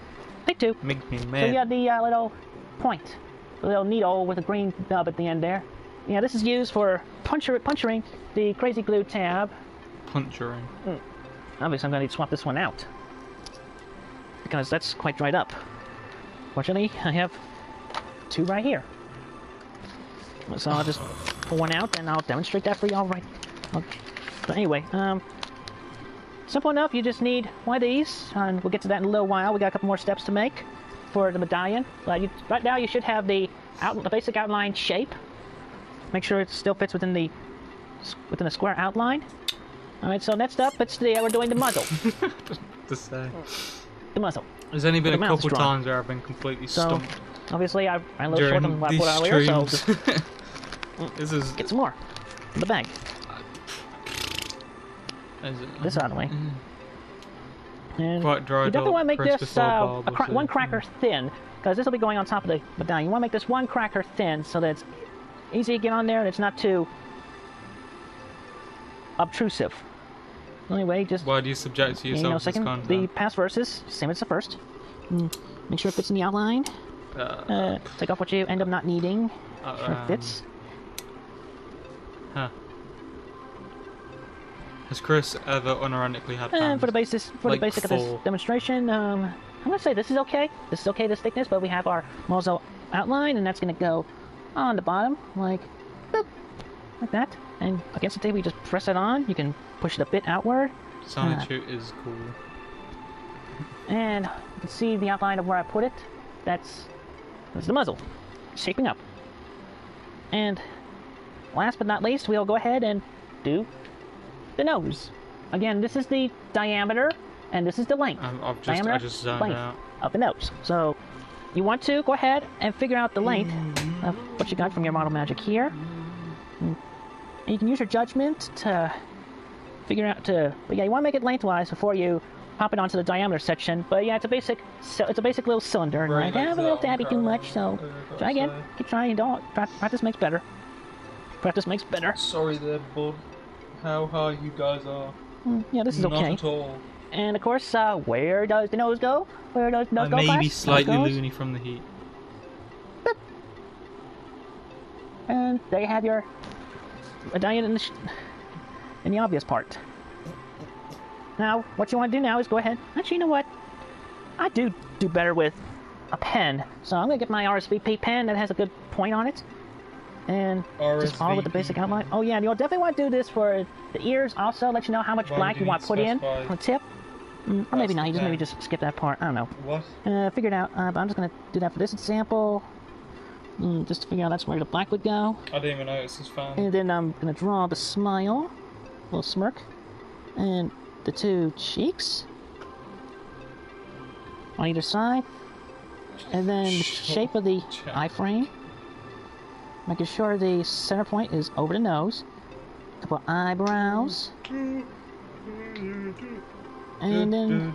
Pick two. Make me mad. So you got the little point. A little needle with a green nub at the end there. Yeah, this is used for puncturing the crazy glue tab. Puncturing. Obviously, I'm going to need to swap this one out, because that's quite dried up. Fortunately, I have two right here. So I'll just pull one out, and I'll demonstrate that for you all right. But anyway, simple enough. You just need one of these, and we'll get to that in a little while. We got a couple more steps to make for the medallion. Right now, you should have the basic outline shape. Make sure it still fits within the square outline. All right. So next up, we're doing the muzzle. The muzzle. There's only been a couple times where I've been completely stumped. Obviously, I ran a little short on what I put earlier, so just get some more in the bag. This out of the way. And quite dry. You definitely want to make this one cracker thin, because this will be going on top of the medallion. You want to make this one cracker thin so that it's easy to get on there and it's not too obtrusive. Anyway, just why do you subject to yourself to this content? The past verses, same as the first. Make sure it fits in the outline. Take off what you end up not needing. Sure it fits. Huh. Has Chris ever unironically had hands? For the basic of this demonstration, I'm gonna say this is okay. This is okay, this thickness, but we have our muzzle outline, and that's gonna go on the bottom, like that. And against the table, you just press it on. You can push it a bit outward. Silent shoot is cool. And you can see the outline of where I put it. That's the muzzle, shaping up. And last but not least, we'll go ahead and do the nose. Again, this is the diameter, and this is the length. I just zoned out of the nose. So you want to go ahead and figure out the length of what you got from your model magic here. And you can use your judgment to figure out but yeah, you want to make it lengthwise before you pop it onto the diameter section. But yeah, it's a basic little cylinder, and I have a little dabby too much. So try again, keep trying. Don't practice makes better. Practice makes better. Sorry there, bud. How high you guys are. Yeah, this is okay. Not at all. And of course, where does the nose go? Where does the nose go? Maybe slightly loony from the heat. And there you have your medallion in the obvious part. Now, what you want to do now is go ahead. Actually, you know what? I do better with a pen. So I'm going to get my RSVP pen that has a good point on it. And just follow with the basic outline. Oh yeah, and you'll definitely want to do this for the ears. Also, let you know how much black you want to put in on the tip. Or maybe not. You maybe just skip that part. I don't know. What? Figure it out. But I'm just going to do that for this example. Just to figure out that's where the black would go. I didn't even notice his fan. And then I'm going to draw the smile. A little smirk. And the two cheeks. On either side. And then the shape of the eye frame. Making sure the center point is over the nose. A couple eyebrows. And then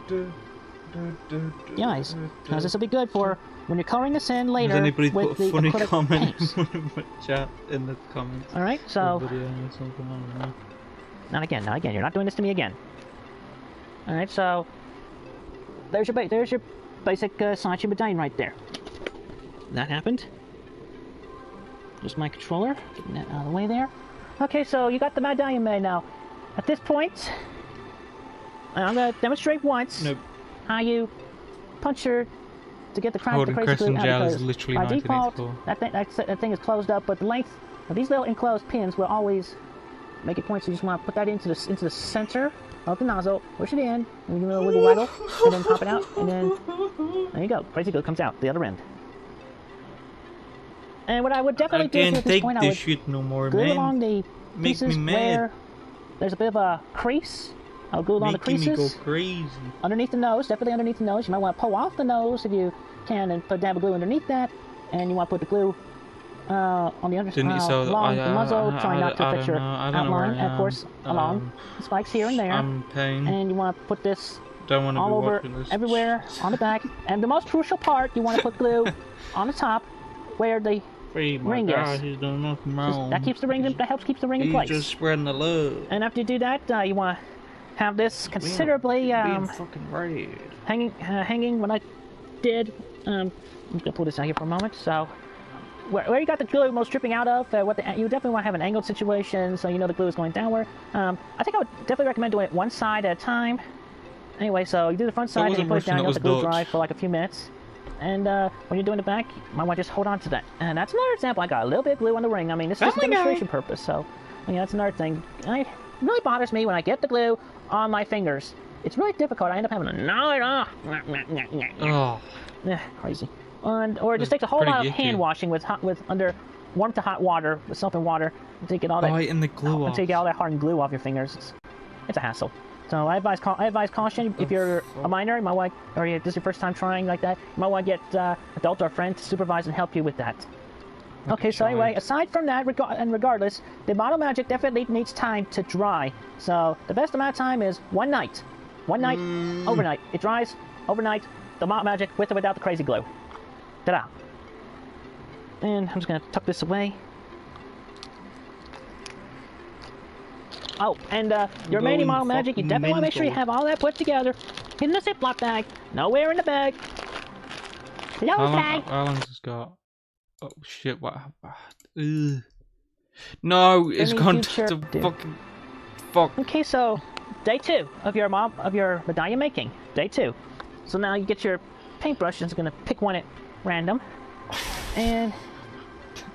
the eyes. Because this will be good for when you're coloring this in later. Does anybody with put a the funny acrylic comment paints. in chat in the comments? Alright, so... Video or something, I don't know. Not again, not again. You're not doing this to me again. Alright, so... There's your basic Sachi medallion right there. That happened. Just my controller. Getting that out of the way there. Okay, so you got the medallion made now. At this point... I'm going to demonstrate once how you punch your... to get the crazy glue out, is literally by default, that thing is closed up, but the length of these little enclosed pins will always make it point, so you just want to put that into the center of the nozzle, push it in, and you do a wiggle waggle, and then pop it out, and then there you go, crazy glue comes out the other end. And what I would definitely do at this point, I would glue along the pieces where there's a bit of a crease. I'll glue along the creases. Underneath the nose, definitely underneath the nose. You might want to pull off the nose if you can and put a dab of glue underneath that. And you want to put the glue on the along the muzzle, trying not to affect your outline. And of course, along the spikes here and there. And you want to put this all over, everywhere on the back. And the most crucial part, you want to put glue on the top where the ring is. He's done nothing wrong. That keeps the ring in, that helps keep the ring in place. He's just spreading the love. And after you do that, you want to have this considerably hanging. What I did, I'm just gonna pull this out here for a moment. So, where you got the glue most dripping out of, you definitely want to have an angled situation, so you know the glue is going downward. I think I would definitely recommend doing it one side at a time. Anyway, so you do the front side and you put it down, you let the glue dry for like a few minutes. And when you're doing the back, you might want to just hold on to that. And that's another example. I got a little bit of glue on the ring. I mean, this is just a demonstration purpose, so that's another thing. It really bothers me when I get the glue on my fingers. It's really difficult. I end up having to gnaw it off. Oh. Yeah, crazy. Or it just takes a whole lot of hand washing with under warm to hot water with soap and water to get all that to get all that hardened glue off your fingers. It's a hassle. So I advise caution. If you're a minor, you might want, or this is your first time trying like that, you might want to get adult or a friend to supervise and help you with that. Okay, so anyway, aside from that, regardless, the Model Magic definitely needs time to dry. So the best amount of time is one night. Overnight. It dries overnight, the Model Magic, with or without the crazy glue. Ta-da! And I'm just going to tuck this away. Oh, and your remaining Model Magic, you definitely want to make sure you have all that put together in the Ziploc bag. Nowhere in the bag. How long has this got? Oh shit! What? No, it's gone to fucking fuck. Okay, so day 2 of your medallion making. Day 2. So now you get your paintbrush and it's gonna pick one at random, and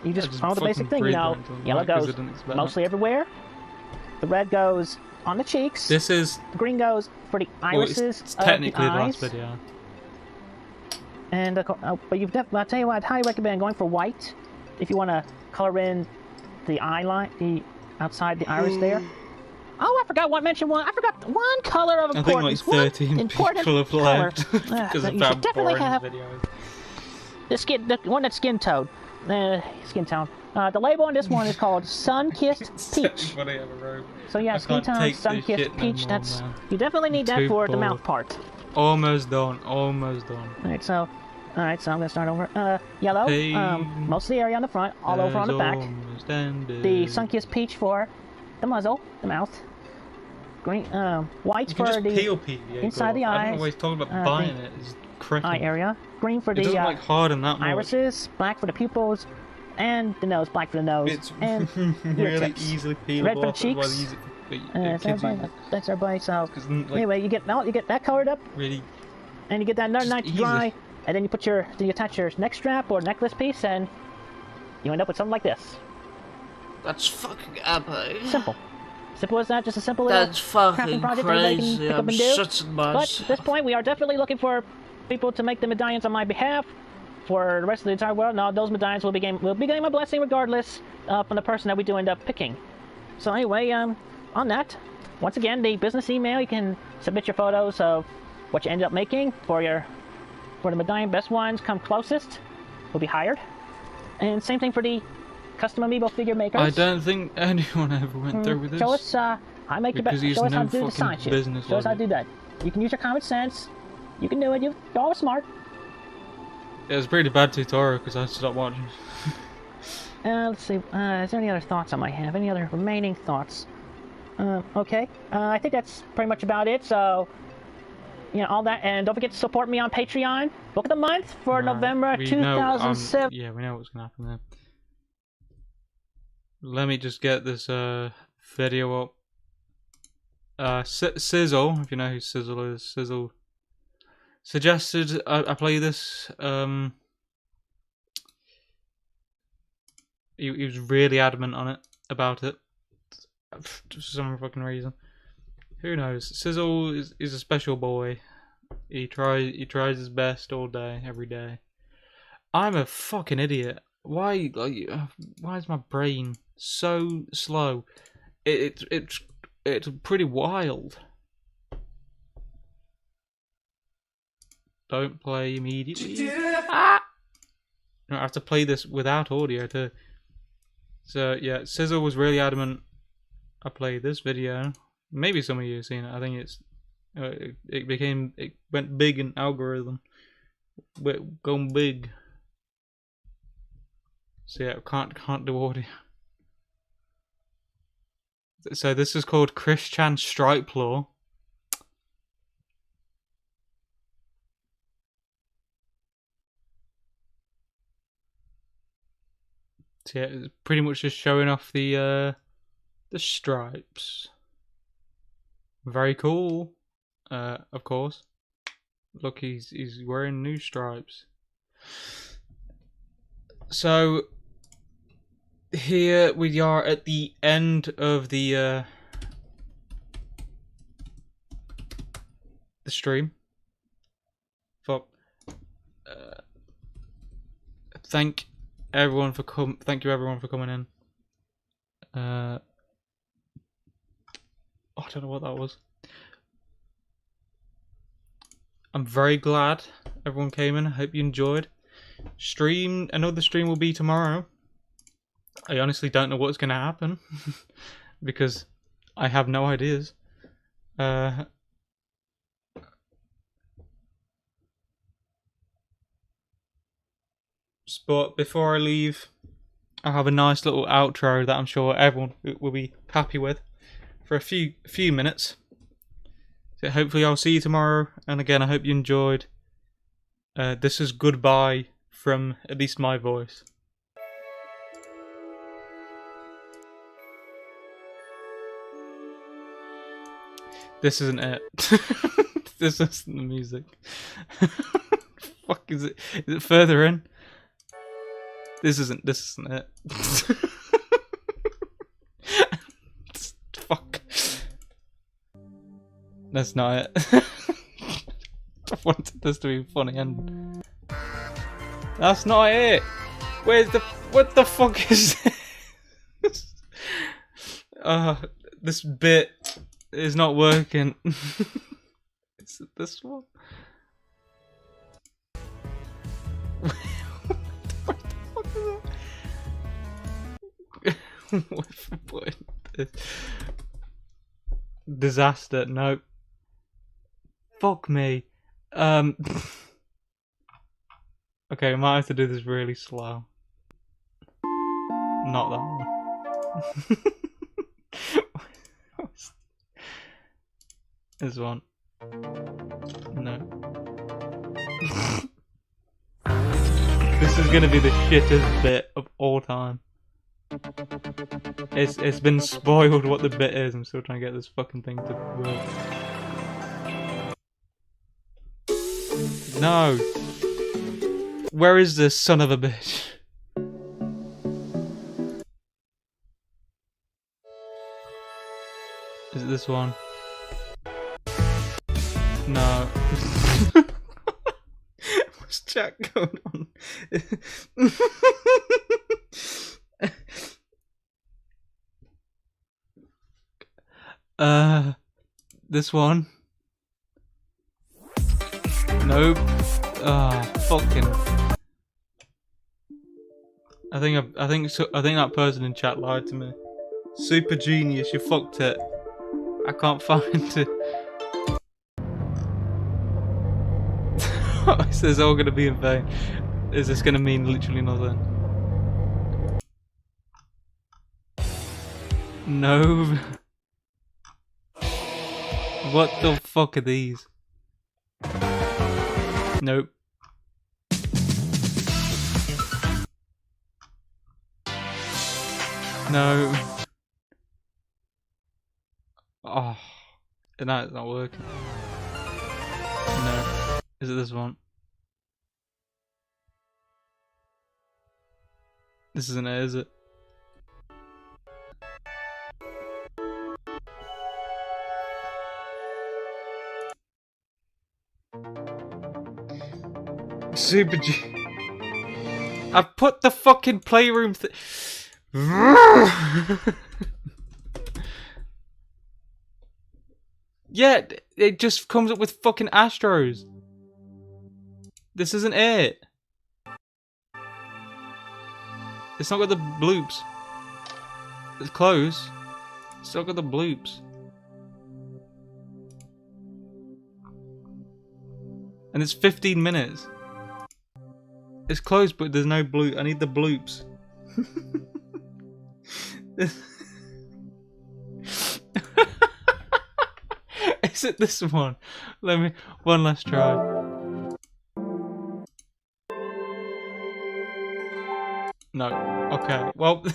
you just follow the basic thing. You know, yellow goes mostly everywhere. The red goes on the cheeks. This is the green goes for the irises. It's technically of the last video. And but I'll tell you what, I'd highly recommend going for white if you want to color in the eye line, the outside the iris there. Oh, I forgot I forgot one color of importance. I think like 13 people have left because of that boring videos. The one that's skin tone. Skin tone. The label on this one is called Sun-Kissed Peach. So yeah, skin tone, Sun-Kissed Peach. That's you definitely need that for the mouth part. Almost done. Alright, so I'm gonna start over. Yellow, most of the area on the front, all over on the back. The Sun-Kissed Peach for the muzzle, the mouth. Green, white for the inside the eyes. I don't know why he's talking about buying it. It's eye area. Green for the like harden that much. irises. Black for the pupils, and the nose. Black for the nose. It's and really easily peelable. Red for the cheeks. Thanks everybody. So anyway, you get that colored up. Really. And you get that another night to dry, and then you attach your neck strap or necklace piece, and you end up with something like this. That's fucking epic. Simple as that. Just a simple little crafting project that you can pick up and do. But at this point, we are definitely looking for people to make the medallions on my behalf for the rest of the entire world. Now, those medallions will be getting my blessing regardless from the person that we do end up picking. So anyway, on that, once again, the business email, you can submit your photos of what you ended up making for the medallion. Best ones come closest will be hired. And same thing for the custom amiibo figure makers. I don't think anyone ever went through with this. Show us, I make the best. Show us how to do the design shit. Show us how to do that. You can use your common sense You can do it. You're all smart. It was a pretty bad tutorial because I stopped watching. Let's see. Is there any other thoughts I might have? Any other remaining thoughts? Okay. I think that's pretty much about it. So, you know, all that. And don't forget to support me on Patreon. Book of the month for November 2007. Yeah, we know what's going to happen there. Let me just get this video up. Sizzle, if you know who Sizzle is, Sizzle suggested I play this. He was really adamant on it, about it, for some fucking reason. Who knows? Sizzle is a special boy. He tries his best all day, every day. I'm a fucking idiot. Why is my brain so slow? It's pretty wild. Don't play immediately. I have to play this without audio too. So yeah, Sizzle was really adamant I play this video. Maybe some of you have seen it. I think it's it went big in algorithm. Going big. So yeah, can't do audio. So this is called Christian Stripe Law. So yeah, it's pretty much just showing off the stripes. Very cool. Of course. Look, he's wearing new stripes. So here we are at the end of the stream. Fuck. Thank you everyone for coming in. I don't know what that was. I'm very glad everyone came in. I hope you enjoyed. Another stream will be tomorrow. I honestly don't know what's going to happen because I have no ideas. But before I leave, I have a nice little outro that I'm sure everyone will be happy with for a few minutes. So hopefully I'll see you tomorrow, and again I hope you enjoyed. This is goodbye from at least my voice. This isn't it. This isn't the music. Fuck, is it? Is it further in? This isn't it. Fuck. That's not it. I wanted this to be funny and that's not it. What the fuck is this? This bit is not working. Is it this one? What the fuck is that? What this? Disaster. No. Fuck me. Okay, I might have to do this really slow. Not that one. This one. No. This is gonna be the shittest bit of all time. It's been spoiled what the bit is. I'm still trying to get this fucking thing to work. No. Where is this son of a bitch? Is it this one? No. What's chat going on? This one? Nope. Fucking. I think that person in chat lied to me. Super genius, you fucked it. I can't find it. This is all gonna be in vain. Is this gonna mean literally nothing? No. What the fuck are these? Nope. No. Oh. No, it's not working. No. Is it this one? This isn't it, is it? Super G. I put the fucking playroom Yeah, it just comes up with fucking Astros. This isn't it. It's not got the bloops. It's close. It's not got the bloops. And it's 15 minutes. It's close, but there's no bloop. I need the bloops. Is it this one? Let me... One last try. No. Okay. Well...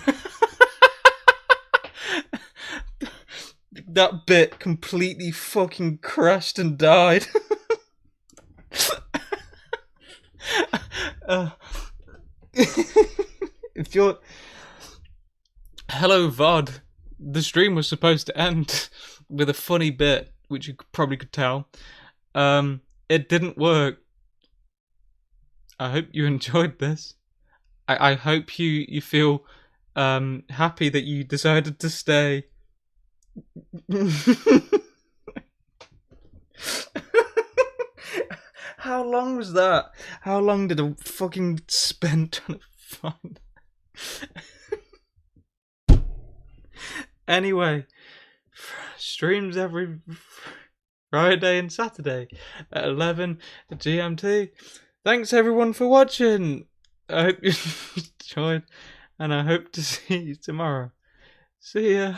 That bit completely fucking crashed and died. If you're... Hello, VOD. The stream was supposed to end with a funny bit, which you probably could tell. It didn't work. I hope you enjoyed this. I hope you feel happy that you decided to stay. How long was that? How long did I fucking spend trying to find? Anyway, streams every Friday and Saturday at 11 GMT. Thanks everyone for watching. I hope you enjoyed, and I hope to see you tomorrow. See ya.